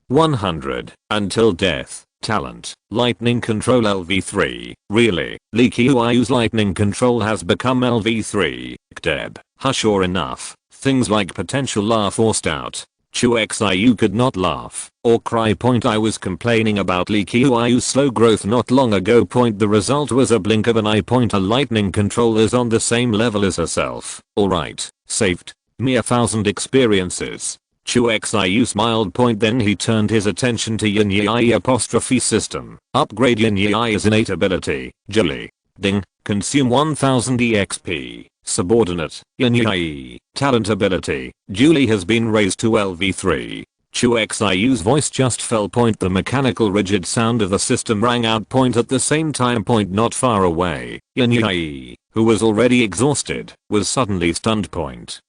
100. Until death. Talent, lightning control LV3. Really, Lee Qiu's lightning control has become LV3. Deb, sure enough, things like potential laugh forced out. Chu Xiu could not laugh or cry. I was complaining about Lee Qiu's slow growth not long ago. The result was a blink of an eye. A lightning control is on the same level as herself. Alright, saved me 1,000 experiences. Chu Xiu smiled. Then he turned his attention to Yin Yi apostrophe system. Upgrade Yin Yi's innate ability. Julie. Ding. Consume 1000 EXP. Subordinate. Yin Yi. Talent ability. Julie has been raised to LV3. Chu Xiu's voice just fell. The mechanical rigid sound of the system rang out. At the same time. Not far away, Yin Yi, who was already exhausted, was suddenly stunned.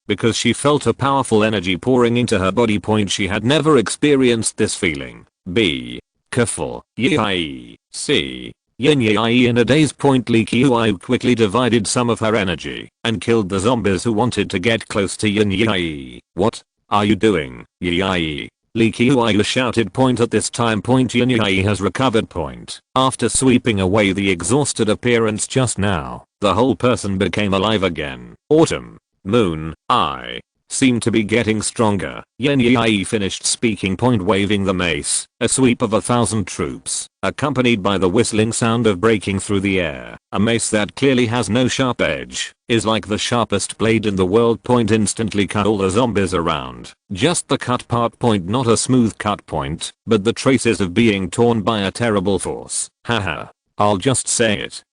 Because she felt a powerful energy pouring into her body. She had never experienced this feeling. Be careful. Yi. See. Yin Yi in a daze. Lee Qiu quickly divided some of her energy and killed the zombies who wanted to get close to Yin Yi. What are you doing, Yi? Lee Qiu shouted. At this time. Yin Yi has recovered. After sweeping away the exhausted appearance just now, the whole person became alive again. Autumn. Moon. I seem to be getting stronger. Yin Yi finished speaking. Waving the mace. A sweep of 1,000 troops, accompanied by the whistling sound of breaking through the air. A mace that clearly has no sharp edge is like the sharpest blade in the world. Instantly cut all the zombies around. Just the cut part. Not a smooth cut. But the traces of being torn by a terrible force. Haha. I'll just say it.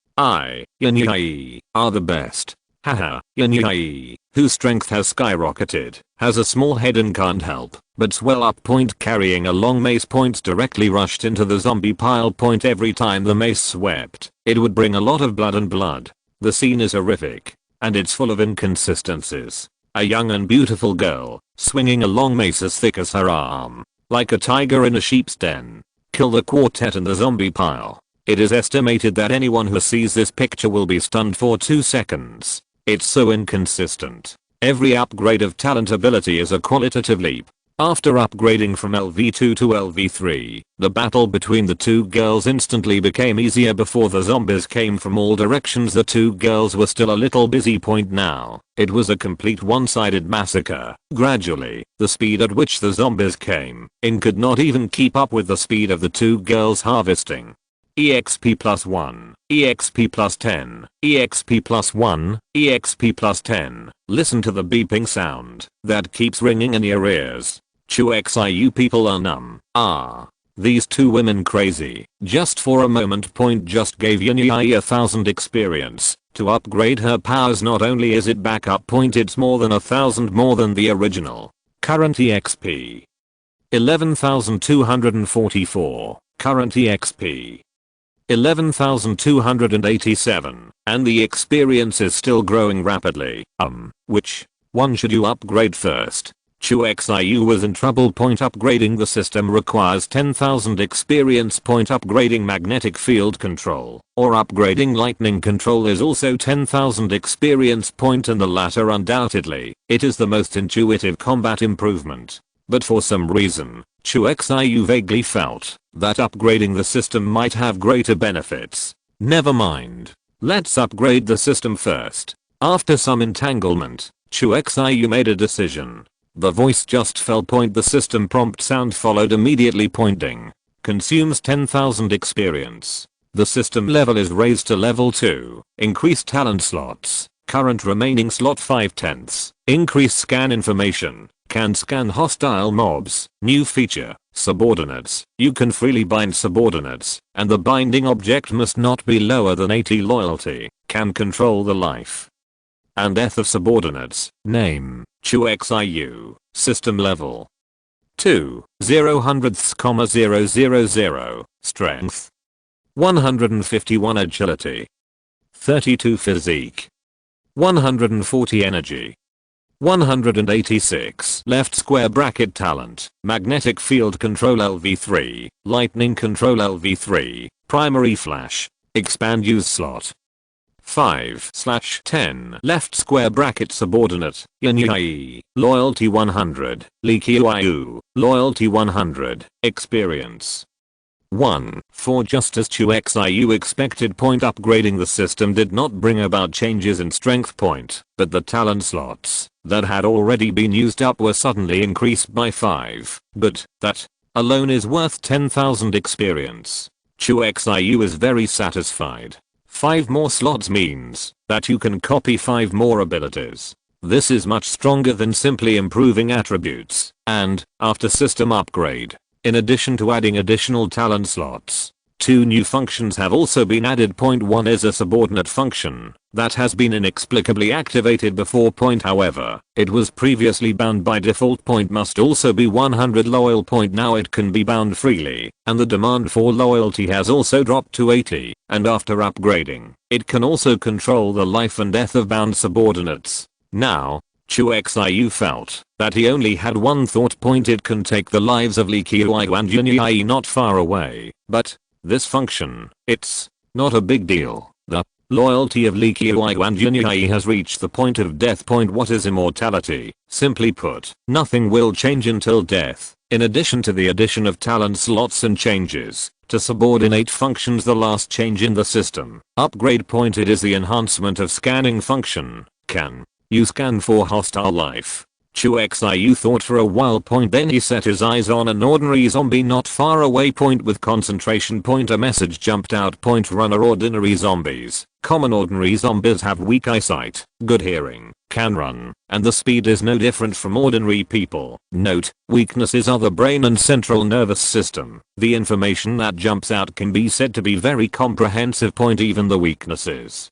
Yin Yi, are the best. Haha. Yin Yi, whose strength has skyrocketed, has a small head and can't help but swell up. Carrying a long mace. Directly rushed into the zombie pile. Every time the mace swept It would bring a lot of blood. The scene is horrific. And it's full of inconsistencies. A young and beautiful girl, swinging a long mace as thick as her arm. Like a tiger in a sheep's den. Kill the quartet and the zombie pile. It is estimated that anyone who sees this picture will be stunned for 2 seconds. It's so inconsistent. Every upgrade of talent ability is a qualitative leap. After upgrading from LV2 to LV3, the battle between the two girls instantly became easier. Before the zombies came from all directions, the two girls were still a little busy. Now, it was a complete one-sided massacre. Gradually, the speed at which the zombies came in could not even keep up with the speed of the two girls harvesting. EXP +1, EXP +10, EXP +1, EXP +10. Listen to the beeping sound that keeps ringing in your ears. Chu Xiu people are numb. These two women crazy. Just for a moment. Just gave Yunyi 1000 experience to upgrade her powers. Not only is it backup point, it's more than 1000 more than the original. Current EXP 11,244. Current EXP 11,287. And the experience is still growing rapidly. Which one should you upgrade first? Chu Xiu was in trouble. Upgrading the system requires 10,000 experience. Upgrading magnetic field control or upgrading lightning control is also 10,000 experience. And the latter undoubtedly, it is the most intuitive combat improvement. But for some reason, Chu Xiu vaguely felt that upgrading the system might have greater benefits. Never mind. Let's upgrade the system first. After some entanglement, Chu Xiu made a decision. The voice just fell. The system prompt sound followed immediately. Pointing consumes 10,000 experience. The system level is raised to level 2. Increase talent slots. Current remaining slot 5/10. Increase scan information. Can scan hostile mobs. New feature. Subordinates. You can freely bind subordinates, and the binding object must not be lower than 80 loyalty. Can control the life and death of subordinates. Name. Chu Xiu. System level 2. 0/100,000. Strength 151. Agility 32. Physique 140. Energy 186. Left square bracket talent. Magnetic field control LV3. Lightning control LV3. Primary flash. Expand use slot 5/10. Left square bracket subordinate. Yunyi. Loyalty 100. Li Qiu. Loyalty 100. Experience 1. For just as Chu Xiu expected. Upgrading the system did not bring about changes in strength. But the talent slots that had already been used up were suddenly increased by 5. But that alone is worth 10,000 experience. Chu Xiu is very satisfied. 5 more slots means that you can copy 5 more abilities. This is much stronger than simply improving attributes. And after system upgrade, in addition to adding additional talent slots, 2 new functions have also been added. 1 is a subordinate function that has been inexplicably activated before. However, it was previously bound by default. Must also be 100 loyal. Now it can be bound freely, and the demand for loyalty has also dropped to 80. And after upgrading, it can also control the life and death of bound subordinates. Now, Chu Xiu felt that he only had one thought. It can take the lives of Li Qiu and Yunyi not far away. But this function, it's not a big deal. The loyalty of Li Qiu and Yunyi has reached the point of death. What is immortality? Simply put, nothing will change until death. In addition to the addition of talent slots and changes to subordinate functions, the last change in the system upgrade. It is the enhancement of scanning function. Can you scan for hostile life? Chu Xiu thought for a while. Then he set his eyes on an ordinary zombie not far away. With concentration. A message jumped out. Runner. Ordinary zombies. Common ordinary zombies have weak eyesight, good hearing, can run, and the speed is no different from ordinary people. Note, weaknesses are the brain and central nervous system. The information that jumps out can be said to be very comprehensive. Even the weaknesses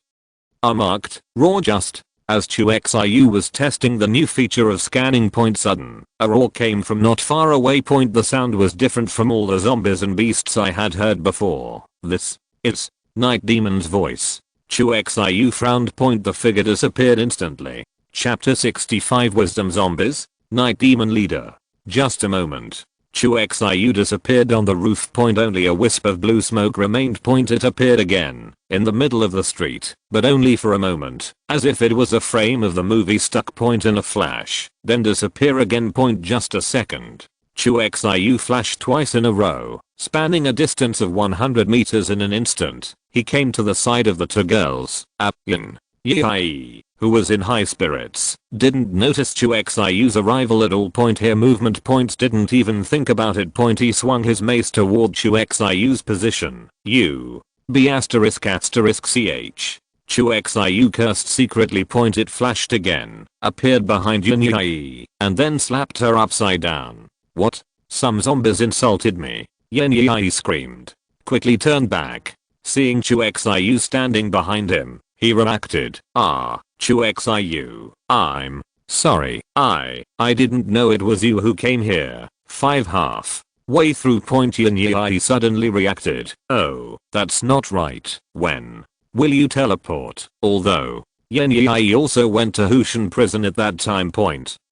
are marked raw. Just as Chu Xiu was testing the new feature of scanning. Sudden, a roar came from not far away. The sound was different from all the zombies and beasts I had heard before. This is Night Demon's voice. Chu Xiu frowned. The figure disappeared instantly. Chapter 65 Wisdom Zombies. Night Demon Leader. Just a moment. Chu Xiu disappeared on the roof. Only a wisp of blue smoke remained. It appeared again, in the middle of the street, but only for a moment, as if it was a frame of the movie stuck. In a flash, then disappear again. Just a second. Chu Xiu flashed twice in a row, spanning a distance of 100 meters in an instant. He came to the side of the two girls. Yin Yi, who was in high spirits, didn't notice Chu Xiu's arrival at all. Here movement. Didn't even think about it. He swung his mace toward Chu Xiu's position. ***ch. Chu Xiu cursed secretly. It flashed again, appeared behind Yin Yi, and then slapped her upside down. What? Some zombies insulted me. Yin Yi screamed. Quickly turned back. Seeing Chu Xiu standing behind him, he reacted. Chu Xiu, I'm sorry. I didn't know it was you who came here. Halfway through. Yin Yi suddenly reacted. Oh, that's not right. When will you teleport? Although Yin Yi also went to Hushan prison at that time.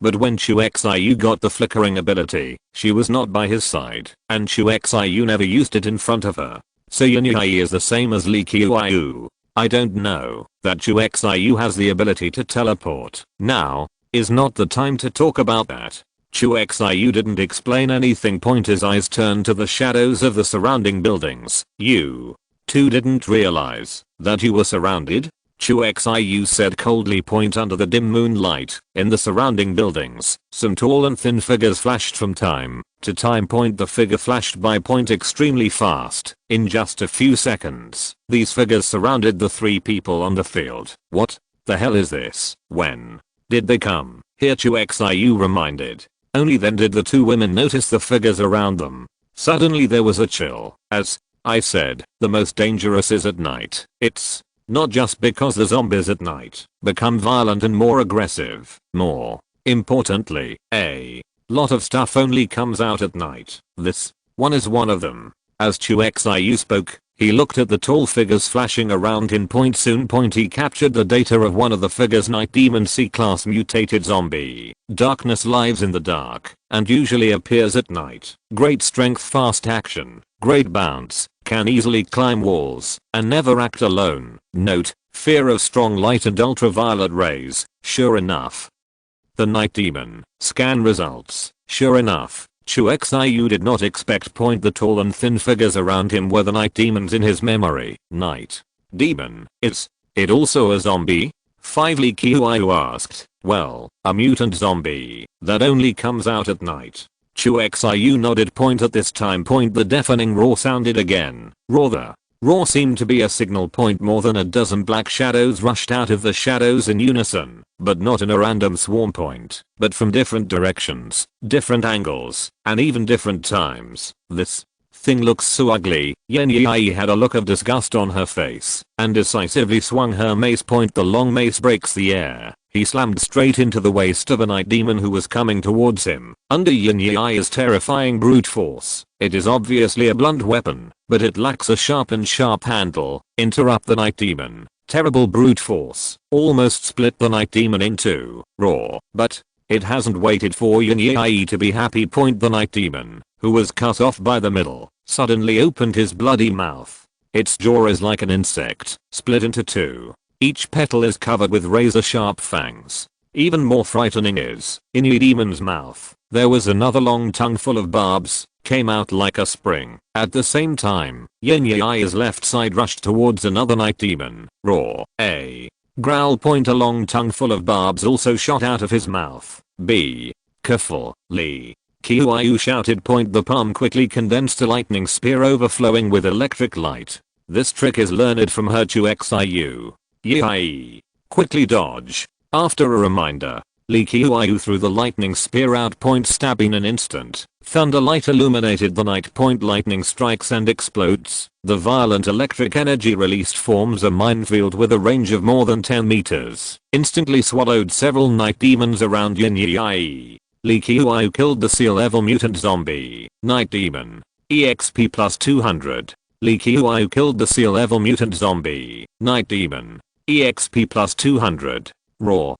But when Chu Xiu got the flickering ability, she was not by his side, and Chu Xiu never used it in front of her. So Yin Yi is the same as Li Qiu. I don't know that Chu Xiu has the ability to teleport. Now is not the time to talk about that. Chu Xiu didn't explain anything. His eyes turned to the shadows of the surrounding buildings. You two didn't realize that you were surrounded? Chu Xiu said coldly. Under the dim moonlight, in the surrounding buildings, some tall and thin figures flashed from time to time. The figure flashed by. Extremely fast. In just a few seconds, these figures surrounded the three people on the field. What the hell is this? When did they come here? Chu Xiu reminded. Only then did the two women notice the figures around them. Suddenly there was a chill. As I said, the most dangerous is at night. It's not just because the zombies at night become violent and more aggressive. More importantly, a lot of stuff only comes out at night. This one is one of them. As Chu Xiu spoke, he looked at the tall figures flashing around him. Soon he captured the data of one of the figures. Night Demon C-class mutated zombie. Darkness lives in the dark and usually appears at night. Great strength, fast action, great bounce, can easily climb walls, and never act alone. Note, fear of strong light and ultraviolet rays. Sure enough. The Night Demon. Scan results. Sure enough. Chu Xiu did not expect. The tall and thin figures around him were the Night Demons in his memory. Night Demon. Is it also a zombie? Li Qiu asked. Well, a mutant zombie that only comes out at night. Chu Xiu nodded. At this time. The deafening roar sounded again. The roar seemed to be a signal. More than a dozen black shadows rushed out of the shadows in unison, but not in a random swarm. But from different directions, different angles, and even different times. This thing looks so ugly. Yin Yi had a look of disgust on her face, and decisively swung her mace. The long mace breaks the air. He slammed straight into the waist of a Night Demon who was coming towards him. Under Yin Yi's terrifying brute force, it is obviously a blunt weapon, but it lacks a sharp handle. Interrupt the Night Demon. Terrible brute force. Almost split the Night Demon in two. Raw. But it hasn't waited for Yin Yi to be happy. The Night Demon, who was cut off by the middle, suddenly opened his bloody mouth. Its jaw is like an insect, split into two. Each petal is covered with razor-sharp fangs. Even more frightening is, in Yi Demon's mouth, there was another long tongue full of barbs, came out like a spring. At the same time, Yin Yi's left side rushed towards another Night Demon. Roar. A growl. A long tongue full of barbs also shot out of his mouth. Be careful, Li Qiu shouted. The palm quickly condensed a lightning spear overflowing with electric light. This trick is learned from her. Chu Xiu. Yi. Quickly dodge. After a reminder, Li Qiu threw the lightning spear out. Stab in an instant. Thunder light illuminated the night. Lightning strikes and explodes. The violent electric energy released forms a minefield with a range of more than 10 meters. Instantly swallowed several Night Demons around Yin Yi. Li Qiu killed the SSSS-level mutant zombie. Night Demon. EXP plus 200. Li Qiu killed the SSSS-level mutant zombie. Night Demon. EXP plus 200. Raw.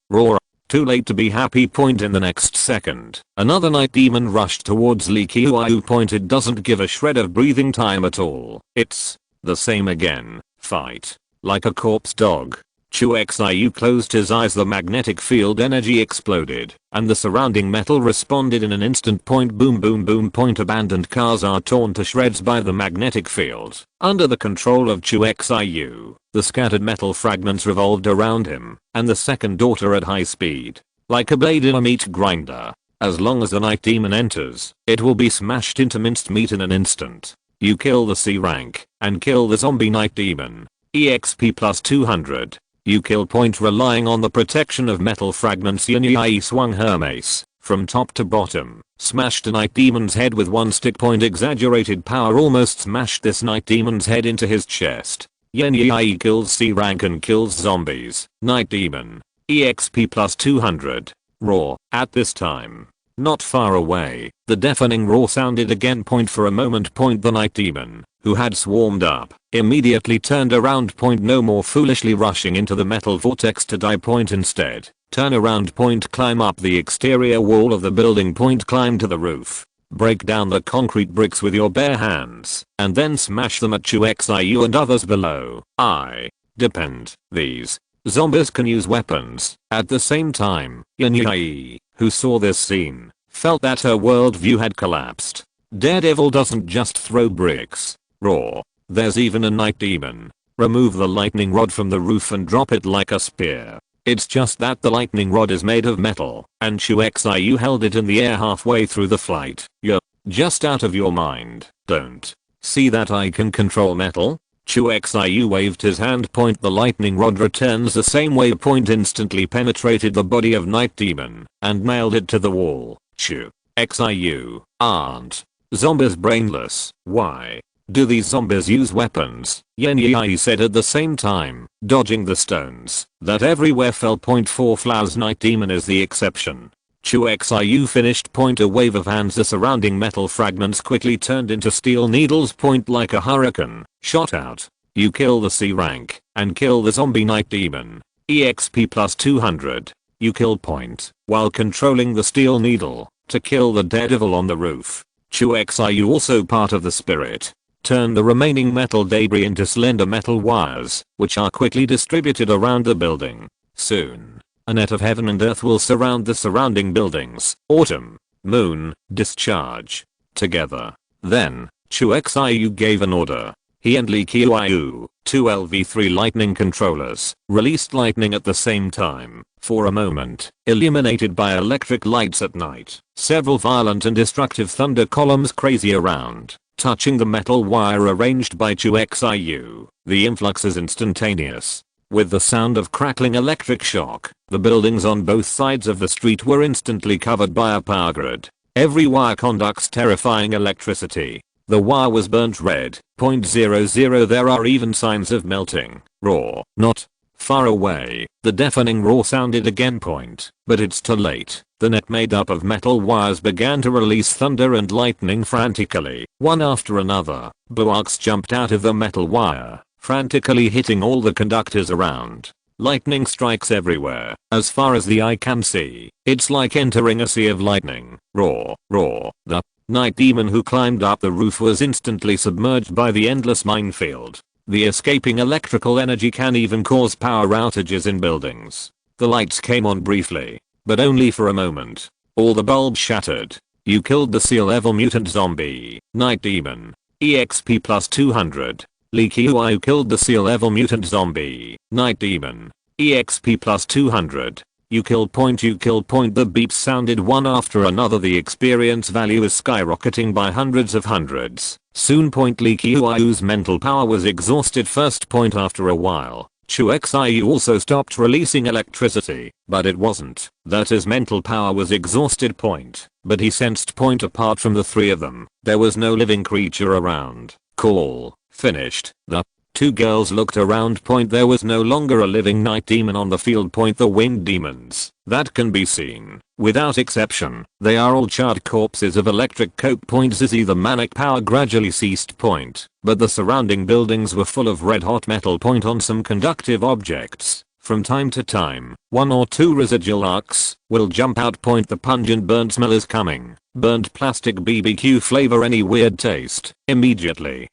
Too late to be happy. In the next second, another Night Demon rushed towards Li Qiu. It doesn't give a shred of breathing time at all. It's the same again. Fight. Like a corpse dog. Chu Xiu closed his eyes. The magnetic field energy exploded, and the surrounding metal responded in an instant. Boom boom boom. Abandoned cars are torn to shreds by the magnetic field. Under the control of Chu Xiu, the scattered metal fragments revolved around him, and the second daughter at high speed. Like a blade in a meat grinder. As long as the Night Demon enters, it will be smashed into minced meat in an instant. You kill the C rank, and kill the zombie Night Demon. EXP plus 200. You kill. Relying on the protection of metal fragments, Yin Yi swung her mace from top to bottom, smashed a Night Demon's head with one stick. Exaggerated power almost smashed this Night Demon's head into his chest. Yin Yi kills C rank and kills zombies. Night Demon. EXP plus 200. Raw. At this time, not far away, the deafening roar sounded again. For a moment, the Night Demon, who had swarmed up, immediately turned around. No more foolishly rushing into the metal vortex to die. Instead, turn around. Climb up the exterior wall of the building. Climb to the roof. Break down the concrete bricks with your bare hands, and then smash them at Chu Xiu and others below. These zombies can use weapons. At the same time, Yin Yi, who saw this scene, felt that her worldview had collapsed. Daredevil doesn't just throw bricks. Raw. There's even a Night Demon. Remove the lightning rod from the roof and drop it like a spear. It's just that the lightning rod is made of metal, and Chu Xiu held it in the air halfway through the flight. You're just out of your mind. Don't see that I can control metal? Chu Xiu waved his hand. The lightning rod returns the same way. Instantly penetrated the body of Night Demon and nailed it to the wall. Chu Xiu, aren't zombies brainless? Why do these zombies use weapons? Yin Yi said at the same time, dodging the stones that everywhere fell. 4 Flowers Night Demon is the exception. Chu Xiu finished. A wave of hands. The surrounding metal fragments quickly turned into steel needles. Like a hurricane, shot out. You kill the C rank, and kill the zombie Night Demon. EXP plus 200. You kill. While controlling the steel needle, to kill the Daredevil on the roof. Chu Xiu, also part of the spirit, turn the remaining metal debris into slender metal wires, which are quickly distributed around the building. Soon, a net of heaven and earth will surround the surrounding buildings. Autumn, moon, discharge. Together. Then, Chu Xiu gave an order. He and Li Qiu, 2 LV3 lightning controllers, released lightning at the same time. For a moment, illuminated by electric lights at night, several violent and destructive thunder columns crazy around, touching the metal wire arranged by Chu Xiu. The influx is instantaneous. With the sound of crackling electric shock, the buildings on both sides of the street were instantly covered by a power grid. Every wire conducts terrifying electricity. The wire was burnt red. 0.00 There are even signs of melting. Raw. Not far away, the deafening roar sounded again. But it's too late. The net made up of metal wires began to release thunder and lightning frantically. One after another, buarks jumped out of the metal wire, frantically hitting all the conductors around. Lightning strikes everywhere. As far as the eye can see, it's like entering a sea of lightning. Roar. The Night Demon who climbed up the roof was instantly submerged by the endless minefield. The escaping electrical energy can even cause power outages in buildings. The lights came on briefly, but only for a moment. All the bulbs shattered. You killed the SSSS-level mutant zombie. Night Demon. EXP plus 200. Li Qiu killed the SSSS-level mutant zombie. Night Demon. EXP plus 200. You kill. The beeps sounded one after another. The experience value is skyrocketing by hundreds. Soon. Li Qiu's mental power was exhausted. First. After a while, Chu Xiu also stopped releasing electricity, but it wasn't that his mental power was exhausted. But he sensed. Apart from the three of them, there was no living creature around. Call finished. The Two girls looked around. There was no longer a living night demon on the field. The winged demons that can be seen, without exception, they are all charred corpses of electric coke. Zizzy, the manic power gradually ceased. But the surrounding buildings were full of red hot metal. On some conductive objects, from time to time, one or two residual arcs will jump out. The pungent burnt smell is coming. Burnt plastic, BBQ flavor, any weird taste. Immediately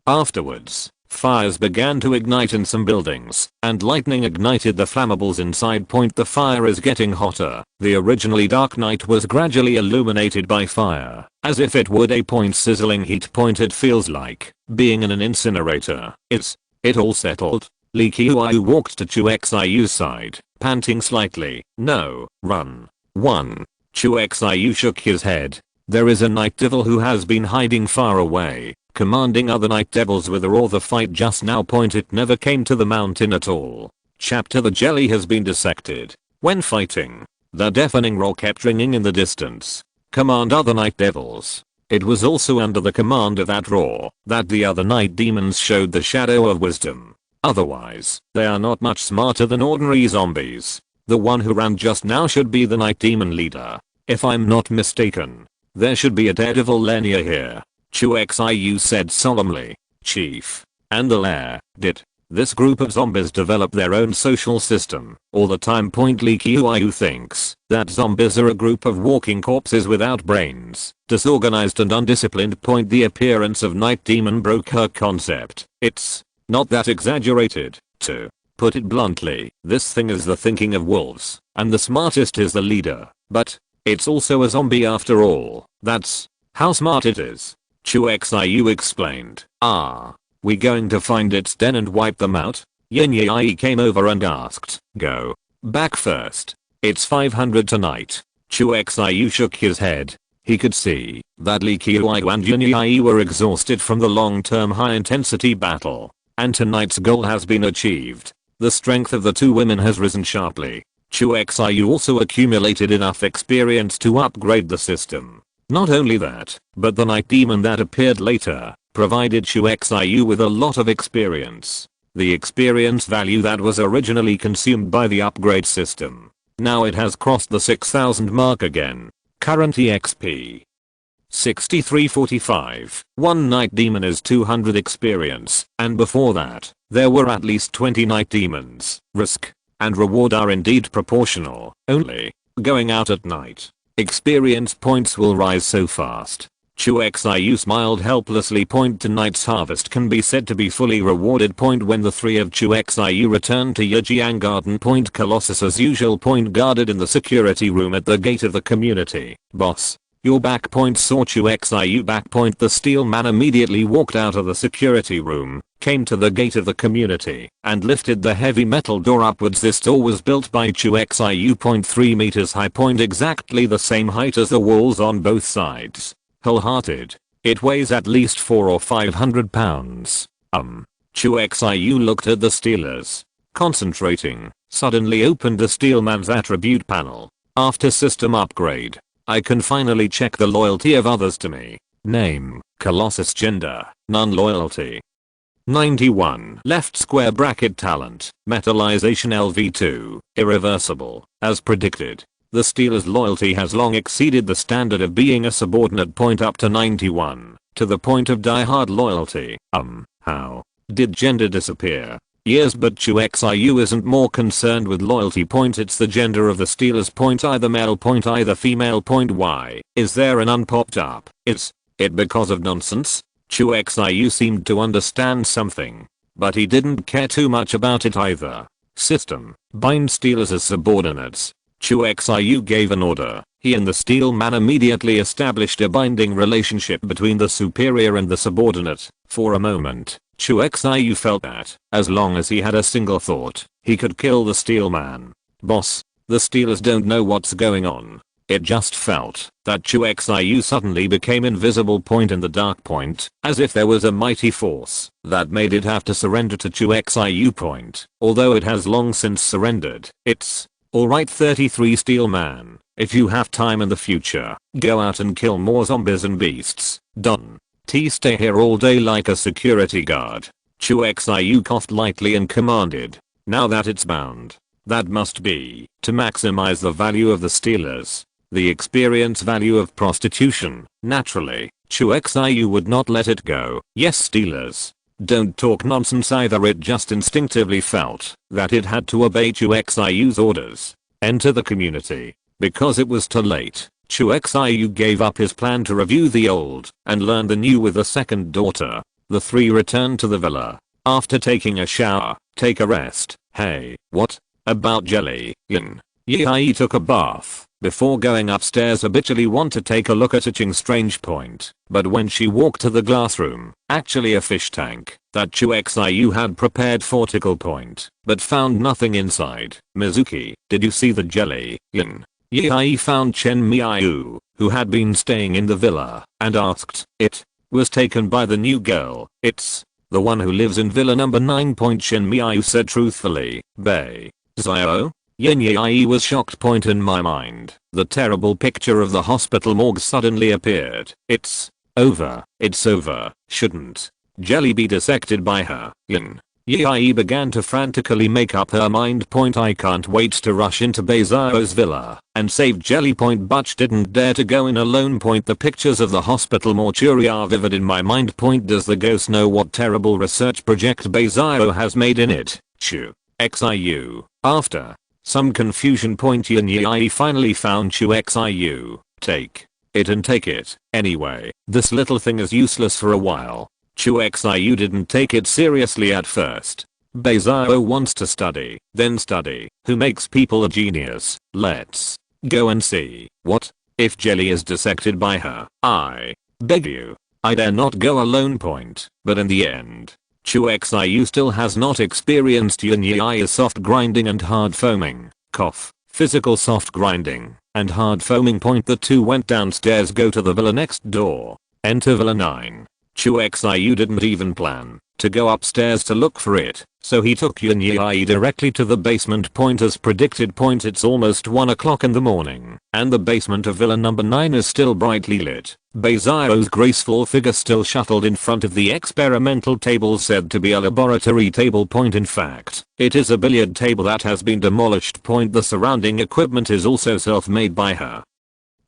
afterwards, fires began to ignite in some buildings, and lightning ignited the flammables inside. The fire is getting hotter. The originally dark night was gradually illuminated by fire, as if it would. Sizzling heat. It feels like being in an incinerator. Is it all settled? Lee Qiu walked to Chu Xiu's side, panting slightly. No, run. 1. Chu Xiu shook his head. There is a night devil who has been hiding far away, commanding other night devils with a roar. The fight just now. It never came to the mountain at all. Chapter: The jelly has been dissected. When fighting, the deafening roar kept ringing in the distance. Command other night devils. It was also under the command of that roar that the other night demons showed the shadow of wisdom. Otherwise, they are not much smarter than ordinary zombies. The one who ran just now should be the night demon leader. If I'm not mistaken, there should be a daredevil Lenia here, Chu Xiu said solemnly. Chief. And the lair did this group of zombies develop their own social system all the time? Lee Qiu thinks that zombies are a group of walking corpses without brains, disorganized and undisciplined. The appearance of night demon broke her concept. It's not that exaggerated, to put it bluntly. This thing is the thinking of wolves, and the smartest is the leader, but it's also a zombie after all. That's how smart it is, Chu Xiu explained. We going to find its den and wipe them out? Yin Yi came over and asked. Go back first. It's 500 tonight. Chu Xiu shook his head. He could see that Lee Qiu and Yin Yi were exhausted from the long-term high-intensity battle, and tonight's goal has been achieved. The strength of the two women has risen sharply. Chu Xiu also accumulated enough experience to upgrade the system. Not only that, but the night demon that appeared later provided Chu Xiu with a lot of experience. The experience value that was originally consumed by the upgrade system. Now it has crossed the 6,000 mark again. Current EXP 6345. One night demon is 200 experience, and before that, there were at least 20 night demons. Risk and reward are indeed proportional. Only going out at night, experience points will rise so fast. Chu Xiu smiled helplessly. Tonight's harvest can be said to be fully rewarded. When the three of Chu Xiu returned to Yijiang Garden. Colossus as usual. Guarded in the security room at the gate of the community. Boss, you're back. Saw Chu Xiu back. The steel man immediately walked out of the security room, came to the gate of the community, and lifted the heavy metal door upwards. This door was built by Chu Xiu. 3 meters high. Exactly the same height as the walls on both sides. Wholehearted. It weighs at least 400 or 500 pounds. Chu Xiu looked at the steelers. Concentrating, suddenly opened the steelman's attribute panel. After system upgrade, I can finally check the loyalty of others to me. Name, Colossus. Gender, none. Loyalty 91. Left square bracket. Talent, metallization LV2, irreversible. As predicted, the stealer's loyalty has long exceeded the standard of being a subordinate. Up to 91, to the point of die-hard loyalty. How did gender disappear? Yes, but Chu Xiu isn't more concerned with loyalty. It's the gender of the stealers. Either male. Either female. Why is there an unpopped up? Is it because of nonsense? Chu Xiu seemed to understand something, but he didn't care too much about it either. System, bind stealers as subordinates. Chu Xiu gave an order. He and the steel man immediately established a binding relationship between the superior and the subordinate. For a moment, Chu Xiu felt that, as long as he had a single thought, he could kill the steel man. Boss, the steelers don't know what's going on. It just felt that Chu Xiu suddenly became invisible. In the dark. As if there was a mighty force that made it have to surrender to Chu Xiu. Although it has long since surrendered. It's alright. 33. Steel man, if you have time in the future, go out and kill more zombies and beasts. Done. Stay here all day like a security guard. Chu Xiu coughed lightly and commanded. Now that it's bound. That must be to maximize the value of the stealers. The experience value of prostitution. Naturally, Chu Xiu would not let it go. Yes, stealers. Don't talk nonsense either. It just instinctively felt that it had to obey Chu Xiu's orders. Enter the community. Because it was too late, Chu Xiu gave up his plan to review the old and learn the new with a second daughter. The three returned to the villa. After taking a shower, take a rest. Hey, what about Jelly? Yi took a bath before going upstairs. Habitually want to take a look at Ching's strange point, but when she walked to the glass room, actually a fish tank that Chu Xiu had prepared for tickle point, but found nothing inside. Mizuki, did you see the jelly? Yi found Chen Miyu, who had been staying in the villa, and asked. It was taken by the new girl. It's the one who lives in villa number 9. Chen Miyu said truthfully. Bei Zio? Yin Yi was shocked. In my mind, the terrible picture of the hospital morgue suddenly appeared. It's over. It's over. Shouldn't Jelly be dissected by her? Yin Yi began to frantically make up her mind. I can't wait to rush into Beizio's villa and save Jelly. But didn't dare to go in alone. The pictures of the hospital mortuary are vivid in my mind. Does the ghost know what terrible research project Beizio has made in it? Chu Xiu. After some confusion. Yin Yi finally found Chu Xiu. Take it and take it. Anyway, this little thing is useless for a while. Chu Xiu didn't take it seriously at first. Beizio wants to study, then study. Who makes people a genius? Let's go and see. What if Jelly is dissected by her? I beg you. I dare not go alone. But in the end, Chu Xiu still has not experienced Yin Yi's soft grinding and hard foaming. Cough. Physical soft grinding and hard foaming. The two went downstairs. Go to the villa next door. Enter villa 9. Chu Xiu didn't even plan to go upstairs to look for it, so he took Yin Yi directly to the basement. As predicted. It's almost 1 o'clock in the morning, and the basement of villa number 9 is still brightly lit. Beizio's graceful figure still shuffled in front of the experimental table said to be a laboratory table. In fact, it is a billiard table that has been demolished. The surrounding equipment is also self-made by her,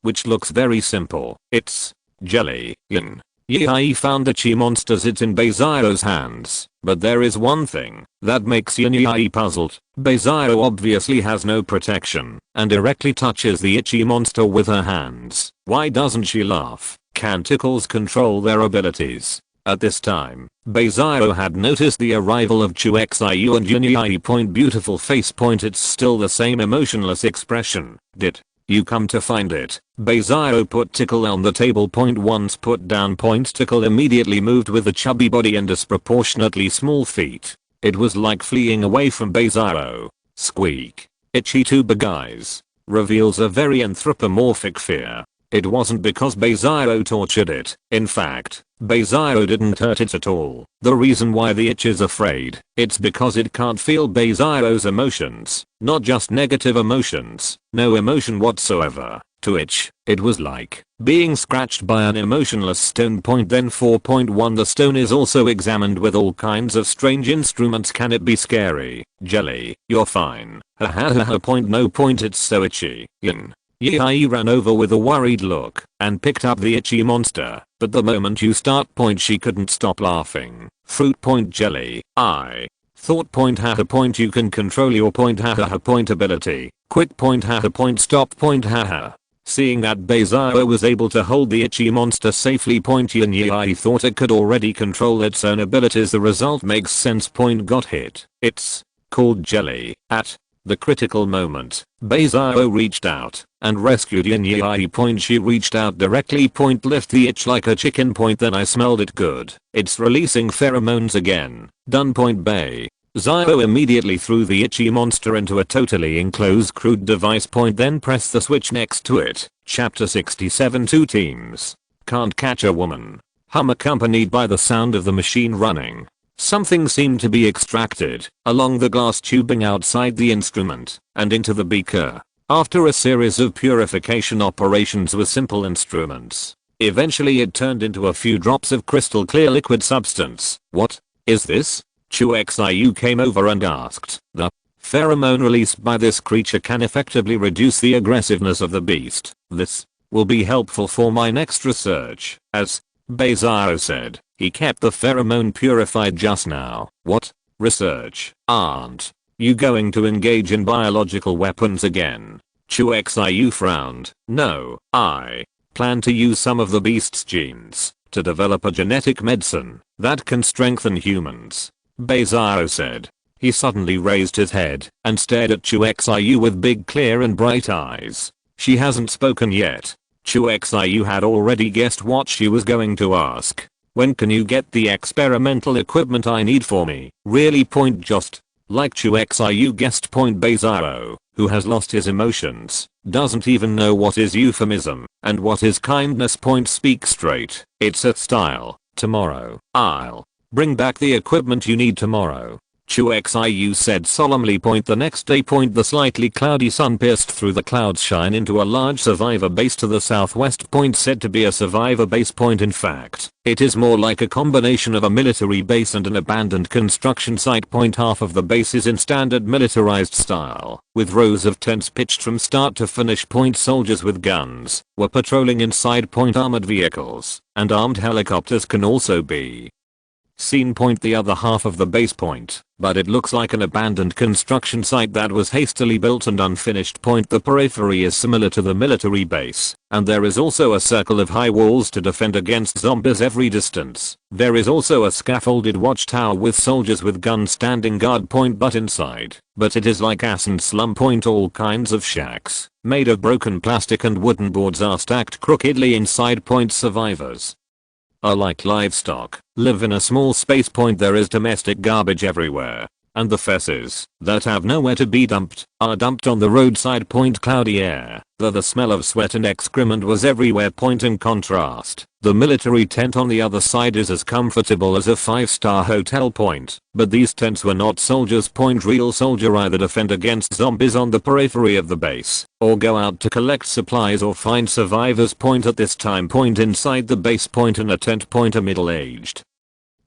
which looks very simple. It's Jelly. Yin Yi found the chi monsters. It's in Beizio's hands, but there is one thing that makes Yin Yi puzzled. Beizio obviously has no protection and directly touches the itchy monster with her hands. Why doesn't she laugh? Can tickles control their abilities? At this time, Beizio had noticed the arrival of Chu Xiu and Yin Yi. Beautiful face. It's still the same emotionless expression. Did you come to find it? Beizio put Tickle on the table. Once put down. Tickle immediately moved with a chubby body and disproportionately small feet. It was like fleeing away from Beizio. Squeak. Itchy two big eyes. Reveals a very anthropomorphic fear. It wasn't because Beizio tortured it. In fact, Beizio didn't hurt it at all. The reason why the itch is afraid, it's because it can't feel Beizio's emotions. Not just negative emotions, no emotion whatsoever. To itch, it was like being scratched by an emotionless stone. Then 4.1 The stone is also examined with all kinds of strange instruments. Can it be scary? Jelly, you're fine. Ha ha ha ha. No. It's so itchy. Yin Yi ran over with a worried look and picked up the itchy monster, but the moment you start. She couldn't stop laughing. Fruit. Jelly, I thought. Ha ha. You can control your ha ha ha. Ability. Quit. Ha ha. Stop. Ha ha. Seeing that Beizio was able to hold the itchy monster safely. Yin Yi thought it could already control its own abilities. The result makes sense. Got hit. It's called Jelly. At the critical moment, Beizio reached out and rescued Yin Yi. She reached out directly. Lift the itch like a chicken. Then I smelled it good. It's releasing pheromones again. Done. Beizio immediately threw the itchy monster into a totally enclosed crude device. Then press the switch next to it. Chapter 67 Two teams can't catch a woman. Hum accompanied by the sound of the machine running. Something seemed to be extracted along the glass tubing outside the instrument and into the beaker. After a series of purification operations with simple instruments, eventually it turned into a few drops of crystal clear liquid substance. What is this? Chu Xiu came over and asked. The pheromone released by this creature can effectively reduce the aggressiveness of the beast. This will be helpful for my next research, as Beizao said. He kept the pheromone purified just now. What? Research? Aren't you going to engage in biological weapons again? Chu Xiu frowned. No, I plan to use some of the beast's genes to develop a genetic medicine that can strengthen humans, Beizao said. He suddenly raised his head and stared at Chu Xiu with big clear and bright eyes. She hasn't spoken yet. Chu Xiu had already guessed what she was going to ask. When can you get the experimental equipment I need for me? Really? Point just like Chu Xiu guessed. Point Beizao, who has lost his emotions, doesn't even know what is euphemism and what is kindness. Point speak straight. It's a style. Tomorrow. I'll bring back the equipment you need tomorrow, Chu Xiu said solemnly. Point the next day. Point the slightly cloudy sun pierced through the clouds shine into a large survivor base to the southwest. Point said to be a survivor base. Point in fact, it is more like a combination of a military base and an abandoned construction site. Point half of the base is in standard militarized style, with rows of tents pitched from start to finish. Point soldiers with guns were patrolling inside. Point armored vehicles and armed helicopters can also be seen. Point the other half of the base. Point, but it looks like an abandoned construction site that was hastily built and unfinished. Point the periphery is similar to the military base, and there is also a circle of high walls to defend against zombies every distance. There is also a scaffolded watchtower with soldiers with guns standing guard. Point but inside, but it is like ass and slum. Point all kinds of shacks made of broken plastic and wooden boards are stacked crookedly inside. Point survivors are like livestock, live in a small space. Point there is domestic garbage everywhere, and the fesses that have nowhere to be dumped are dumped on the roadside. Point cloudy air, the smell of sweat and excrement was everywhere. Point in contrast, the military tent on the other side is as comfortable as a 5-star hotel. Point, but these tents were not soldiers. Point real soldier either defend against zombies on the periphery of the base, or go out to collect supplies or find survivors. Point at this time. Point inside the base. Point in a tent. Point a middle-aged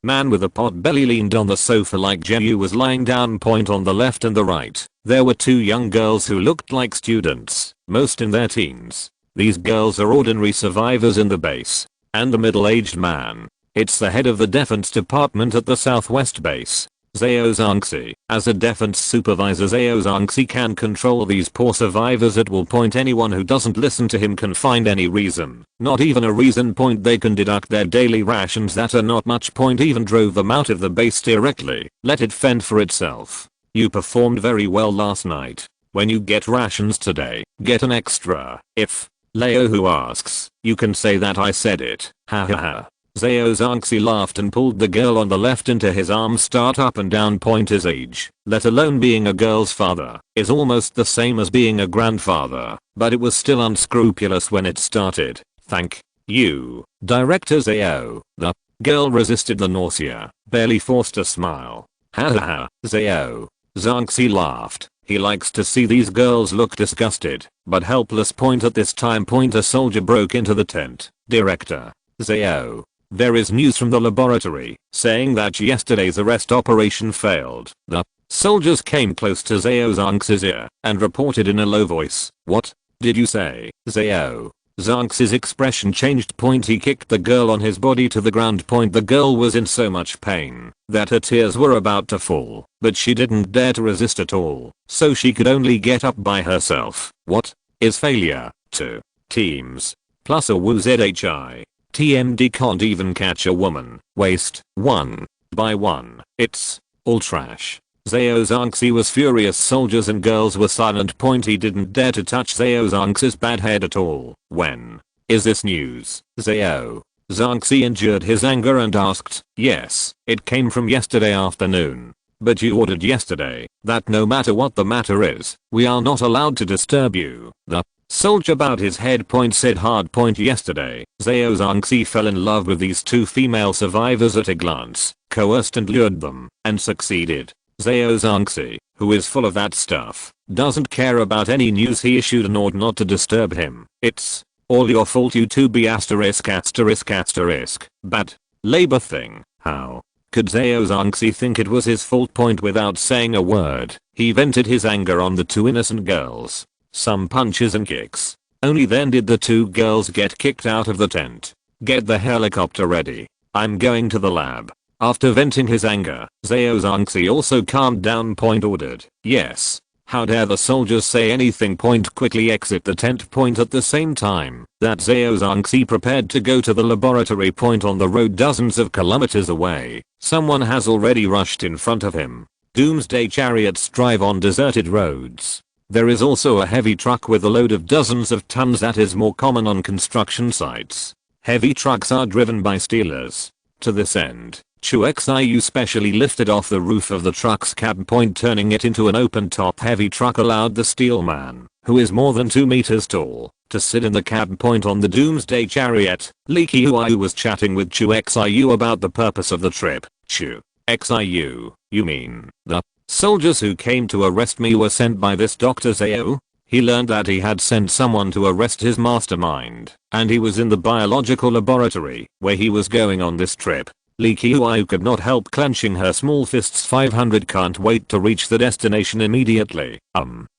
man with a pot belly leaned on the sofa like Chu was lying down. Point on the left and the right, there were two young girls who looked like students, most in their teens. These girls are ordinary survivors in the base. And the middle-aged man, it's the head of the defense department at the southwest base, Zhao Zongxi. As a defense supervisor, Zhao Zongxi can control these poor survivors at will. Point anyone who doesn't listen to him can find any reason, not even a reason. Point they can deduct their daily rations that are not much. Point even drove them out of the base directly, let it fend for itself. You performed very well last night. When you get rations today, get an extra. If Leo who asks, you can say that I said it. Ha ha ha. Zhao Zongxi laughed and pulled the girl on the left into his arms. Start up and down. Point his age, let alone being a girl's father, is almost the same as being a grandfather, but it was still unscrupulous when it started. Thank you, Director Zhao. The girl resisted the nausea, barely forced a smile. Ha ha ha. Zhao Zongxi laughed. He likes to see these girls look disgusted, but helpless. Point at this time. Point a soldier broke into the tent. Director Zhao, there is news from the laboratory saying that yesterday's arrest operation failed. The soldiers came close to Zhao Zongxi's ear and reported in a low voice. What did you say? Zhao Zongxi's expression changed. Point he kicked the girl on his body to the ground. Point the girl was in so much pain that her tears were about to fall, but she didn't dare to resist at all, so she could only get up by herself. What is failure? 2 teams plus a WZHI. TMD can't even catch a woman. Waste. 1 by 1. It's all trash. Zhao Zongxi was furious. Soldiers and girls were silent. Point he didn't dare to touch Zhao Zongxi's bad head at all. When is this news? Zhao Zongxi endured his anger and asked. Yes, it came from yesterday afternoon. But you ordered yesterday that no matter what the matter is, we are not allowed to disturb you. The soldier bowed his head. Point said hard. Point yesterday, Zhao Zongxi fell in love with these two female survivors at a glance, coerced and lured them, and succeeded. Zhao Zongxi, who is full of that stuff, doesn't care about any news. He issued an order not to disturb him. It's all your fault, you 2B******. Bad labor thing. How Could Xiao Zhangxi think it was his fault? Without saying a word, he vented his anger on the two innocent girls. Some punches and kicks. Only then did the two girls get kicked out of the tent. Get the helicopter ready. I'm going to the lab. After venting his anger, Xiao Zhangxi also calmed down. Ordered. Yes. How dare the soldiers say anything? Quickly exit the tent. At the same time that Xiao Zhangxi prepared to go to the laboratory. On the road dozens of kilometers away, someone has already rushed in front of him. Doomsday chariots drive on deserted roads. There is also a heavy truck with a load of dozens of tons that is more common on construction sites. Heavy trucks are driven by stealers. To this end, Chu Xiu specially lifted off the roof of the truck's cab. Turning it into an open-top heavy truck allowed the steel man, who is more than 2 meters tall, to sit in the cab. On the Doomsday chariot, Li Qiuyu was chatting with Chu Xiu about the purpose of the trip. Chu Xiu, you mean the soldiers who came to arrest me were sent by this Dr. Xiao? He learned that he had sent someone to arrest his mastermind, and he was in the biological laboratory where he was going on this trip. Li Qiuyu could not help clenching her small fists. 500 can't wait to reach the destination immediately.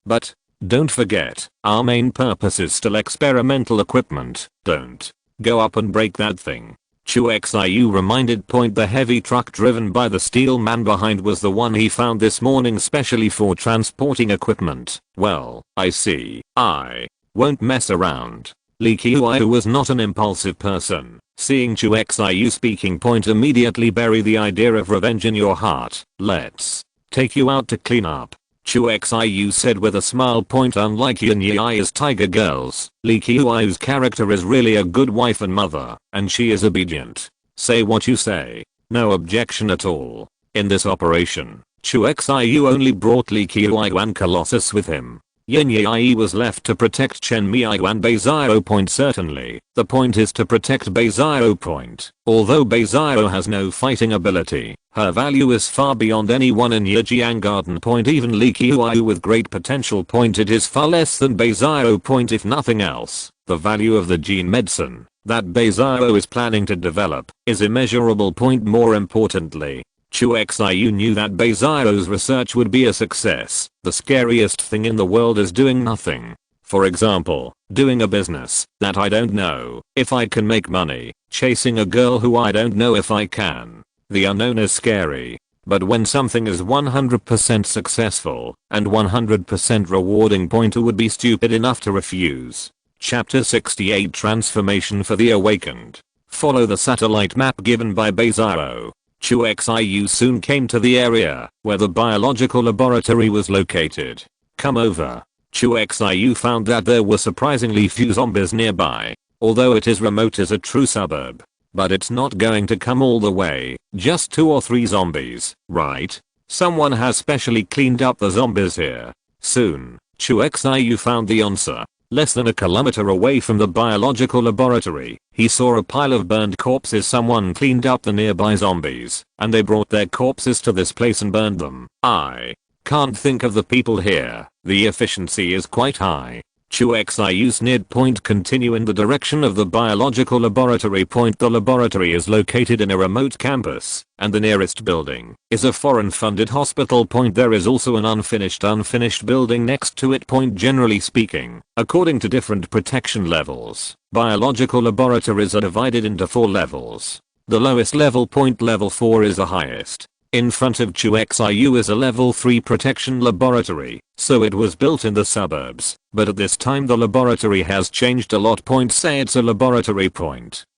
But don't forget, our main purpose is still experimental equipment. Don't go up and break that thing. Chu Xiu reminded. The heavy truck driven by the steel man behind was the one he found this morning specially for transporting equipment. Well, I see. I won't mess around. Li Qiuyu was not an impulsive person. Seeing Chu Xiu speaking. Immediately bury the idea of revenge in your heart. Let's take you out to clean up. Chu Xiu said with a smile. Unlike Yin Yi's tiger girls, Li Qiuyu's character is really a good wife and mother, and she is obedient. Say what you say. No objection at all. In this operation, Chu Xiu only brought Li Qiuyu and Colossus with him. Yin Yi was left to protect Chen Miao and Beizao. Certainly, the point is to protect Beizao. Although Beizao has no fighting ability, her value is far beyond anyone in Yijiang Garden. Even Li Qiuyu with great potential. It is far less than Beizao. If nothing else, the value of the gene medicine that Beizao is planning to develop is immeasurable. More importantly, Chu Xiu knew that Beizao's research would be a success. The scariest thing in the world is doing nothing. For example, doing a business that I don't know if I can make money, chasing a girl who I don't know if I can. The unknown is scary. But when something is 100% successful and 100% rewarding, who would be stupid enough to refuse? Chapter 68 Transformation for the Awakened. Follow the satellite map given by Beizao. Chu Xiu soon came to the area where the biological laboratory was located. Come over. Chu Xiu found that there were surprisingly few zombies nearby, although it is remote as a true suburb. But it's not going to come all the way, just 2 or 3 zombies, right? Someone has specially cleaned up the zombies here. Soon, Chu Xiu found the answer. Less than a kilometer away from the biological laboratory, he saw a pile of burned corpses. Someone cleaned up the nearby zombies, and they brought their corpses to this place and burned them. I can't think of the people here. The efficiency is quite high. Chu Xiu sneered. Continue in the direction of the biological laboratory. The laboratory is located in a remote campus, and the nearest building is a foreign-funded hospital. There is also an unfinished building next to it. Generally speaking, according to different protection levels, biological laboratories are divided into 4 levels. The lowest level. Level 4 is the highest. In front of Chu Xiu is a level 3 protection laboratory, so it was built in the suburbs, but at this time the laboratory has changed a lot. Say it's a laboratory,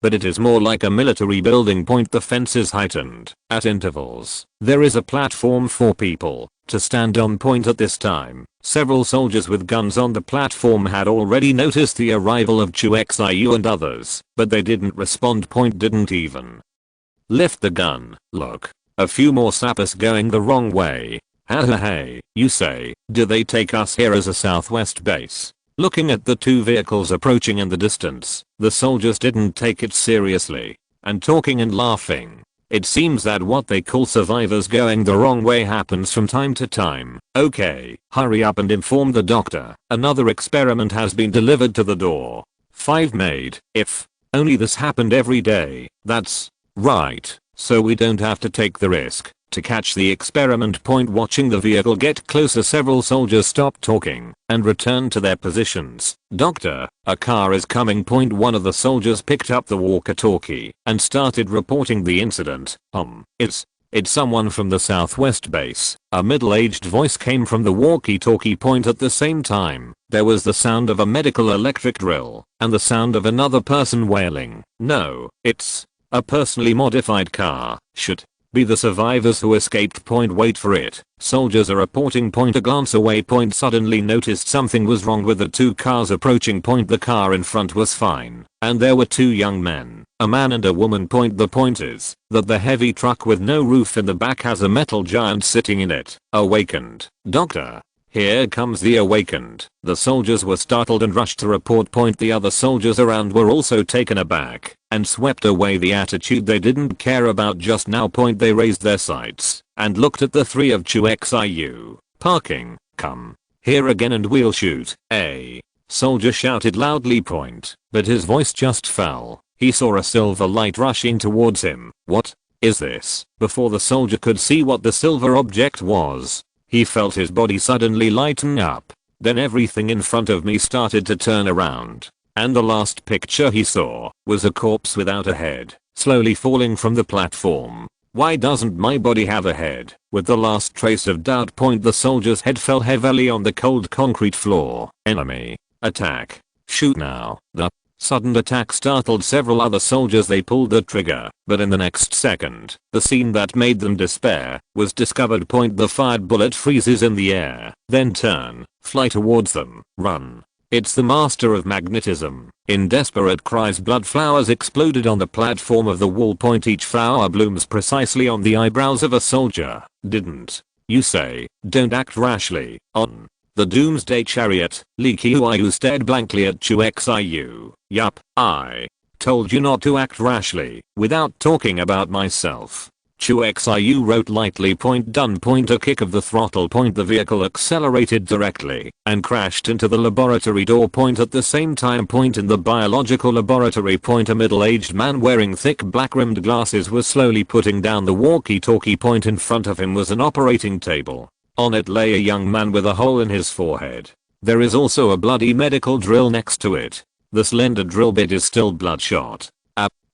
but it is more like a military building. The fence is heightened at intervals. There is a platform for people to stand on. At this time, several soldiers with guns on the platform had already noticed the arrival of Chu Xiu and others, but they didn't respond. Didn't even lift the gun. Look. A few more sappers going the wrong way. Hey, you say, do they take us here as a southwest base? Looking at the 2 vehicles approaching in the distance, the soldiers didn't take it seriously, and talking and laughing. It seems that what they call survivors going the wrong way happens from time to time. Okay, hurry up and inform the doctor. Another experiment has been delivered to the door. 5 made. If only this happened every day. That's right. so we don't have to take the risk to catch the experiment. Point watching the vehicle get closer, several soldiers stopped talking and returned to their positions. Doctor, a car is coming. Point one of the soldiers picked up the walkie-talkie and started reporting the incident. It's someone from the southwest base. A middle-aged voice came from the walkie-talkie. Point at the same time, there was the sound of a medical electric drill and the sound of another person wailing. No, it's a personally modified car. Should be the survivors who escaped. Point wait for it. Soldiers are reporting. Point a glance away. Point suddenly noticed something was wrong with the two cars approaching. Point the car in front was fine, and there were two young men, a man and a woman. Point the point is that the heavy truck with no roof in the back has a metal giant sitting in it. Awakened. Doctor, here comes the awakened. The soldiers were startled and rushed to report. Point the other soldiers around were also taken aback and swept away the attitude they didn't care about just now. Point they raised their sights and looked at the three of Chu Xiu. Parking, come here again and we'll shoot. A soldier shouted loudly. Point, but his voice just fell. He saw a silver light rushing towards him. What is this? Before the soldier could see what the silver object was, he felt his body suddenly lighten up. Then everything in front of me started to turn around, and the last picture he saw was a corpse without a head, slowly falling from the platform. Why doesn't my body have a head? With the last trace of doubt. Point the soldier's head fell heavily on the cold concrete floor. Enemy attack. Shoot now. The sudden attack startled several other soldiers. They pulled the trigger, but in the next second, the scene that made them despair was discovered. Point the fired bullet freezes in the air, then fly towards them. Run. It's the master of magnetism. In desperate cries, blood flowers exploded on the platform of the wall. Point each flower blooms precisely on the eyebrows of a soldier. Didn't you say, don't act rashly, on the doomsday chariot? Li Qiuyu stared blankly at Chu Xiu. Yup, I told you not to act rashly without talking about myself. Chu Xiu wrote lightly. Point done. Point a kick of the throttle. Point the vehicle accelerated directly and crashed into the laboratory door. Point at the same time. Point in the biological laboratory. Point a middle-aged man wearing thick black-rimmed glasses was slowly putting down the walkie-talkie. Point in front of him was an operating table. On it lay a young man with a hole in his forehead. There is also a bloody medical drill next to it. The slender drill bit is still bloodshot.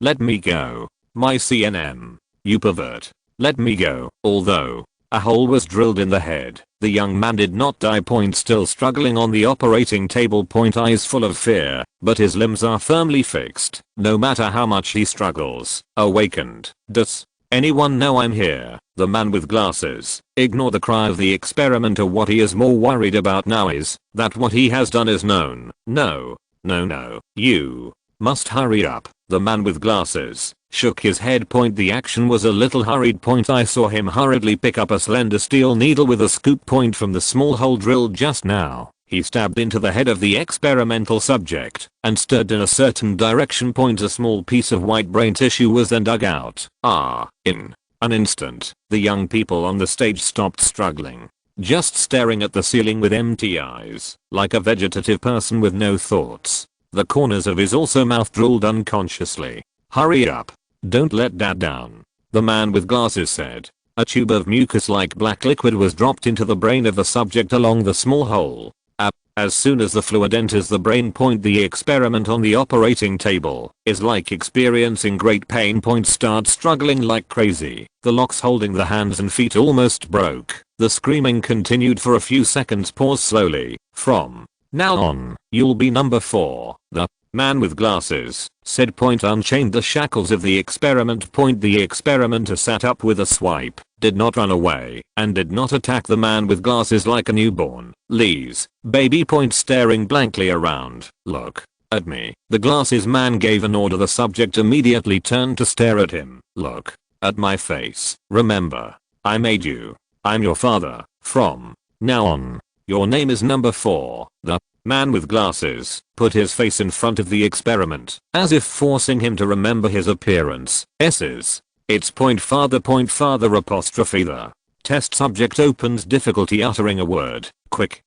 Let me go. My CNM. You pervert. Let me go. Although a hole was drilled in the head, the young man did not die. Point still struggling on the operating table. Point eyes full of fear, but his limbs are firmly fixed, no matter how much he struggles. Awakened. Does anyone know I'm here? The man with glasses. Ignore the cry of the experimenter. What he is more worried about now is that what he has done is known. No. You must hurry up. The man with glasses shook his head. Point the action was a little hurried. Point I saw him hurriedly pick up a slender steel needle with a scoop. Point from the small hole drilled just now, he stabbed into the head of the experimental subject and stirred in a certain direction. Point a small piece of white brain tissue was then dug out. In an instant, the young people on the stage stopped struggling, just staring at the ceiling with empty eyes, like a vegetative person with no thoughts. The corners of his also mouth drooled unconsciously. Hurry up. Don't let Dad down, the man with glasses said. A tube of mucus-like black liquid was dropped into the brain of the subject along the small hole. As soon as the fluid enters the brain. Point the experiment on the operating table is like experiencing great pain. Point start struggling like crazy. The locks holding the hands and feet almost broke. The screaming continued for a few seconds. Pause slowly. From now on, you'll be number 4. The man with glasses said. Point unchained the shackles of the experiment. Point the experimenter sat up with a swipe, did not run away, and did not attack the man with glasses like a newborn. Lee's baby. Point staring blankly around. Look at me. The glasses man gave an order. The subject immediately turned to stare at him. Look at my face. Remember, I made you. I'm your father. From now on, your name is number 4. The man with glasses put his face in front of the experiment, as if forcing him to remember his appearance. It's point father apostrophe the test subject opens difficulty uttering a word. Quick,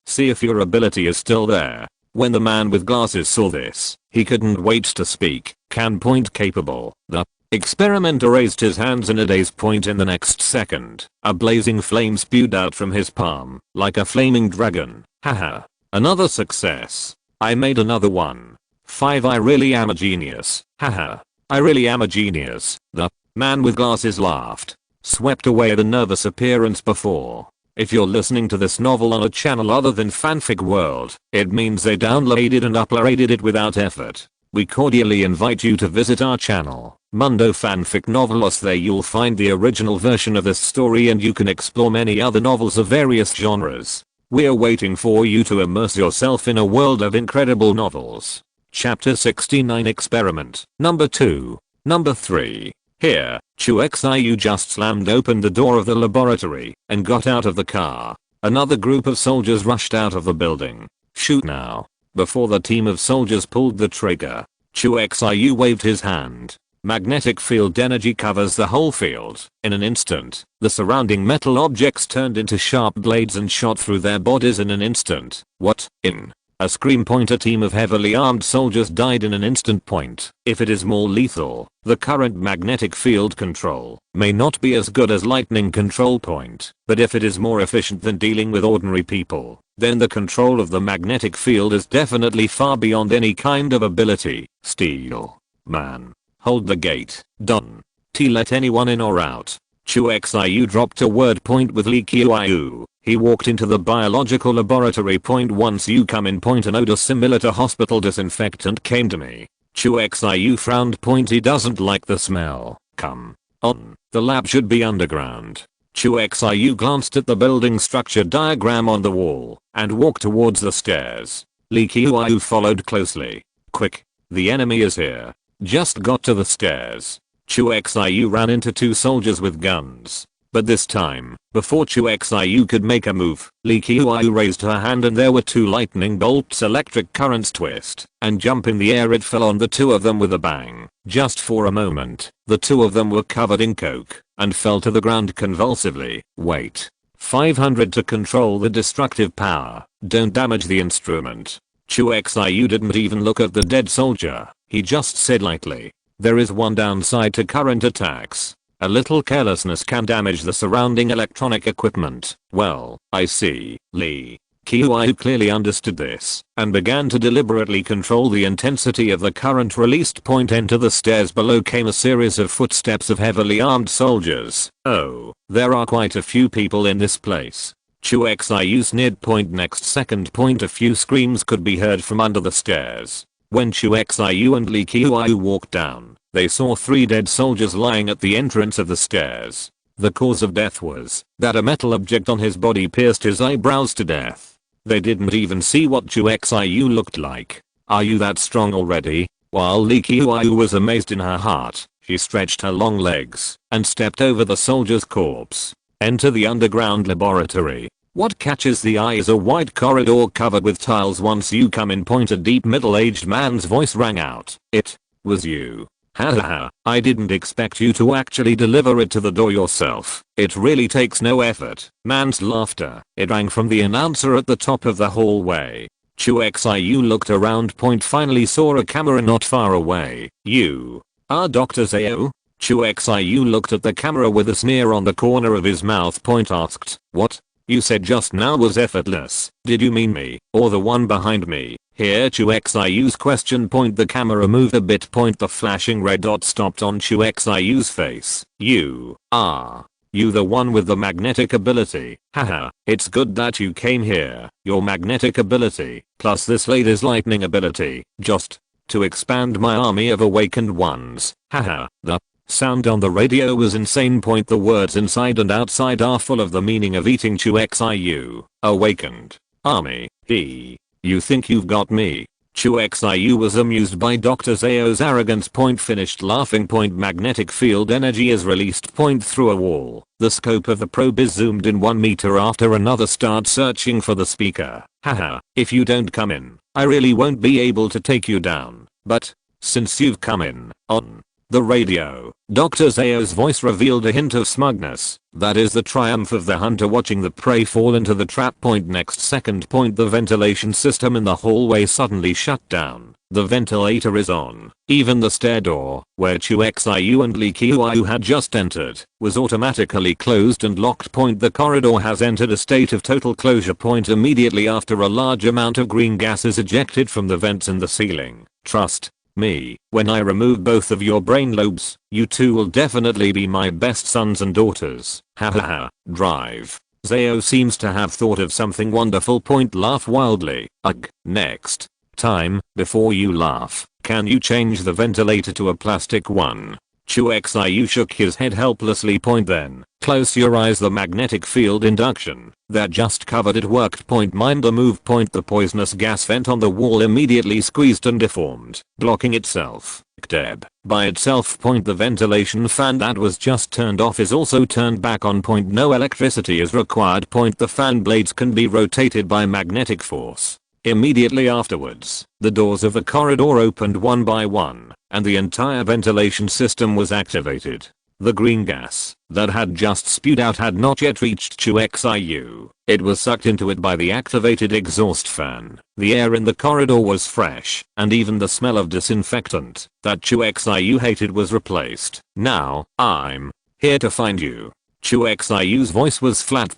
see if your ability is still there. When the man with glasses saw this, he couldn't wait to speak. Can point capable. The Experimenter raised his hands in a daze. Point in the next second, a blazing flame spewed out from his palm, like a flaming dragon. Haha. Another success. I made another one. 5. I really am a genius. Haha. I really am a genius. The man with glasses laughed, swept away the nervous appearance before. If you're listening to this novel on a channel other than Fanfic World, it means they downloaded and uploaded it without effort. We cordially invite you to visit our channel, Mundo Fanfic Novelos. There you'll find the original version of this story and you can explore many other novels of various genres. We're waiting for you to immerse yourself in a world of incredible novels. Chapter 69 Experiment Number 2. Number 3. Here, Chu Xiu just slammed open the door of the laboratory and got out of the car. Another group of soldiers rushed out of the building. Shoot now. Before the team of soldiers pulled the trigger, Chu Xiu waved his hand. Magnetic field energy covers the whole field. In an instant, the surrounding metal objects turned into sharp blades and shot through their bodies in an instant. What? In a scream. A team of heavily armed soldiers died in an instant. If it is more lethal, the current magnetic field control may not be as good as lightning control. But if it is more efficient than dealing with ordinary people, then the control of the magnetic field is definitely far beyond any kind of ability. Steel man. Hold the gate. Done. Let anyone in or out. Chu Xiu dropped a word. With Li Qiu. He walked into the biological laboratory. Once you come in. An odor similar to hospital disinfectant came to me. Chu Xiu frowned. He doesn't like the smell. Come on. The lab should be underground. Chu Xiu glanced at the building structure diagram on the wall and walked towards the stairs. Li Qiu followed closely. Quick. The enemy is here. Just got to the stairs. Chu Xiu ran into 2 soldiers with guns. But this time, before Chu Xiu could make a move, Li Qiu raised her hand and there were 2 lightning bolts. Electric currents twist and jump in the air. It fell on the 2 of them with a bang. Just for a moment, the 2 of them were covered in coke and fell to the ground convulsively. Wait. 500 to control the destructive power. Don't damage the instrument. Chu Xiu didn't even look at the dead soldier. He just said lightly, there is one downside to current attacks. A little carelessness can damage the surrounding electronic equipment. Well, I see. Li Qiu clearly understood this and began to deliberately control the intensity of the current released. Enter the stairs below came a series of footsteps of heavily armed soldiers. Oh, there are quite a few people in this place. Chu Xiu sneered. Next second. A few screams could be heard from under the stairs. When Chu Xiu and Li Qiu walked down, they saw 3 dead soldiers lying at the entrance of the stairs. The cause of death was that a metal object on his body pierced his eyebrows to death. They didn't even see what Chu Xiu looked like. Are you that strong already? While Li Qiu was amazed in her heart, she stretched her long legs and stepped over the soldier's corpse. Enter the underground laboratory. What catches the eye is a wide corridor covered with tiles. Once you come in. A deep middle-aged man's voice rang out. It was you. Hahaha, I didn't expect you to actually deliver it to the door yourself. It really takes no effort. Man's laughter. It rang from the announcer at the top of the hallway. Chu Xiu looked around. Finally saw a camera not far away. You are Dr. Xiu? Chu Xiu looked at the camera with a sneer on the corner of his mouth. Asked, what? You said just now was effortless. Did you mean me, or the one behind me? Here Chu Xiu's question. The camera moved a bit. The flashing red dot stopped on Chu Xiu's face. You are you the one with the magnetic ability? Haha, it's good that you came here. Your magnetic ability, plus this lady's lightning ability, just to expand my army of awakened ones. Haha, the sound on the radio was insane. The words inside and outside are full of the meaning of eating. Chu Xiu. Awakened army. You think you've got me? Chu Xiu was amused by Dr. Xiu's arrogance. Finished laughing. Magnetic field energy is released. Through a wall. The scope of the probe is zoomed in 1 meter after another. Start searching for the speaker. Haha, if you don't come in, I really won't be able to take you down. But since you've come in, on the radio, Dr. Xiu's voice revealed a hint of smugness. That is the triumph of the hunter watching the prey fall into the trap. Next second. The ventilation system in the hallway suddenly shut down. The ventilator is on. Even the stair door, where Chu Xiu and Li Qiuyu had just entered, was automatically closed and locked. The corridor has entered a state of total closure. Immediately after a large amount of green gas is ejected from the vents in the ceiling. Trust me, when I remove both of your brain lobes, you two will definitely be my best sons and daughters. Hahaha. Drive. Zao seems to have thought of something wonderful. Laugh wildly. Ugh. Next time, before you laugh, can you change the ventilator to a plastic one? Chu Xiu shook his head helplessly. Then, close your eyes. The magnetic field induction that just covered it worked. Mind the move. The poisonous gas vent on the wall immediately squeezed and deformed, blocking itself. Deb. By itself. The ventilation fan that was just turned off is also turned back on. No electricity is required. The fan blades can be rotated by magnetic force. Immediately afterwards, the doors of the corridor opened one by one, and the entire ventilation system was activated. The green gas that had just spewed out had not yet reached Chu Xiu. It was sucked into it by the activated exhaust fan. The air in the corridor was fresh, and even the smell of disinfectant that Chu Xiu hated was replaced. Now, I'm here to find you. Chu Xiu's voice was flat.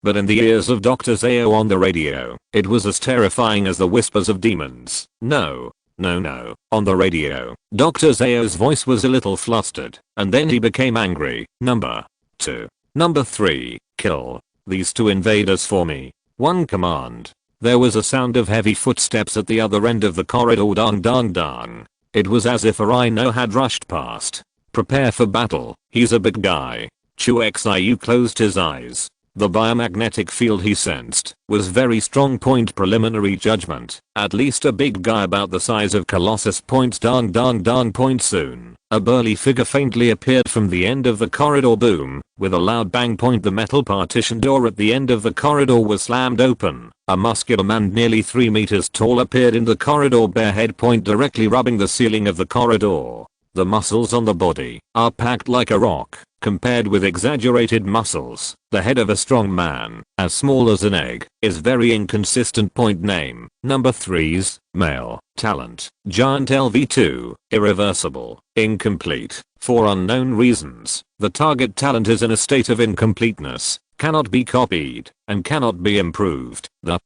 But in the ears of Dr. Zao on the radio, it was as terrifying as the whispers of demons. No. On the radio, Dr. Zao's voice was a little flustered, and then he became angry. Number 2. Number 3, kill these two invaders for me. One command. There was a sound of heavy footsteps at the other end of the corridor. Dang dang dang. It was as if a rhino had rushed past. Prepare for battle. He's a big guy. Chu Xiu closed his eyes. The biomagnetic field he sensed was very strong. Preliminary judgment. At least a big guy about the size of Colossus. Dang dang dang. Soon, a burly figure faintly appeared from the end of the corridor. Boom. With a loud bang. The metal partition door at the end of the corridor was slammed open. A muscular man nearly 3 meters tall appeared in the corridor, barehead. Directly rubbing the ceiling of the corridor. The muscles on the body are packed like a rock, compared with exaggerated muscles. The head of a strong man, as small as an egg, is very inconsistent. Name. Number 3's, male, talent, giant LV2, irreversible, incomplete, for unknown reasons. The target talent is in a state of incompleteness, cannot be copied, and cannot be improved. The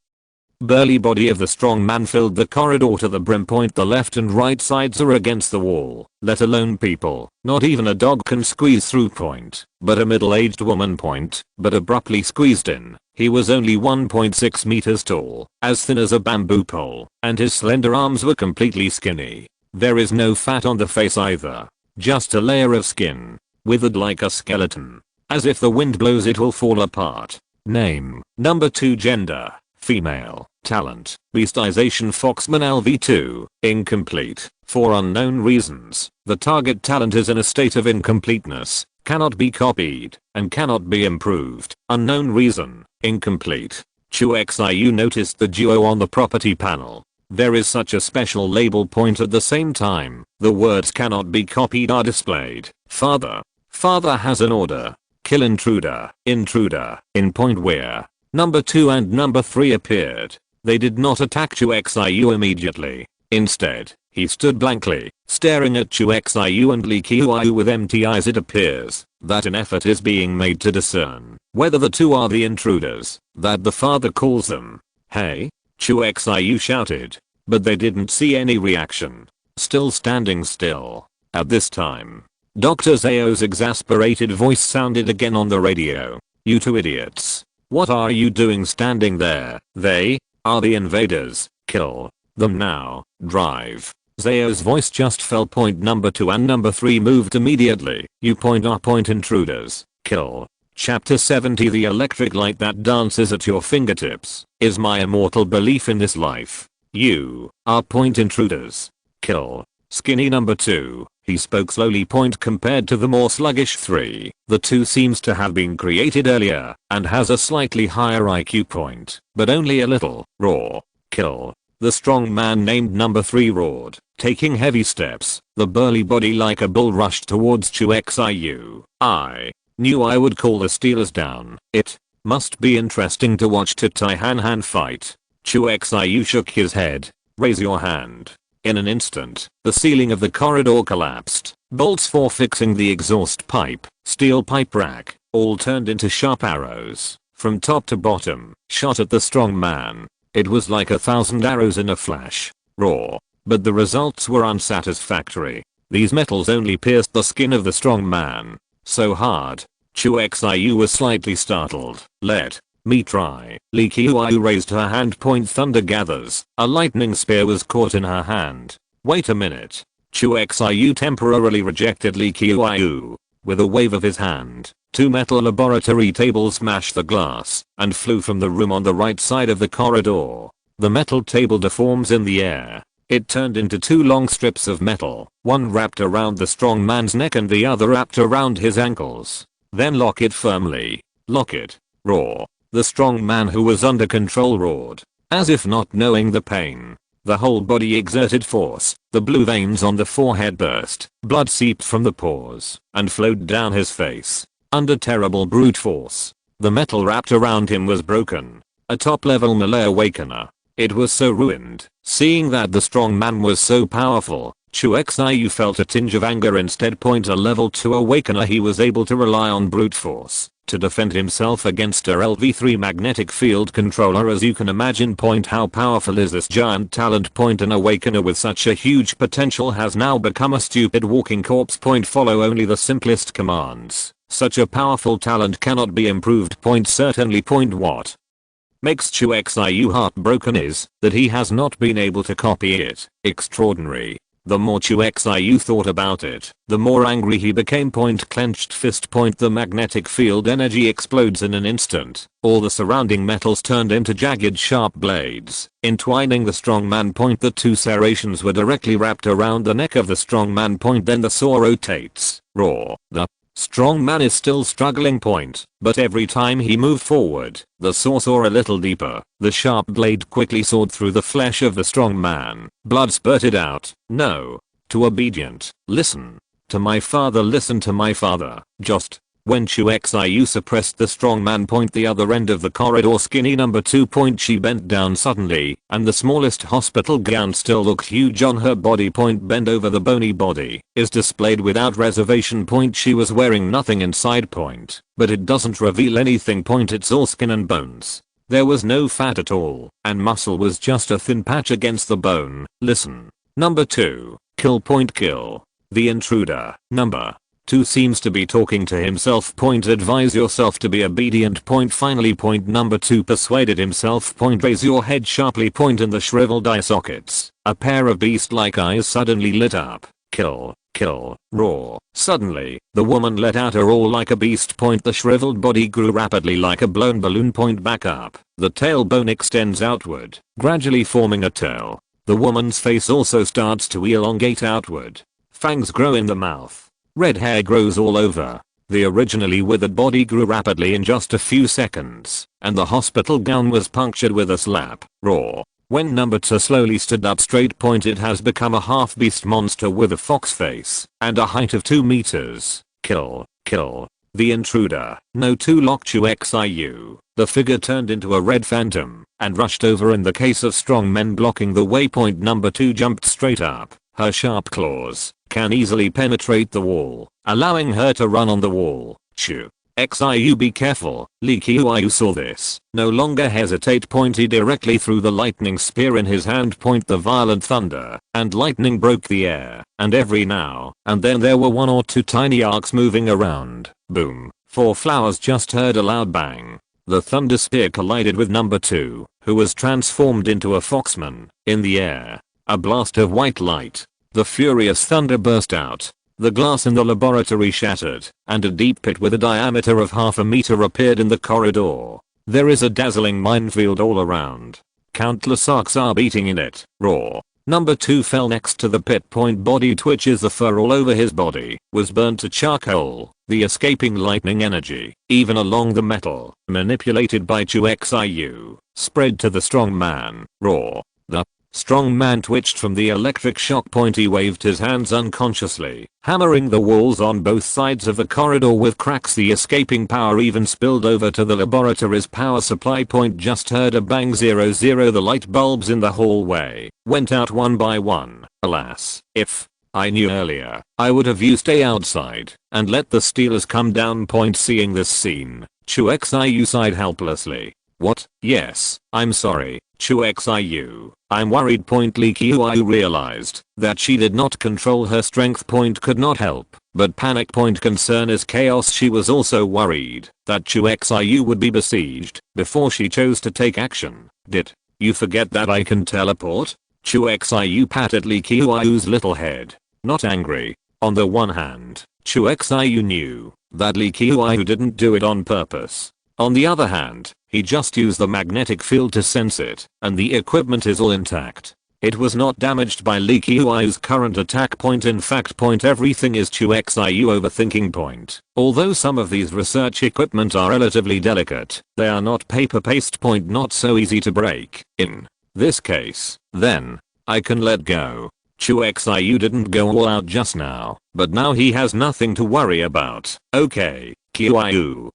burly body of the strong man filled the corridor to the brim. The left and right sides are against the wall, let alone people. Not even a dog can squeeze through. But a middle-aged woman. But abruptly squeezed in. He was only 1.6 meters tall, as thin as a bamboo pole, and his slender arms were completely skinny. There is no fat on the face either. Just a layer of skin, withered like a skeleton. As if the wind blows it will fall apart. Name. Number 2, gender, female, talent, beastization, Foxman LV2, incomplete, for unknown reasons. The target talent is in a state of incompleteness, cannot be copied, and cannot be improved. Unknown reason, incomplete. Chu Xiu noticed the duo on the property panel. There is such a special label. At the same time, the words cannot be copied are displayed. Father has an order. Kill intruder, in. Where number 2 and number 3 appeared. They did not attack Chu Xiu immediately. Instead, he stood blankly, staring at Chu Xiu and Li Qiuyu with empty eyes. It appears that an effort is being made to discern whether the two are the intruders that the father calls them. Hey! Chu Xiu shouted, but they didn't see any reaction. Still standing still. At this time, Dr. Zao's exasperated voice sounded again on the radio. You two idiots. What are you doing standing there? They are the invaders. Kill them now. Drive. Zao's voice just fell. Number 2 and number 3 moved immediately. You are intruders. Kill. Chapter 70. The electric light that dances at your fingertips is my immortal belief in this life. You are intruders. Kill. Skinny number 2. He spoke slowly. Compared to the more sluggish 3, the 2 seems to have been created earlier and has a slightly higher IQ point, but only a little. Raw. Kill. The strong man named number 3 roared, taking heavy steps. The burly body like a bull rushed towards Chu Xiu. I knew I would call the Steelers down. It must be interesting to watch Tai Han fight. Chu Xiu shook his head. Raise your hand. In an instant, the ceiling of the corridor collapsed. Bolts for fixing the exhaust pipe, steel pipe rack, all turned into sharp arrows, from top to bottom, shot at the strong man. It was like 1,000 arrows in a flash. Raw. But the results were unsatisfactory. These metals only pierced the skin of the strong man. So hard. Chu Xiu was slightly startled. Let me try. Li Qiuyu raised her hand. Thunder gathers. A lightning spear was caught in her hand. Wait a minute. Chu Xiu temporarily rejected Li Qiuyu. With a wave of his hand, 2 metal laboratory tables smashed the glass and flew from the room on the right side of the corridor. The metal table deforms in the air. It turned into 2 long strips of metal, one wrapped around the strong man's neck and the other wrapped around his ankles. Then lock it firmly. Lock it. Raw. The strong man who was under control roared, as if not knowing the pain. The whole body exerted force. The blue veins on the forehead burst. Blood seeped from the pores and flowed down his face. Under terrible brute force. The metal wrapped around him was broken. A top-level melee awakener. It was so ruined. Seeing that the strong man was so powerful, Chu Xiu felt a tinge of anger. Instead, a level 2 awakener, he was able to rely on brute force to defend himself against a LV3 magnetic field controller. As you can imagine, how powerful is this giant talent? An awakener with such a huge potential has now become a stupid walking corpse. Follow only the simplest commands. Such a powerful talent cannot be improved. Certainly. What makes Chu Xiu heartbroken is that he has not been able to copy it. Extraordinary. The more Chu Xiu thought about it, the more angry he became. Clenched fist. The magnetic field energy explodes in an instant. All the surrounding metals turned into jagged sharp blades, entwining the strong man. The 2 serrations were directly wrapped around the neck of the strong man. Then the saw rotates. Raw. The strong man is still struggling. But every time he moved forward, the saw a little deeper. The sharp blade quickly sawed through the flesh of the strong man. Blood spurted out. No. To obedient. Listen. To my father. Listen to my father. Just when Chu Xiu suppressed the strong man. The other end of the corridor, skinny number 2. She bent down suddenly, and the smallest hospital gown still looked huge on her body. Bend over. The bony body is displayed without reservation. She was wearing nothing inside. But it doesn't reveal anything. It's all skin and bones. There was no fat at all, and muscle was just a thin patch against the bone. Listen. Number 2. Kill. Kill the intruder. Number 2 seems to be talking to himself. Advise yourself to be obedient. Finally. Number 2 persuaded himself. Raise your head sharply. In the shriveled eye sockets, a pair of beast-like eyes suddenly lit up. Kill. Kill. Roar. Suddenly, the woman let out a roar like a beast. The shriveled body grew rapidly like a blown balloon. Back up. The tailbone extends outward, gradually forming a tail. The woman's face also starts to elongate outward. Fangs grow in the mouth. Red hair grows all over. The originally withered body grew rapidly in just a few seconds, and the hospital gown was punctured with a slap. Raw. When number 2 slowly stood up straight. It has become a half-beast monster with a fox face and a height of 2 meters. Kill. Kill the intruder. No. 2 lock Chu Xiu. The figure turned into a red phantom and rushed over. In the case of strong men blocking the way. Number 2 jumped straight up. Her sharp claws can easily penetrate the wall, allowing her to run on the wall. Chu Xiu, be careful. Li Qiuyu saw this. No longer hesitate. He directly threw the lightning spear in his hand. The violent thunder and lightning broke the air, and every now and then there were 1 or 2 tiny arcs moving around. Boom. 4 flowers just heard a loud bang. The thunder spear collided with number 2, who was transformed into a foxman. In the air, a blast of white light. The furious thunder burst out. The glass in the laboratory shattered, and a deep pit with a diameter of half a meter appeared in the corridor. There is a dazzling minefield all around. Countless arcs are beating in it. Raw. Number 2 fell next to the pit. Body twitches. The fur all over his body was burnt to charcoal. The escaping lightning energy, even along the metal, manipulated by Chu Xiu, spread to the strong man. Raw. The Strongman twitched from the electric shock point. He waved his hands unconsciously, hammering the walls on both sides of the corridor with cracks. The escaping power even spilled over to the laboratory's power supply point. Just heard a bang. 00. The light bulbs in the hallway went out one by one. Alas, if I knew earlier, I would have used stay outside and let the stealers come down. Seeing this scene, Chu Xiu sighed helplessly. What? Yes, I'm sorry, Chu Xiu. I'm worried. Li Qiu realized that she did not control her strength. Could not help but panic. Concern is chaos. She was also worried that Chu Xiu would be besieged before she chose to take action. Did you forget that I can teleport? Chu Xiu patted Li Qiu's little head, not angry. On the one hand, Chu Xiu knew that Li Qiu didn't do it on purpose. On the other hand, he just used the magnetic field to sense it, and the equipment is all intact. It was not damaged by Li Qiu's current attack. In fact, everything is Chu Xiu overthinking. Although some of these research equipment are relatively delicate, they are not paper paste. Not so easy to break. In this case, then, I can let go. Chu Xiu didn't go all out just now, but now he has nothing to worry about. Okay, Chu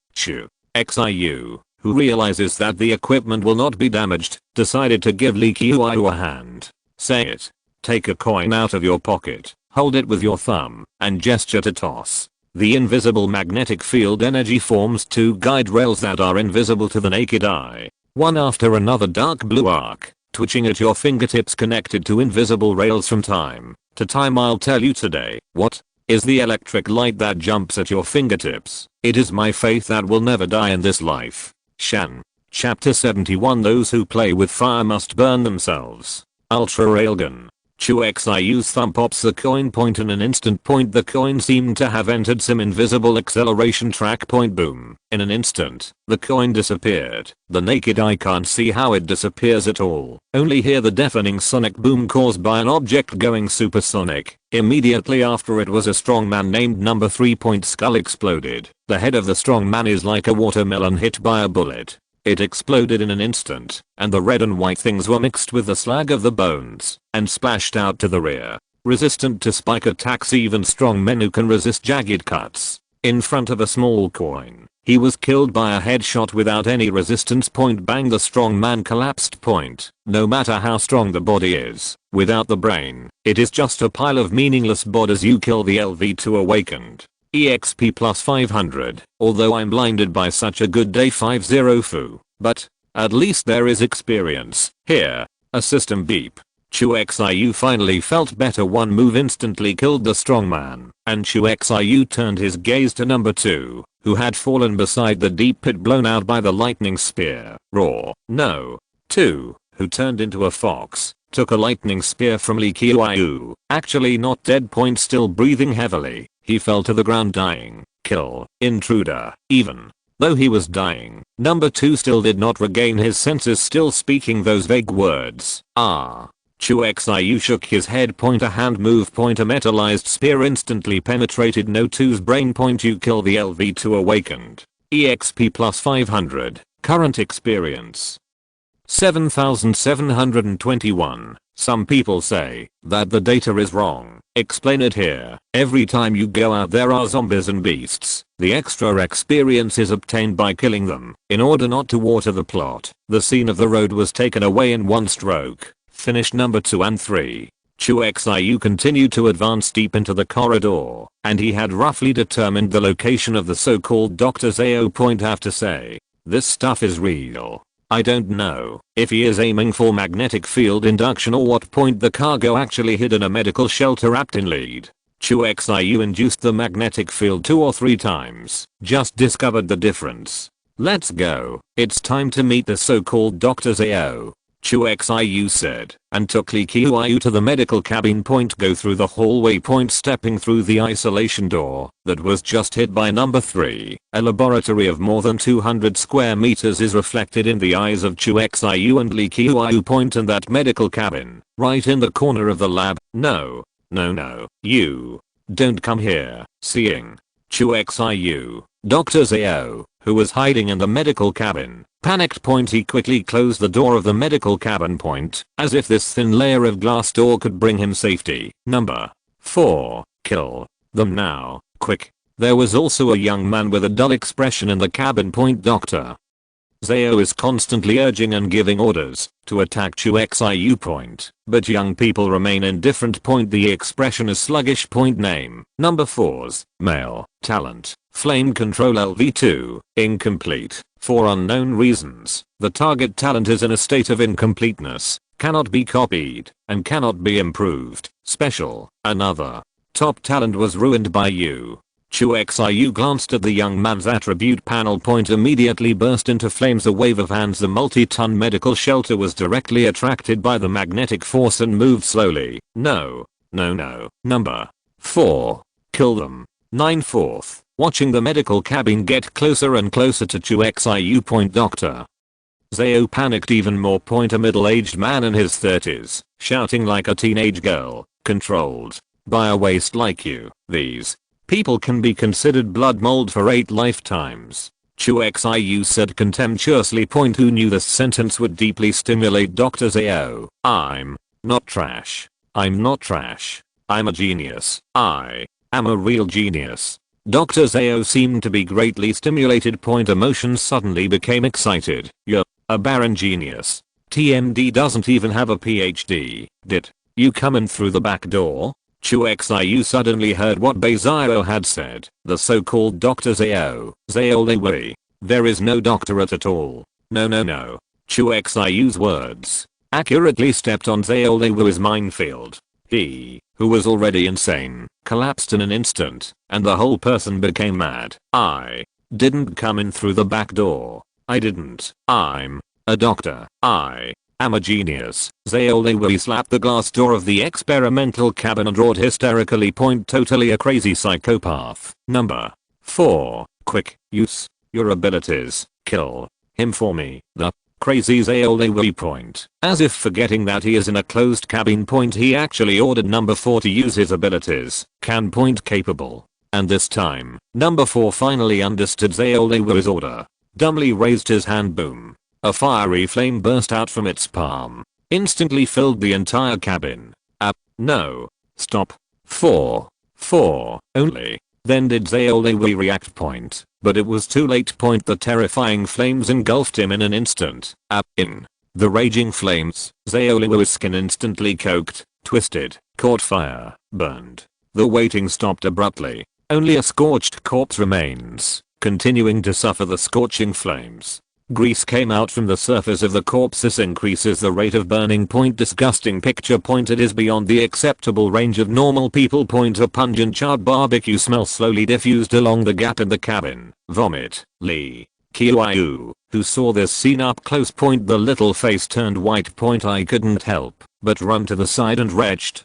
Xiu, who realizes that the equipment will not be damaged, decided to give Li Qiu a hand. Say it. Take a coin out of your pocket, hold it with your thumb, and gesture to toss. The invisible magnetic field energy forms two guide rails that are invisible to the naked eye. One after another dark blue arc, twitching at your fingertips connected to invisible rails from time to time. I'll tell you today. What is the electric light that jumps at your fingertips? It is my faith that will never die in this life. Shan. Chapter 71. Those who play with fire must burn themselves. Ultra Railgun. Chu Xiu's thumb pops the coin. In an instant. The coin seemed to have entered some invisible acceleration track. Boom. In an instant, the coin disappeared. The naked eye can't see how it disappears at all, only hear the deafening sonic boom caused by an object going supersonic. Immediately after it was a strongman named number 3. Skull exploded. The head of the strongman is like a watermelon hit by a bullet. It exploded in an instant, and the red and white things were mixed with the slag of the bones and splashed out to the rear. Resistant to spike attacks. Even strong men who can resist jagged cuts. In front of a small coin, he was killed by a headshot without any resistance. Bang. The strong man collapsed. No matter how strong the body is, without the brain, it is just a pile of meaningless bodies. You kill the LV2 awakened. EXP plus 500, although I'm blinded by such a good day. 50 fu, but at least there is experience. Here, a system beep. Chu Xiu finally felt better. One move instantly killed the strongman, and Chu Xiu turned his gaze to number 2, who had fallen beside the deep pit blown out by the lightning spear. Raw. No. 2, who turned into a fox, took a lightning spear from Li Qiu. Actually not dead. Still breathing heavily. He fell to the ground dying. Kill. Intruder. Even though he was dying, number 2 still did not regain his senses, still speaking those vague words. Ah. Chu Xiu shook his head. A hand move. A metallized spear instantly penetrated No 2's brain. You kill the LV2 awakened. EXP plus 500. Current experience 7721. Some people say that the data is wrong. Explain it here. Every time you go out there are zombies and beasts. The extra experience is obtained by killing them. In order not to water the plot, the scene of the road was taken away in one stroke. Finish number 2 and 3. Chu Xiu continued to advance deep into the corridor, and he had roughly determined the location of the so-called Dr. Zhao. Have to say, this stuff is real. I don't know if he is aiming for magnetic field induction or what. The cargo actually hid in a medical shelter wrapped in lead. Chu Xiu induced the magnetic field 2 or 3 times, just discovered the difference. Let's go. It's time to meet the so-called Dr. Zhao. Chu Xiu said, and took Li Qiu to the medical cabin. Go through the hallway. Stepping through the isolation door that was just hit by number 3. A laboratory of more than 200 square meters is reflected in the eyes of Chu Xiu and Li Qiu. And that medical cabin, right in the corner of the lab. No, you don't come here. Seeing Chu Xiu, Dr. Zhao, who was hiding in the medical cabin. Panicked point, he quickly closed the door of the medical cabin point, as if this thin layer of glass door could bring him safety. Number 4. Kill them now, quick. There was also a young man with a dull expression in the cabin point. Dr. Xiu is constantly urging and giving orders to attack Chu Xiu point, but young people remain indifferent. Point, the expression is sluggish. Point, name. Number 4's male talent, flame control LV2, incomplete, for unknown reasons. The target talent is in a state of incompleteness, cannot be copied, and cannot be improved. Special, another. Top talent was ruined by you. Chu Xiu glanced at the young man's attribute panel. Point, immediately burst into flames. A wave of hands. The multi-ton medical shelter was directly attracted by the magnetic force and moved slowly. No. Number 4. Kill them. 9/4. Watching the medical cabin get closer and closer to Chu Xiu point. Dr. Xiu panicked even more. Point, a middle-aged man in his 30s, shouting like a teenage girl, controlled by a waste like you. These people can be considered blood mold for 8 lifetimes. Chu Xiu said contemptuously. Point, who knew this sentence would deeply stimulate Dr. Xiu. I'm not trash. I'm not trash. I'm a genius. I am a real genius. Dr. Xiu seemed to be greatly stimulated. Point, emotions suddenly became excited. You're a barren genius. TMD doesn't even have a PhD. Did you come in through the back door? Chu Xiu suddenly heard what Xiu had said. The so-called Dr. Xiu. Xiu, there is no doctorate at all. No. Chu Xiu's words accurately stepped on Xiu's minefield. He, who was already insane, collapsed in an instant, and the whole person became mad. I didn't come in through the back door. I didn't. I'm a doctor. I am a genius. Xiu slapped the glass door of the experimental cabin and roared hysterically. Point, totally a crazy psychopath. Number 4. Quick, use your abilities. Kill him for me. The crazy Xiu point. As if forgetting that he is in a closed cabin. Point, he actually ordered number 4 to use his abilities. Can point capable. And this time, number 4 finally understood Xiu's order. Dumbly raised his hand. Boom. A fiery flame burst out from its palm. Instantly filled the entire cabin. No. Stop. 4 only. Then did Xiu react. Point, but it was too late. Point, the terrifying flames engulfed him in an instant. In the raging flames, Xiu's skin instantly coked, twisted, caught fire, burned. The waiting stopped abruptly. Only a scorched corpse remains, continuing to suffer the scorching flames. Grease came out from the surface of the corpse. This increases the rate of burning. Point, disgusting picture. Point, it is beyond the acceptable range of normal people. Point, a pungent charred barbecue smell slowly diffused along the gap in the cabin. Vomit. Li Qiu, who saw this scene up close. Point, the little face turned white. Point, I couldn't help but run to the side and retched.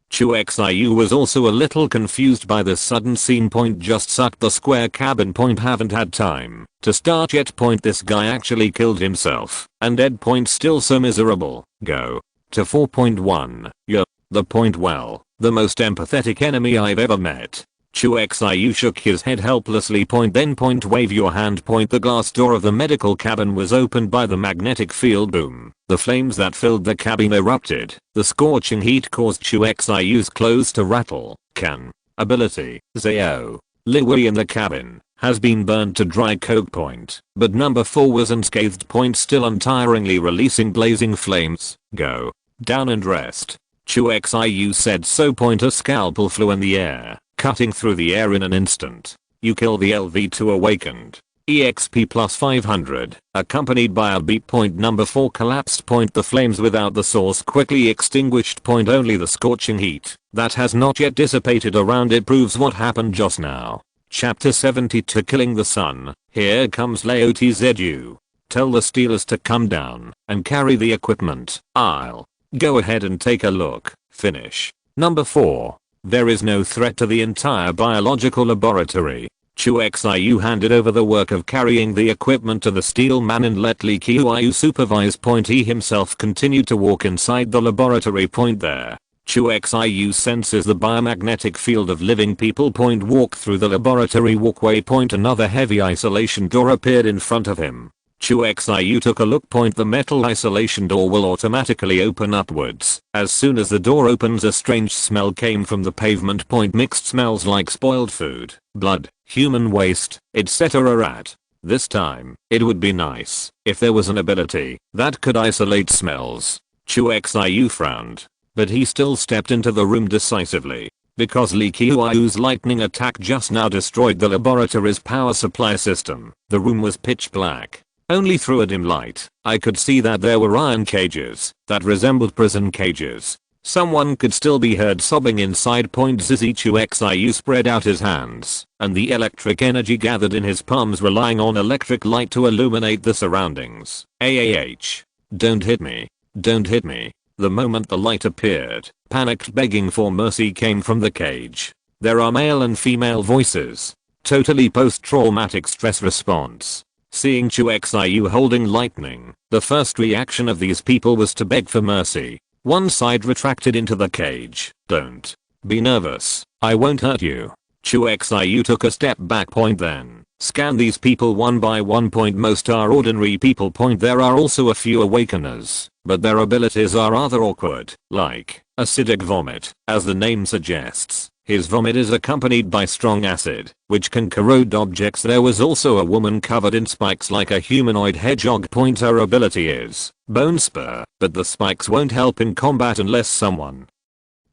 Chu Xiu was also a little confused by this sudden scene. Point, just sucked the square cabin. Point, haven't had time to start yet. Point, this guy actually killed himself. And dead. Point, still so miserable. Go to 4.1. You're the point. Well, the most empathetic enemy I've ever met. Chu Xiu shook his head helplessly. Point, then point, wave your hand. Point, the glass door of the medical cabin was opened by the magnetic field. Boom. The flames that filled the cabin erupted. The scorching heat caused Chu Xiu's clothes to rattle. Can ability. Xiu Liwei in the cabin has been burned to dry coke. Point, but number 4 was unscathed. Point, still untiringly releasing blazing flames. Go down and rest. Chu Xiu said so. Point, a scalpel flew in the air, cutting through the air in an instant. You kill the LV2 awakened. EXP plus 500, accompanied by a beep. Point, number 4 collapsed. Point, the flames without the source quickly extinguished. Point, only the scorching heat that has not yet dissipated around it proves what happened just now. Chapter 72, Killing the Sun. Here comes Lao Tzu. Tell the stealers to come down and carry the equipment. I'll go ahead and take a look. Finish. Number 4. There is no threat to the entire biological laboratory. Chu Xiu handed over the work of carrying the equipment to the steel man and let Li Qiu supervise. Point, he himself continued to walk inside the laboratory. Point, there Chu Xiu senses the biomagnetic field of living people. Walk through the laboratory walkway. Another heavy isolation door appeared in front of him. Chu Xiu took a look. The metal isolation door will automatically open upwards. As soon as the door opens, a strange smell came from the pavement. Mixed smells like spoiled food, blood, human waste, etc. This time, it would be nice if there was an ability that could isolate smells. Chu Xiu frowned, but he still stepped into the room decisively, because Li Qiu's lightning attack just now destroyed the laboratory's power supply system. The room was pitch black. Only through a dim light, I could see that there were iron cages that resembled prison cages. Someone could still be heard sobbing inside. Zizzy. Chu Xiu spread out his hands, and the electric energy gathered in his palms, relying on electric light to illuminate the surroundings. AAH. Don't hit me. Don't hit me. The moment the light appeared, panicked begging for mercy came from the cage. There are male and female voices. Totally post-traumatic stress response. Seeing Chu Xiu holding lightning, the first reaction of these people was to beg for mercy. One side retracted into the cage. Don't be nervous. I won't hurt you. Chu Xiu took a step back. Then scan these people one by one. Most are ordinary people. There are also a few awakeners, but their abilities are rather awkward, like acidic vomit. As the name suggests, his vomit is accompanied by strong acid, which can corrode objects. There was also a woman covered in spikes like a humanoid hedgehog. Her ability is Bone Spur, but the spikes won't help in combat unless someone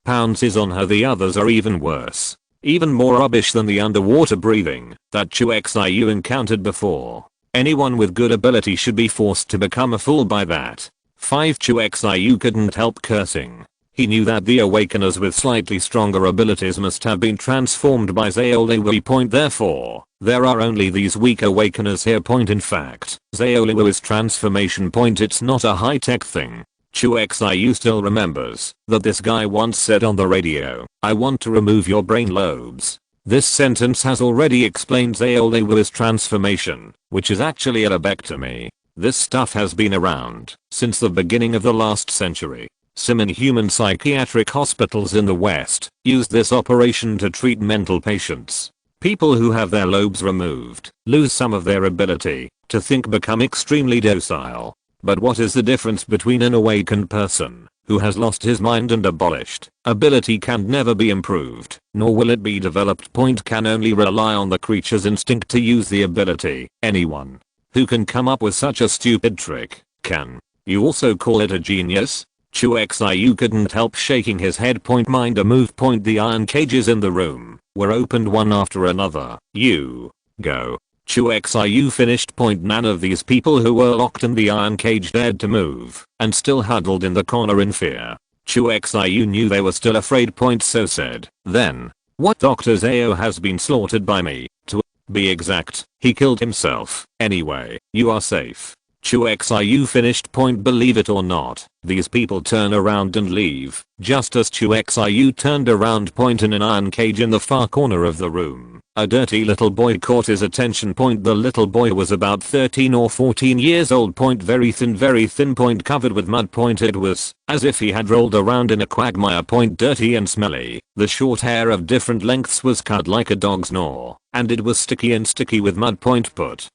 pounces on her. The others are even worse. Even more rubbish than the underwater breathing that Chu Xiu encountered before. Anyone with good ability should be forced to become a fool by that. 5. Chu Xiu couldn't help cursing. He knew that the awakeners with slightly stronger abilities must have been transformed by Zhaoliwei. Therefore, there are only these weak awakeners here. In fact, Zhaoliwei's transformation. It's not a high-tech thing. Chu Xiu still remembers that this guy once said on the radio, "I want to remove your brain lobes." This sentence has already explained Zhaoliwei's transformation, which is actually a lobectomy. This stuff has been around since the beginning of the last century. Some inhuman psychiatric hospitals in the West used this operation to treat mental patients. People who have their lobes removed lose some of their ability to think, become extremely docile. But what is the difference between an awakened person who has lost his mind and abolished ability can never be improved, nor will it be developed. Can only rely on the creature's instinct to use the ability. Anyone who can come up with such a stupid trick can you also call it a genius? Chu Xiu couldn't help shaking his head. Mind a move. The iron cages in the room were opened one after another. You go. Chu Xiu finished. None of these people who were locked in the iron cage dared to move and still huddled in the corner in fear. Chu Xiu knew they were still afraid. So said, "Then, what? Dr. Zhao has been slaughtered by me. To be exact, he killed himself. Anyway, you are safe." Chu Xiu finished. Believe it or not, these people turn around and leave. Just as Chu Xiu turned around. In an iron cage in the far corner of the room, a dirty little boy caught his attention. The little boy was about 13 or 14 years old. Very thin. Covered with mud. It was as if he had rolled around in a quagmire. Dirty and smelly. The short hair of different lengths was cut like a dog's gnaw, and it was sticky with mud. Put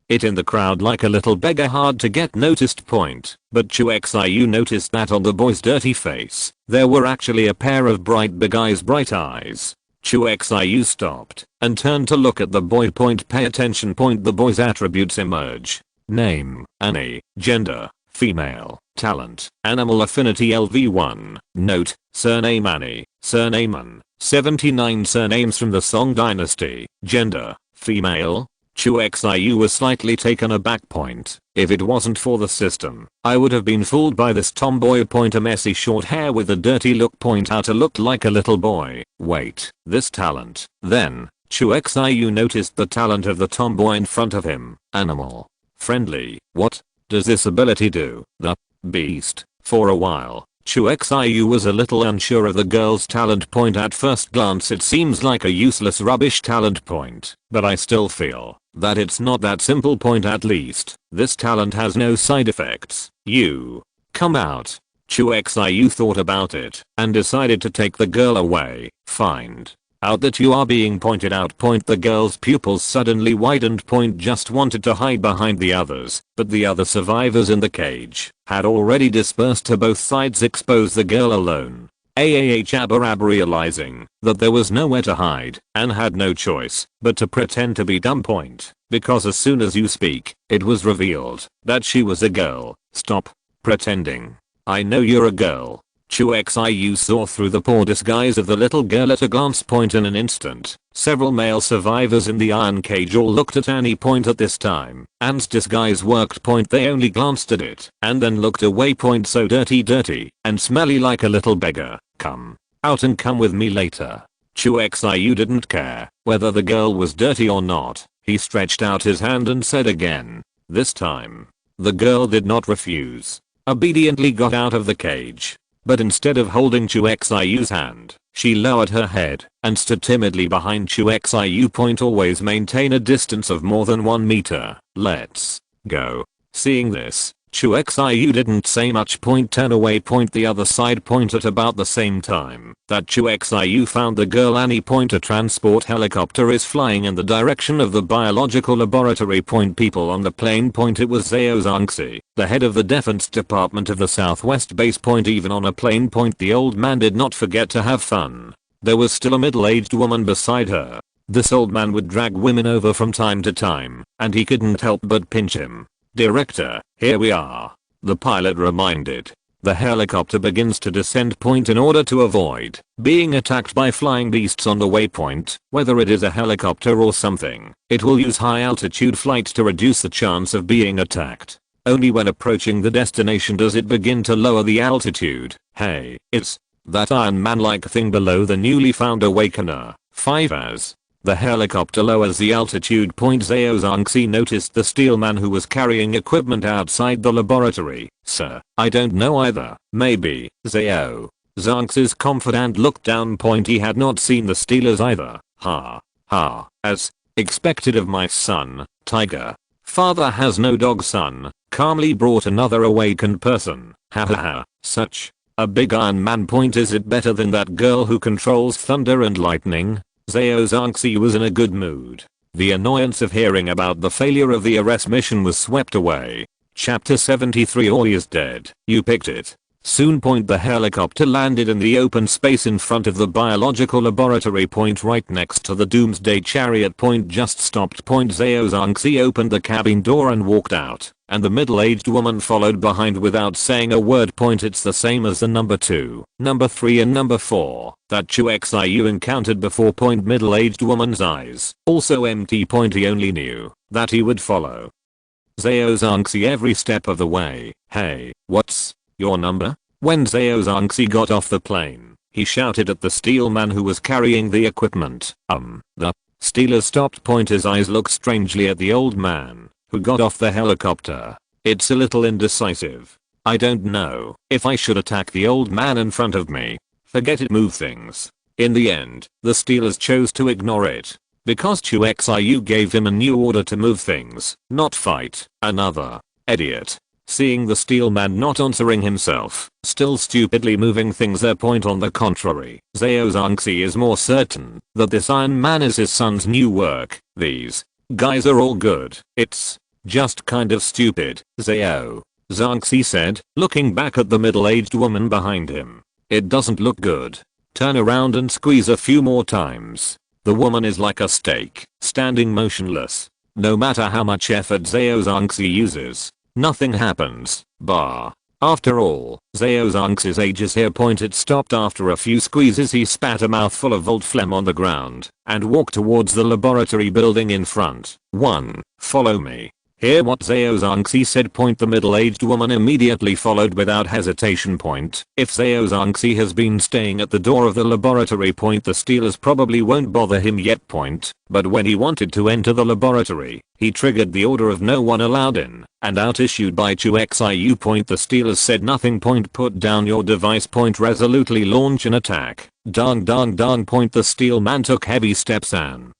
it in the crowd like a little beggar, hard to get noticed. But Chu Xiu noticed that on the boy's dirty face, there were actually a pair of bright eyes. Chu Xiu stopped and turned to look at the boy. Pay attention. The boy's attributes emerge. Name, Annie. Gender, female. Talent, animal. Affinity, LV1. Note, surname Annie, surname An. 79 surnames from the Song Dynasty. Gender, female. Chu Xiu was slightly taken aback. If it wasn't for the system, I would have been fooled by this tomboy. A messy short hair with a dirty look. How to look like a little boy. Wait, this talent. Then, Chu Xiu noticed the talent of the tomboy in front of him. Animal. Friendly. What does this ability do? The beast. For a while, Chu Xiu was a little unsure of the girl's talent. At first glance it seems like a useless rubbish talent. But I still feel that it's not that simple. At least, this talent has no side effects. You come out. Chu Xiu thought about it and decided to take the girl away. Find out that you are being pointed out. The girl's pupils suddenly widened. Just wanted to hide behind the others, but the other survivors in the cage had already dispersed to both sides. Expose the girl alone. Abba realizing that there was nowhere to hide and had no choice but to pretend to be dumb. Because as soon as you speak, it was revealed that she was a girl. Stop pretending. I know you're a girl. Chu Xiu saw through the poor disguise of the little girl at a glance. In an instant, several male survivors in the iron cage all looked at Annie. At this time, Anne's disguise worked. They only glanced at it and then looked away. So dirty and smelly like a little beggar. Come out and come with me later. Chu Xiu didn't care whether the girl was dirty or not. He stretched out his hand and said again. This time, the girl did not refuse. Obediently got out of the cage. But instead of holding Chu Xiu's hand, she lowered her head and stood timidly behind Chu Xiu. Always maintain a distance of more than 1 meter. Let's go. Seeing this, Chu Xiu didn't say much. Turn away. The other side. At about the same time that Chu Xiu found the girl Annie. A transport helicopter is flying in the direction of the biological laboratory. People on the plane. It was Xiao Zhangxi, the head of the defense department of the southwest base. Even on a plane. The old man did not forget to have fun. There was still a middle-aged woman beside her. This old man would drag women over from time to time, and he couldn't help but pinch him. Director, here we are. The pilot reminded. The helicopter begins to descend. In order to avoid being attacked by flying beasts on the waypoint, whether it is a helicopter or something, it will use high altitude flight to reduce the chance of being attacked. Only when approaching the destination does it begin to lower the altitude. Hey, it's that Iron Man-like thing below the newly found Awakener. 5 as the helicopter lowers the altitude. Xiao Zhangxi noticed the steel man who was carrying equipment outside the laboratory. Sir, I don't know either. Maybe. Xiao Zhangxi's confidant looked down. He had not seen the stealers either. Ha. Ha. As expected of my son, Tiger. Father has no dog. Son calmly brought another awakened person. Ha ha ha. Such a big Iron Man. Is it better than that girl who controls thunder and lightning? Xiao Zhangxi was in a good mood. The annoyance of hearing about the failure of the arrest mission was swept away. Chapter 73. Oi is dead. You picked it. Soon. The helicopter landed in the open space in front of the biological laboratory. Right next to the doomsday chariot. Just stopped. Xiao Zhangxi opened the cabin door and walked out, and the middle-aged woman followed behind without saying a word. It's the same as the number 2, number 3 and number 4 that Chu Xiu encountered before. Middle-aged woman's eyes also empty. He only knew that he would follow Xiao Zhangxi every step of the way. Hey, what's your number? When Xiao Zhangxi got off the plane, he shouted at the steel man who was carrying the equipment. The stealer stopped. His eyes looked strangely at the old man who got off the helicopter. It's a little indecisive. I don't know if I should attack the old man in front of me. Forget it. Move things. In the end, the stealers chose to ignore it, because Chu Xiu gave him a new order to move things, not fight another idiot. Seeing the steel man not answering himself, still stupidly moving things. On the contrary, Xiao Zhangxi is more certain that this Iron Man is his son's new work. These guys are all good. It's just kind of stupid, Xiao Zhangxi said, looking back at the middle-aged woman behind him. It doesn't look good. Turn around and squeeze a few more times. The woman is like a stake, standing motionless. No matter how much effort Xiao Zhangxi uses, nothing happens. After all, Xiao Zhangxi's age is here. It stopped after a few squeezes. He spat a mouthful of volt phlegm on the ground and walked towards the laboratory building in front. Follow me. Hear what Xiao Zhangxi said. The middle-aged woman immediately followed without hesitation. If Xiao Zhangxi has been staying at the door of the laboratory. The stealers probably won't bother him yet. But when he wanted to enter the laboratory, he triggered the order of no one allowed in and out issued by Chu Xiu. The stealers said nothing. Put down your device. Resolutely launch an attack. Dang. The steel man took heavy steps and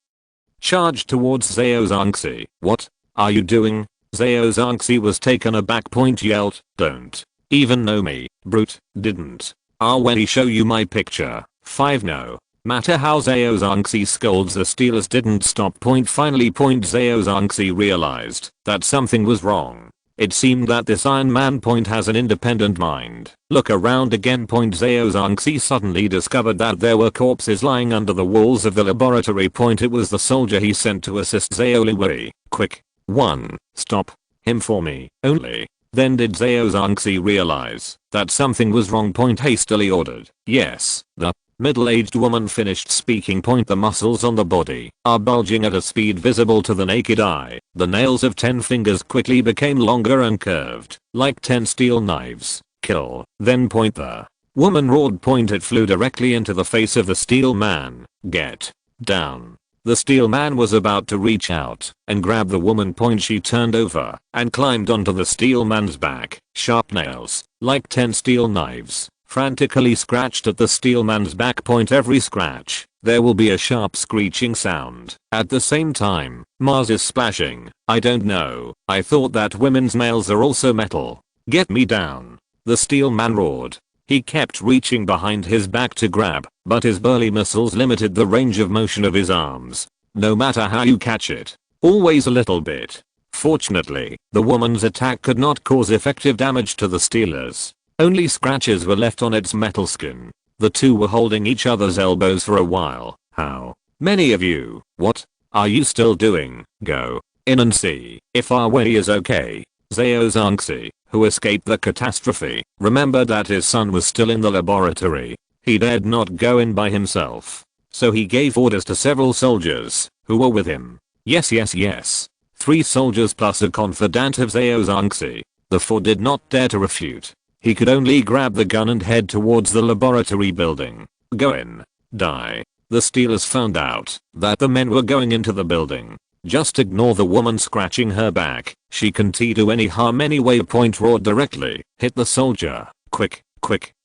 charged towards Xiao Zhangxi. What are you doing? Xiao Zhangxi was taken aback. Yelled, don't even know me. Brute, didn't. When he show you my picture? 5 no. Matter how Zhao Zongzi scolds, the Steelers didn't stop. Finally Zhao Zongzi realized that something was wrong. It seemed that this Iron Man has an independent mind. Look around again. Zhao Zongzi suddenly discovered that there were corpses lying under the walls of the laboratory. It was the soldier he sent to assist Zhao Liwei. Quick. 1. Stop him for me. Only then did Zhao Zongzi realize that something was wrong. Hastily ordered. Yes. The middle-aged woman finished speaking. The muscles on the body are bulging at a speed visible to the naked eye. The nails of 10 fingers quickly became longer and curved, like 10 steel knives. Kill. Then the woman roared. It flew directly into the face of the steel man. Get down. The steel man was about to reach out and grab the woman. She turned over and climbed onto the steel man's back. Sharp nails, like 10 steel knives, frantically scratched at the steel man's back. Every scratch, there will be a sharp screeching sound. At the same time, Mars is splashing. I don't know. I thought that women's nails are also metal. Get me down. The steel man roared. He kept reaching behind his back to grab, but his burly muscles limited the range of motion of his arms. No matter how you catch it, always a little bit. Fortunately, the woman's attack could not cause effective damage to the Steelers. Only scratches were left on its metal skin. The two were holding each other's elbows for a while. How many of you, what are you still doing? Go in and see if our way is okay. Zhao Zongzi, who escaped the catastrophe, remembered that his son was still in the laboratory. He dared not go in by himself. So he gave orders to several soldiers who were with him. Yes. 3 soldiers plus a confidant of Zhao Zongzi. The 4 did not dare to refute. He could only grab the gun and head towards the laboratory building. Go in. Die. The Steelers found out that the men were going into the building. Just ignore the woman scratching her back. She can do any harm anyway. Roared directly. Hit the soldier. Quick.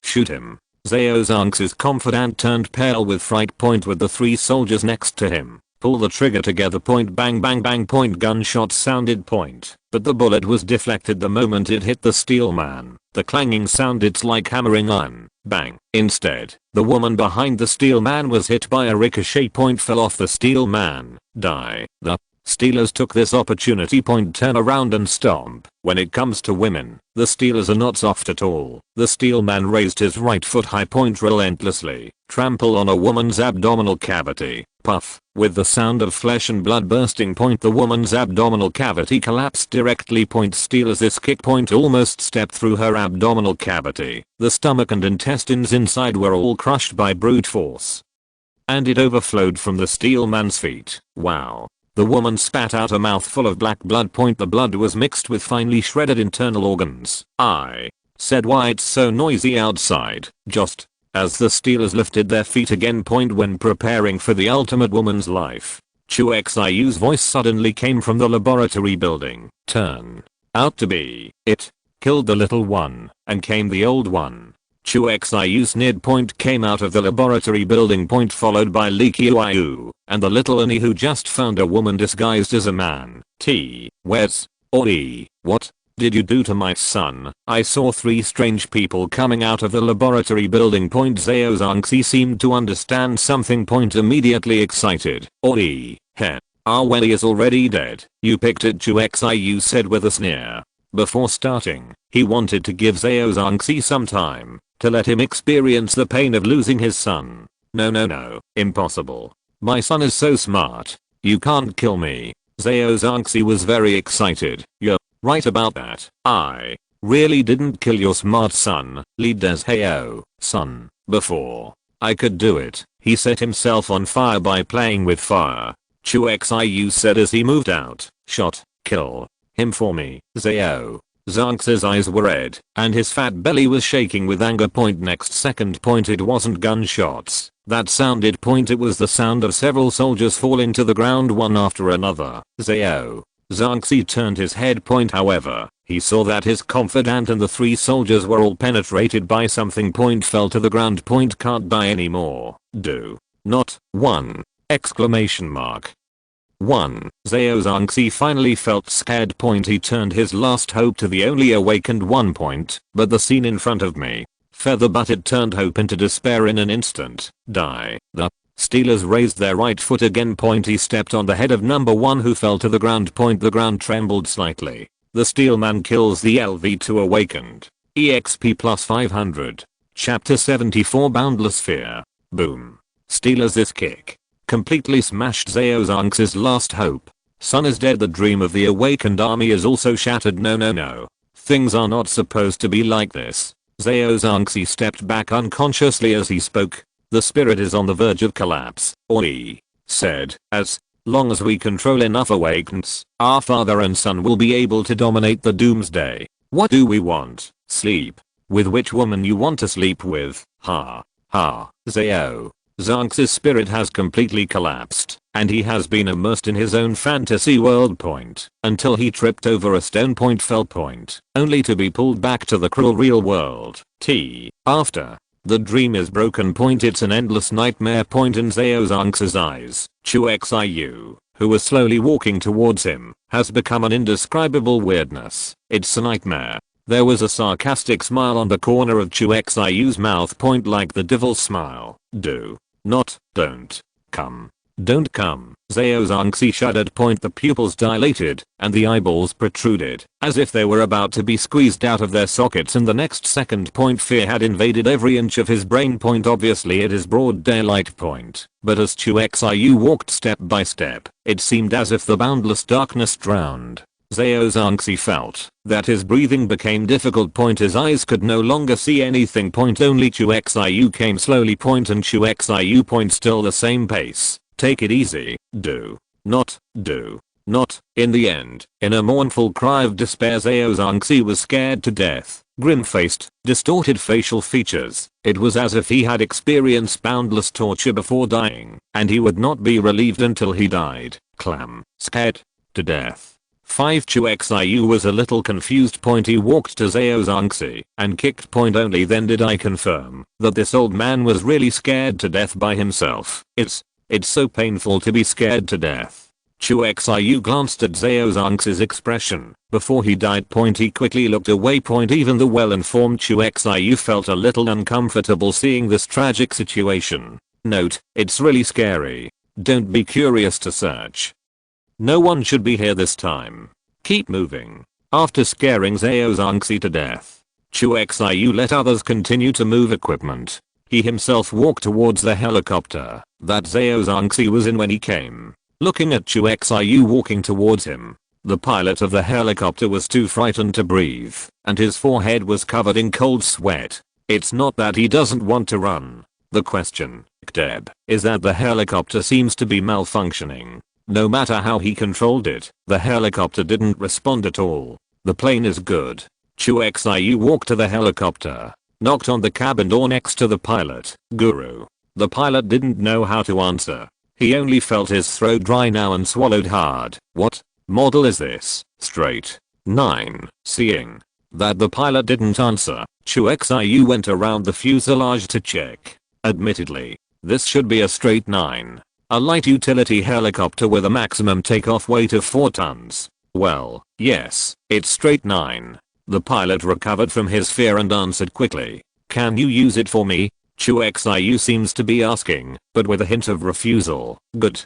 Shoot him. Zhao Zongzi's confidant turned pale with fright. With the 3 soldiers next to him. Pull the trigger together. Bang. Gunshots sounded. But the bullet was deflected the moment it hit the steel man. The clanging sound, it's like hammering iron. Bang. Instead, the woman behind the steel man was hit by a ricochet. Fell off the steel man. Die. The Steelers took this opportunity. Turn around and stomp. When it comes to women, the Steelers are not soft at all. The steel man raised his right foot high. Relentlessly trample on a woman's abdominal cavity. Puff. With the sound of flesh and blood bursting. The woman's abdominal cavity collapsed directly. Steelers' kick. Almost stepped through her abdominal cavity. The stomach and intestines inside were all crushed by brute force. And it overflowed from the steel man's feet. Wow. The woman spat out a mouthful of black blood. The blood was mixed with finely shredded internal organs. I said, why it's so noisy outside. Just as the Steelers lifted their feet again. When preparing for the ultimate woman's life, Chu Xiu's voice suddenly came from the laboratory building. Turn out to be it. Killed the little one and came the old one. Chu Xiu sneered. Came out of the laboratory building. Followed by Li Qiuyu and the little Annie, who just found a woman disguised as a man. Where's Ori? What did you do to my son? I saw 3 strange people coming out of the laboratory building. Zhao Zongzi seemed to understand something. Immediately excited. Ori. He is already dead. You picked it, Chu Xiu said with a sneer. Before starting, he wanted to give Zhao Zongzi some time to let him experience the pain of losing his son. No. Impossible. My son is so smart. You can't kill me. Zhao Zongzi was very excited. You're right about that. I really didn't kill your smart son, Li Deshao, son. Before I could do it, he set himself on fire by playing with fire. Chu Xiu said as he moved out. Kill him for me, Zhao. Zongzi's eyes were red, and his fat belly was shaking with anger. Next second. It wasn't gunshots that sounded. It was the sound of several soldiers falling to the ground one after another. Zhao Zongzi turned his head. However, he saw that his confidant and the 3 soldiers were all penetrated by something. Fell to the ground. Can't die anymore. Do not. 1! Exclamation mark. 1. Zao Zongzi finally felt scared. He turned his last hope to the only awakened one. But the scene in front of me. Feather butted turned hope into despair in an instant. Die. The Steelers raised their right foot again. He stepped on the head of number 1 who fell to the ground. The ground trembled slightly. The Steelman kills the LV2 awakened. EXP plus 500. Chapter 74 Boundless Fear. Boom. Steelers this kick. Completely smashed Zao Zongzi's last hope. Sun is dead. The dream of the awakened army is also shattered. No. Things are not supposed to be like this. Zao Zongzi stepped back unconsciously as he spoke. The spirit is on the verge of collapse. Or he said, as long as we control enough awakens, our father and son will be able to dominate the doomsday. What do we want? Sleep. With which woman you want to sleep with? Ha. Zao Zongzi's spirit has completely collapsed, and he has been immersed in his own fantasy world. Until he tripped over a stone. Fell. Only to be pulled back to the cruel real world. After the dream is broken. It's an endless nightmare. In Zao Zongzi's eyes, Chu Xiu, who was slowly walking towards him, has become an indescribable weirdness. It's a nightmare. There was a sarcastic smile on the corner of Chu Xiu's mouth. Like the devil's smile. Don't come. Don't come. Zao Zongzi shuddered. The pupils dilated, and the eyeballs protruded, as if they were about to be squeezed out of their sockets in the next second. Fear had invaded every inch of his brain. Obviously it is broad daylight. But as Chu Xiu walked step by step, it seemed as if the boundless darkness drowned. Zao Zongzi felt that his breathing became difficult. His eyes could no longer see anything. Only Chu Xiu came slowly. And Chu Xiu still the same pace. Take it easy. Do not. In the end, in a mournful cry of despair, Zao Zongzi was scared to death. Grim-faced, distorted facial features. It was as if he had experienced boundless torture before dying, and he would not be relieved until he died. Scared to death. 5. Chu Xiu was a little confused. He walked to Zao Zongzi and kicked. Only then did I confirm that this old man was really scared to death by himself. It's so painful to be scared to death. Chu Xiu glanced at Zao Zongzi's expression before he died. He quickly looked away. Even the well-informed Chu Xiu felt a little uncomfortable seeing this tragic situation. Note, it's really scary. Don't be curious to search. No one should be here this time. Keep moving. After scaring Zao Zongzi to death, Chu Xiu let others continue to move equipment. He himself walked towards the helicopter that Zao Zongzi was in when he came. Looking at Chu Xiu walking towards him, the pilot of the helicopter was too frightened to breathe, and his forehead was covered in cold sweat. It's not that he doesn't want to run. The question, Deb, is that the helicopter seems to be malfunctioning. No matter how he controlled it, the helicopter didn't respond at all. The plane is good. Chu Xiu walked to the helicopter, knocked on the cabin door next to the pilot. Guru. The pilot didn't know how to answer. He only felt his throat dry now and swallowed hard. What model is this? Straight 9. Seeing that the pilot didn't answer, Chu Xiu went around the fuselage to check. Admittedly, this should be a straight 9. A light utility helicopter with a maximum takeoff weight of 4 tons. Well, yes, it's straight 9. The pilot recovered from his fear and answered quickly. Can you use it for me? Chu Xiu seems to be asking, but with a hint of refusal. Good.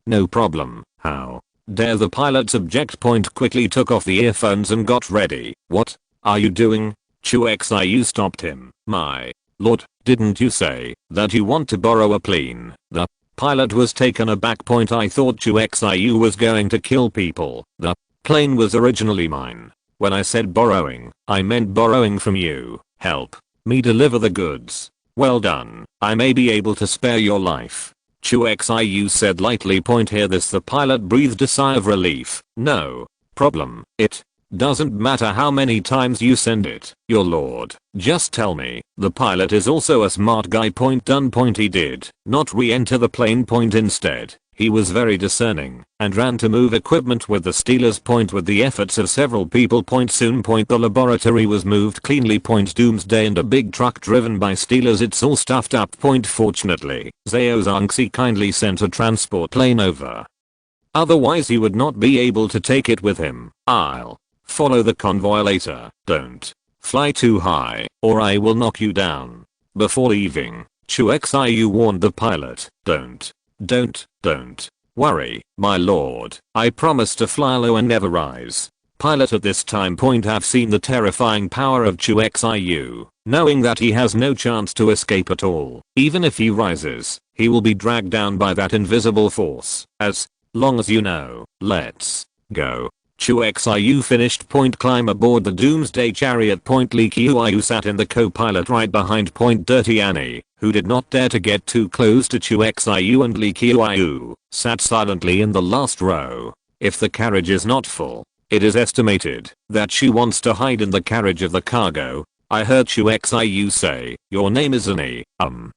No problem. How dare the pilot object? Quickly took off the earphones and got ready. What are you doing? Chu Xiu stopped him. My lord, didn't you say that you want to borrow a plane? The pilot was taken aback. I thought Chu Xiu was going to kill people. The plane was originally mine. When I said borrowing, I meant borrowing from you. Help me deliver the goods. Well done. I may be able to spare your life. Chu Xiu said lightly. Hear this. The pilot breathed a sigh of relief. No problem. It doesn't matter how many times you send it, your lord. Just tell me. The pilot is also a smart guy. Done. He did not re-enter the plane. Instead, he was very discerning and ran to move equipment with the Steelers. With the efforts of several people. Soon. The laboratory was moved cleanly. Doomsday and a big truck driven by Steelers. It's all stuffed up. Fortunately, Zao Zongzi kindly sent a transport plane over. Otherwise he would not be able to take it with him. I'll follow the convoy later. Don't fly too high or I will knock you down. Before leaving, Chu Xiu warned the pilot. Don't worry, my lord. I promise to fly low and never rise. Pilot at this time point have seen the terrifying power of Chu Xiu, knowing that he has no chance to escape at all. Even if he rises, he will be dragged down by that invisible force. As long as you know. Let's go. Chu Xiu finished point climb aboard the Doomsday Chariot. Point Li Qiu sat in the co-pilot right behind point Dirty Annie, who did not dare to get too close to Chu Xiu, and Li Qiu sat silently in the last row. If the carriage is not full, it is estimated that she wants to hide in the carriage of the cargo. I heard Chu Xiu say, your name is Annie.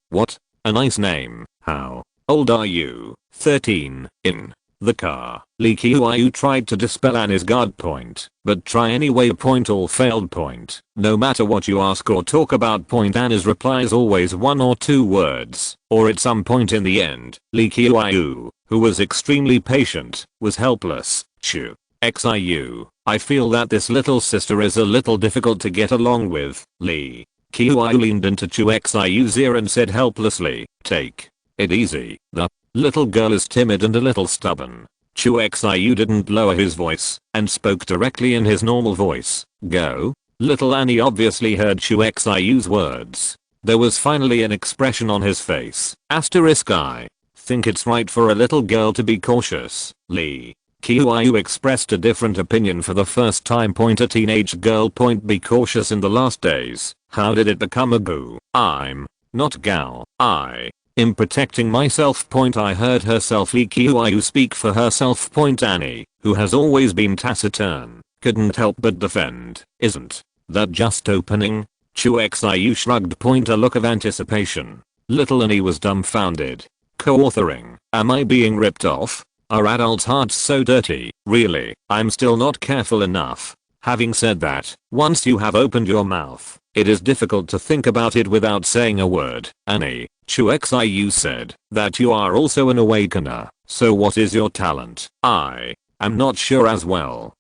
What? A nice name. How old are you? 13. In the car, Li Qiu tried to dispel Annie's guard point, but try anyway. Point all failed. Point. No matter what you ask or talk about, point Annie's reply is always one or two words, or at some point in the end. Li Qiu, who was extremely patient, was helpless. Chu Xiu, I feel that this little sister is a little difficult to get along with. Li Qiu leaned into Chu Xiu's ear and said helplessly, take it easy. The little girl is timid and a little stubborn. Chu Xiu didn't lower his voice and spoke directly in his normal voice. Go. Little Annie obviously heard Chu Xiu's words. There was finally an expression on his face. Asterisk I think it's right for a little girl to be cautious. Li Qiu expressed a different opinion for the first time. Point a teenage girl. Point be cautious in the last days. How did it become a boo? I'm not gal. I am protecting myself. Point I heard herself. Li Qiu speak for herself. Point Annie, who has always been taciturn, couldn't help but defend. Isn't that just opening? Chu Xiu shrugged. Point a look of anticipation. Little Annie was dumbfounded. Co-authoring. Am I being ripped off? Are adults' hearts so dirty? Really? I'm still not careful enough. Having said that, once you have opened your mouth, it is difficult to think about it without saying a word. Annie, Chu Xiu said that you are also an awakener. So what is your talent? I am not sure as well.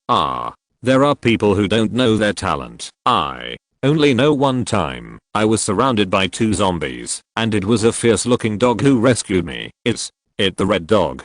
There are people who don't know their talent. I only know one time I was surrounded by 2 zombies, and it was a fierce looking dog who rescued me. Is it the red dog?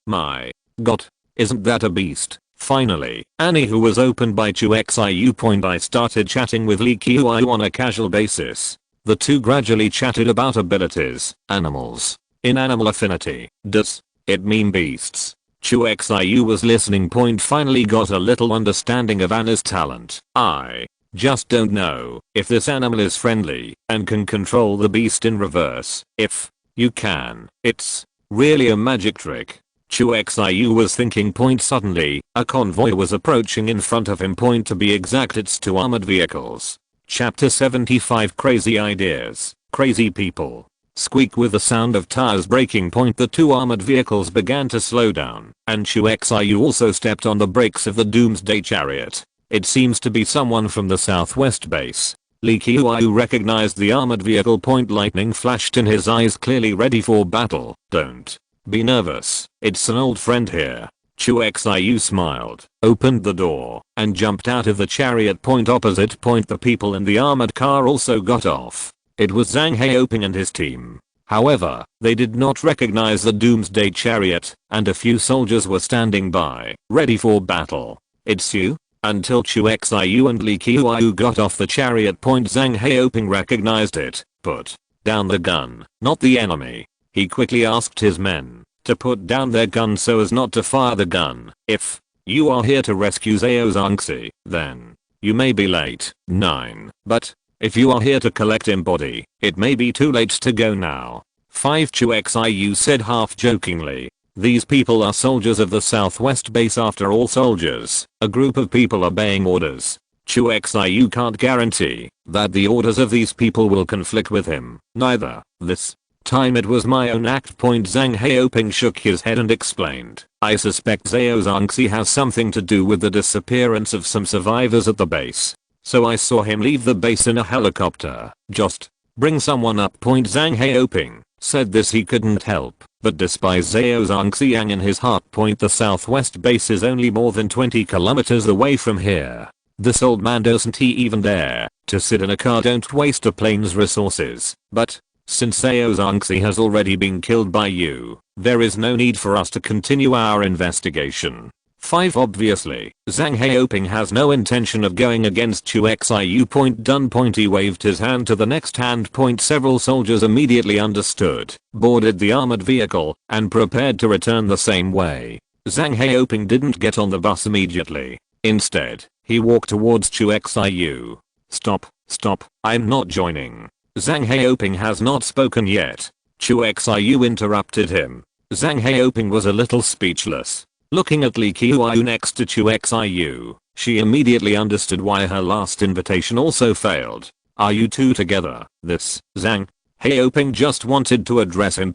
My god, isn't that a beast? Finally, Annie, who was opened by Chu Xiu. Point I started chatting with Li Qiu on a casual basis. The two gradually chatted about abilities, animals, in animal affinity. Does it mean beasts? Chu Xiu was listening. Point finally got a little understanding of Anna's talent. I just don't know if this animal is friendly and can control the beast in reverse. If you can, it's really a magic trick. Chu Xiu was thinking. Point suddenly, a convoy was approaching in front of him. Point to be exact, it's 2 armored vehicles. Chapter 75 Crazy Ideas, Crazy People. Squeak with the sound of tires braking. Point the 2 armored vehicles began to slow down, and Chu Xiu also stepped on the brakes of the Doomsday Chariot. It seems to be someone from the southwest base. Li Qiu recognized the armored vehicle. Point lightning flashed in his eyes, clearly ready for battle. Don't be nervous, it's an old friend here. Chu Xiu smiled, opened the door, and jumped out of the chariot. Point opposite. Point the people in the armored car also got off. It was Zhang Heoping and his team. However, they did not recognize the Doomsday Chariot, and a few soldiers were standing by, ready for battle. It's you? Until Chu Xiu and Li Qiu got off the chariot. Point Zhang Heoping recognized it, put down the gun, not the enemy. He quickly asked his men to put down their guns so as not to fire the gun. If you are here to rescue Zhao Zongxi, then you may be late. 9. But if you are here to collect him body, it may be too late to go now. 5. Chu Xiu said half jokingly. These people are soldiers of the southwest base. After all, soldiers, a group of people obeying orders. Chu Xiu can't guarantee that the orders of these people will conflict with him. Neither this time it was my own act. Point Zhang Heoping shook his head and explained. I suspect Zhao Zongxi has something to do with the disappearance of some survivors at the base. So I saw him leave the base in a helicopter. Just bring someone up. Point Zhang Heoping said this. He couldn't help But despite Zhao Zhangxiang in his heart point, the southwest base is only more than 20 kilometers away from here. This old man doesn't he even dare to sit in a car. Don't waste a plane's resources. But since Zhao Zhangxi has already been killed by you, there is no need for us to continue our investigation. 5. Obviously, Zhang Haoping has no intention of going against Chu Xiu. Done. He waved his hand to the next hand. Several soldiers immediately understood, boarded the armored vehicle, and prepared to return the same way. Zhang Haoping didn't get on the bus immediately. Instead, he walked towards Chu Xiu. Stop, I'm not joining. Zhang Haoping has not spoken yet. Chu Xiu interrupted him. Zhang Haoping was a little speechless. Looking at Li Qiuyu next to Chu Xiu, she immediately understood why her last invitation also failed. Are you two together? This Zhang Haoping just wanted to address him,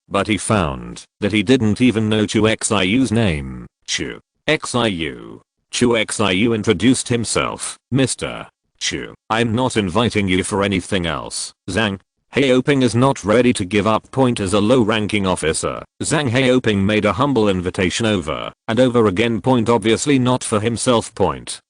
but he found that he didn't even know Chu Xiu's name. Chu Xiu. Chu Xiu introduced himself. Mr. Chu, I'm not inviting you for anything else. Zhang Haoping is not ready to give up. As a low-ranking officer, Zhang Haoping made a humble invitation over and over again. Obviously not for himself,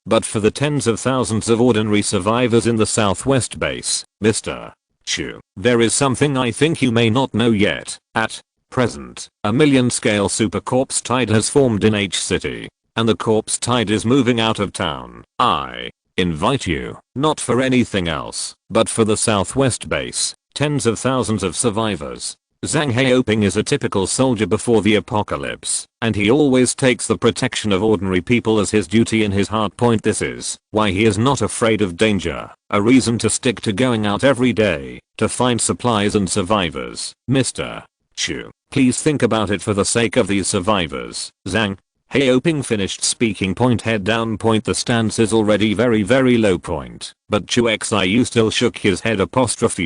but for the tens of thousands of ordinary survivors in the southwest base. Mr. Chu, there is something I think you may not know yet. At present, a million-scale super corpse tide has formed in H City, and the corpse tide is moving out of town. I invite you, not for anything else, but for the southwest base. Tens of thousands of survivors. Zhang Haoping is a typical soldier before the apocalypse, and he always takes the protection of ordinary people as his duty in his heart. This is why he is not afraid of danger, a reason to stick to going out every day to find supplies and survivors. Mr. Chu, please think about it for the sake of these survivors. Zhang Haoping finished speaking. Head down. The stance is already very low. But Chu Xiu still shook his head.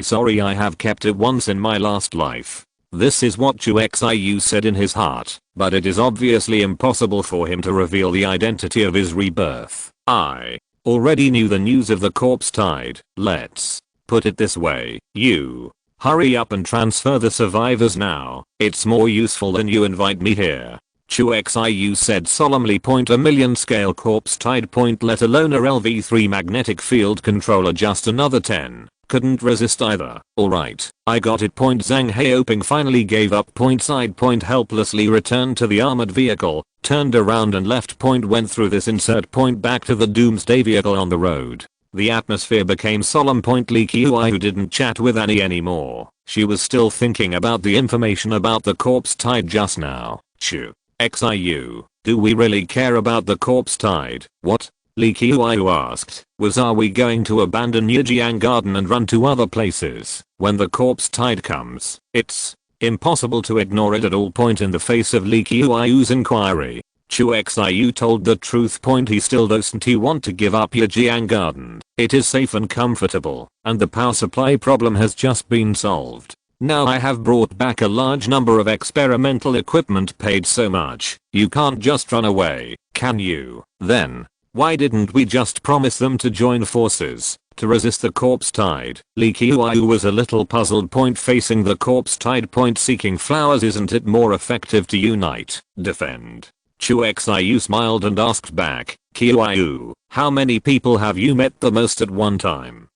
Sorry, I have kept it once in my last life. This is what Chu Xiu said in his heart, but it is obviously impossible for him to reveal the identity of his rebirth. I already knew the news of the corpse tide. Let's put it this way. You hurry up and transfer the survivors now. It's more useful than you invite me here. Chu Xiu said solemnly. A million scale corpse tide. Let alone a LV3 magnetic field controller. Just another 10. Couldn't resist either. Alright, I got it. Zhang Haoping finally gave up. Side. Helplessly returned to the armored vehicle, turned around and left. Went through this insert. Back to the doomsday vehicle on the road. The atmosphere became solemn. Li Qiuyu didn't chat with Annie anymore. She was still thinking about the information about the corpse tide just now. Chu Xiu, do we really care about the corpse tide? What? Li Qiuyu asked. Are we going to abandon Yijiang Garden and run to other places when the corpse tide comes? It's impossible to ignore it at all. In the face of Li Qiuyu's inquiry, Chu Xiu told the truth. He still doesn't want to give up Yijiang Garden. It is safe and comfortable, and the power supply problem has just been solved. Now I have brought back a large number of experimental equipment. Paid so much, you can't just run away, can you? Then why didn't we just promise them to join forces to resist the corpse tide? Li Qiuyu was a little puzzled. Facing the corpse tide. Seeking flowers. Isn't it more effective to unite, defend? Chu Xiu smiled and asked back. Qiuyu, how many people have you met the most at one time?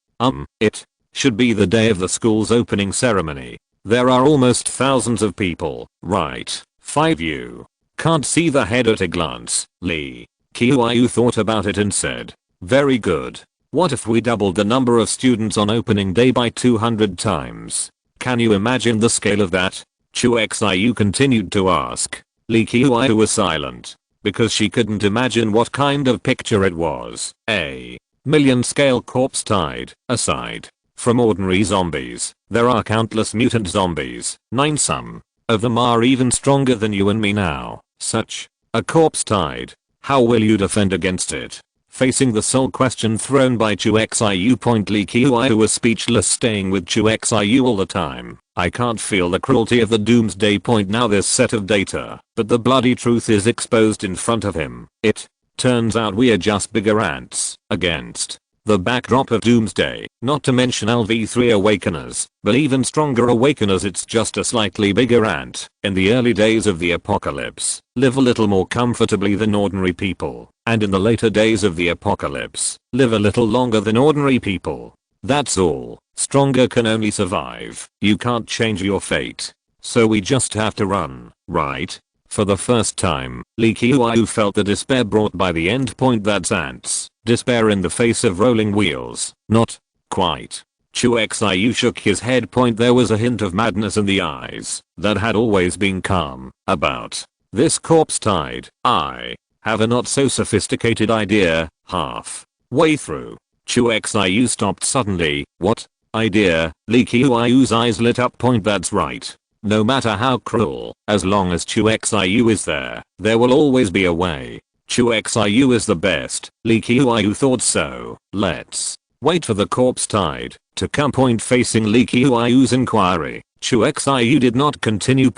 It should be the day of the school's opening ceremony. There are almost thousands of people, right? 5. You can't see the head at a glance. Li Qiuyu thought about it and said, very good. What if we doubled the number of students on opening day by 200 times? Can you imagine the scale of that? Chu Xiu continued to ask. Li Qiuyu was silent, because she couldn't imagine what kind of picture it was. A million scale corpse tide. Aside from ordinary zombies, there are countless mutant zombies. 9. Some of them are even stronger than you and me now. Such a corpse tide. How will you defend against it? Facing the sole question thrown by Chu Xiu. Li Qiuyu was speechless, staying with Chu Xiu all the time. I can't feel the cruelty of the doomsday. Now this set of data, but the bloody truth is exposed in front of him. It turns out we are just bigger ants against the backdrop of Doomsday, not to mention LV3 Awakeners, but even stronger Awakeners. It's just a slightly bigger ant. In the early days of the apocalypse, live a little more comfortably than ordinary people, and in the later days of the apocalypse, live a little longer than ordinary people. That's all. Stronger can only survive. You can't change your fate. So we just have to run, right? For the first time, Lee Qiu felt the despair brought by the end point. That's ants. Despair in the face of rolling wheels. Not quite. Chu Xiu shook his head. There was a hint of madness in the eyes that had always been calm about this corpse tide. I have a not so sophisticated idea. Half way through, Chu Xiu stopped suddenly. What idea? Lee Qiu's eyes lit up. That's right. No matter how cruel, as long as Chu Xiu is there will always be a way. Chu Xiu is the best. Lee Qiu thought so. Let's wait for the corpse tide to come. Facing Lee Qiu's inquiry, Chu Xiu did not continue.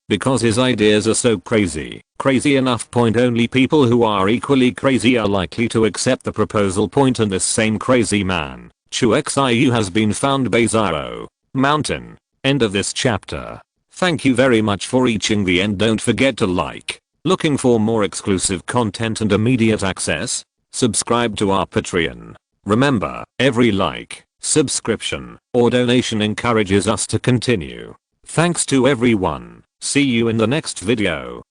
Because his ideas are so crazy. Crazy enough. Only people who are equally crazy are likely to accept the proposal. And this same crazy man, Chu Xiu, has been found. Beizao Mountain. End of this chapter. Thank you very much for reaching the end. Don't forget to like. Looking for more exclusive content and immediate access? Subscribe to our Patreon. Remember, every like, subscription, or donation encourages us to continue. Thanks to everyone. See you in the next video.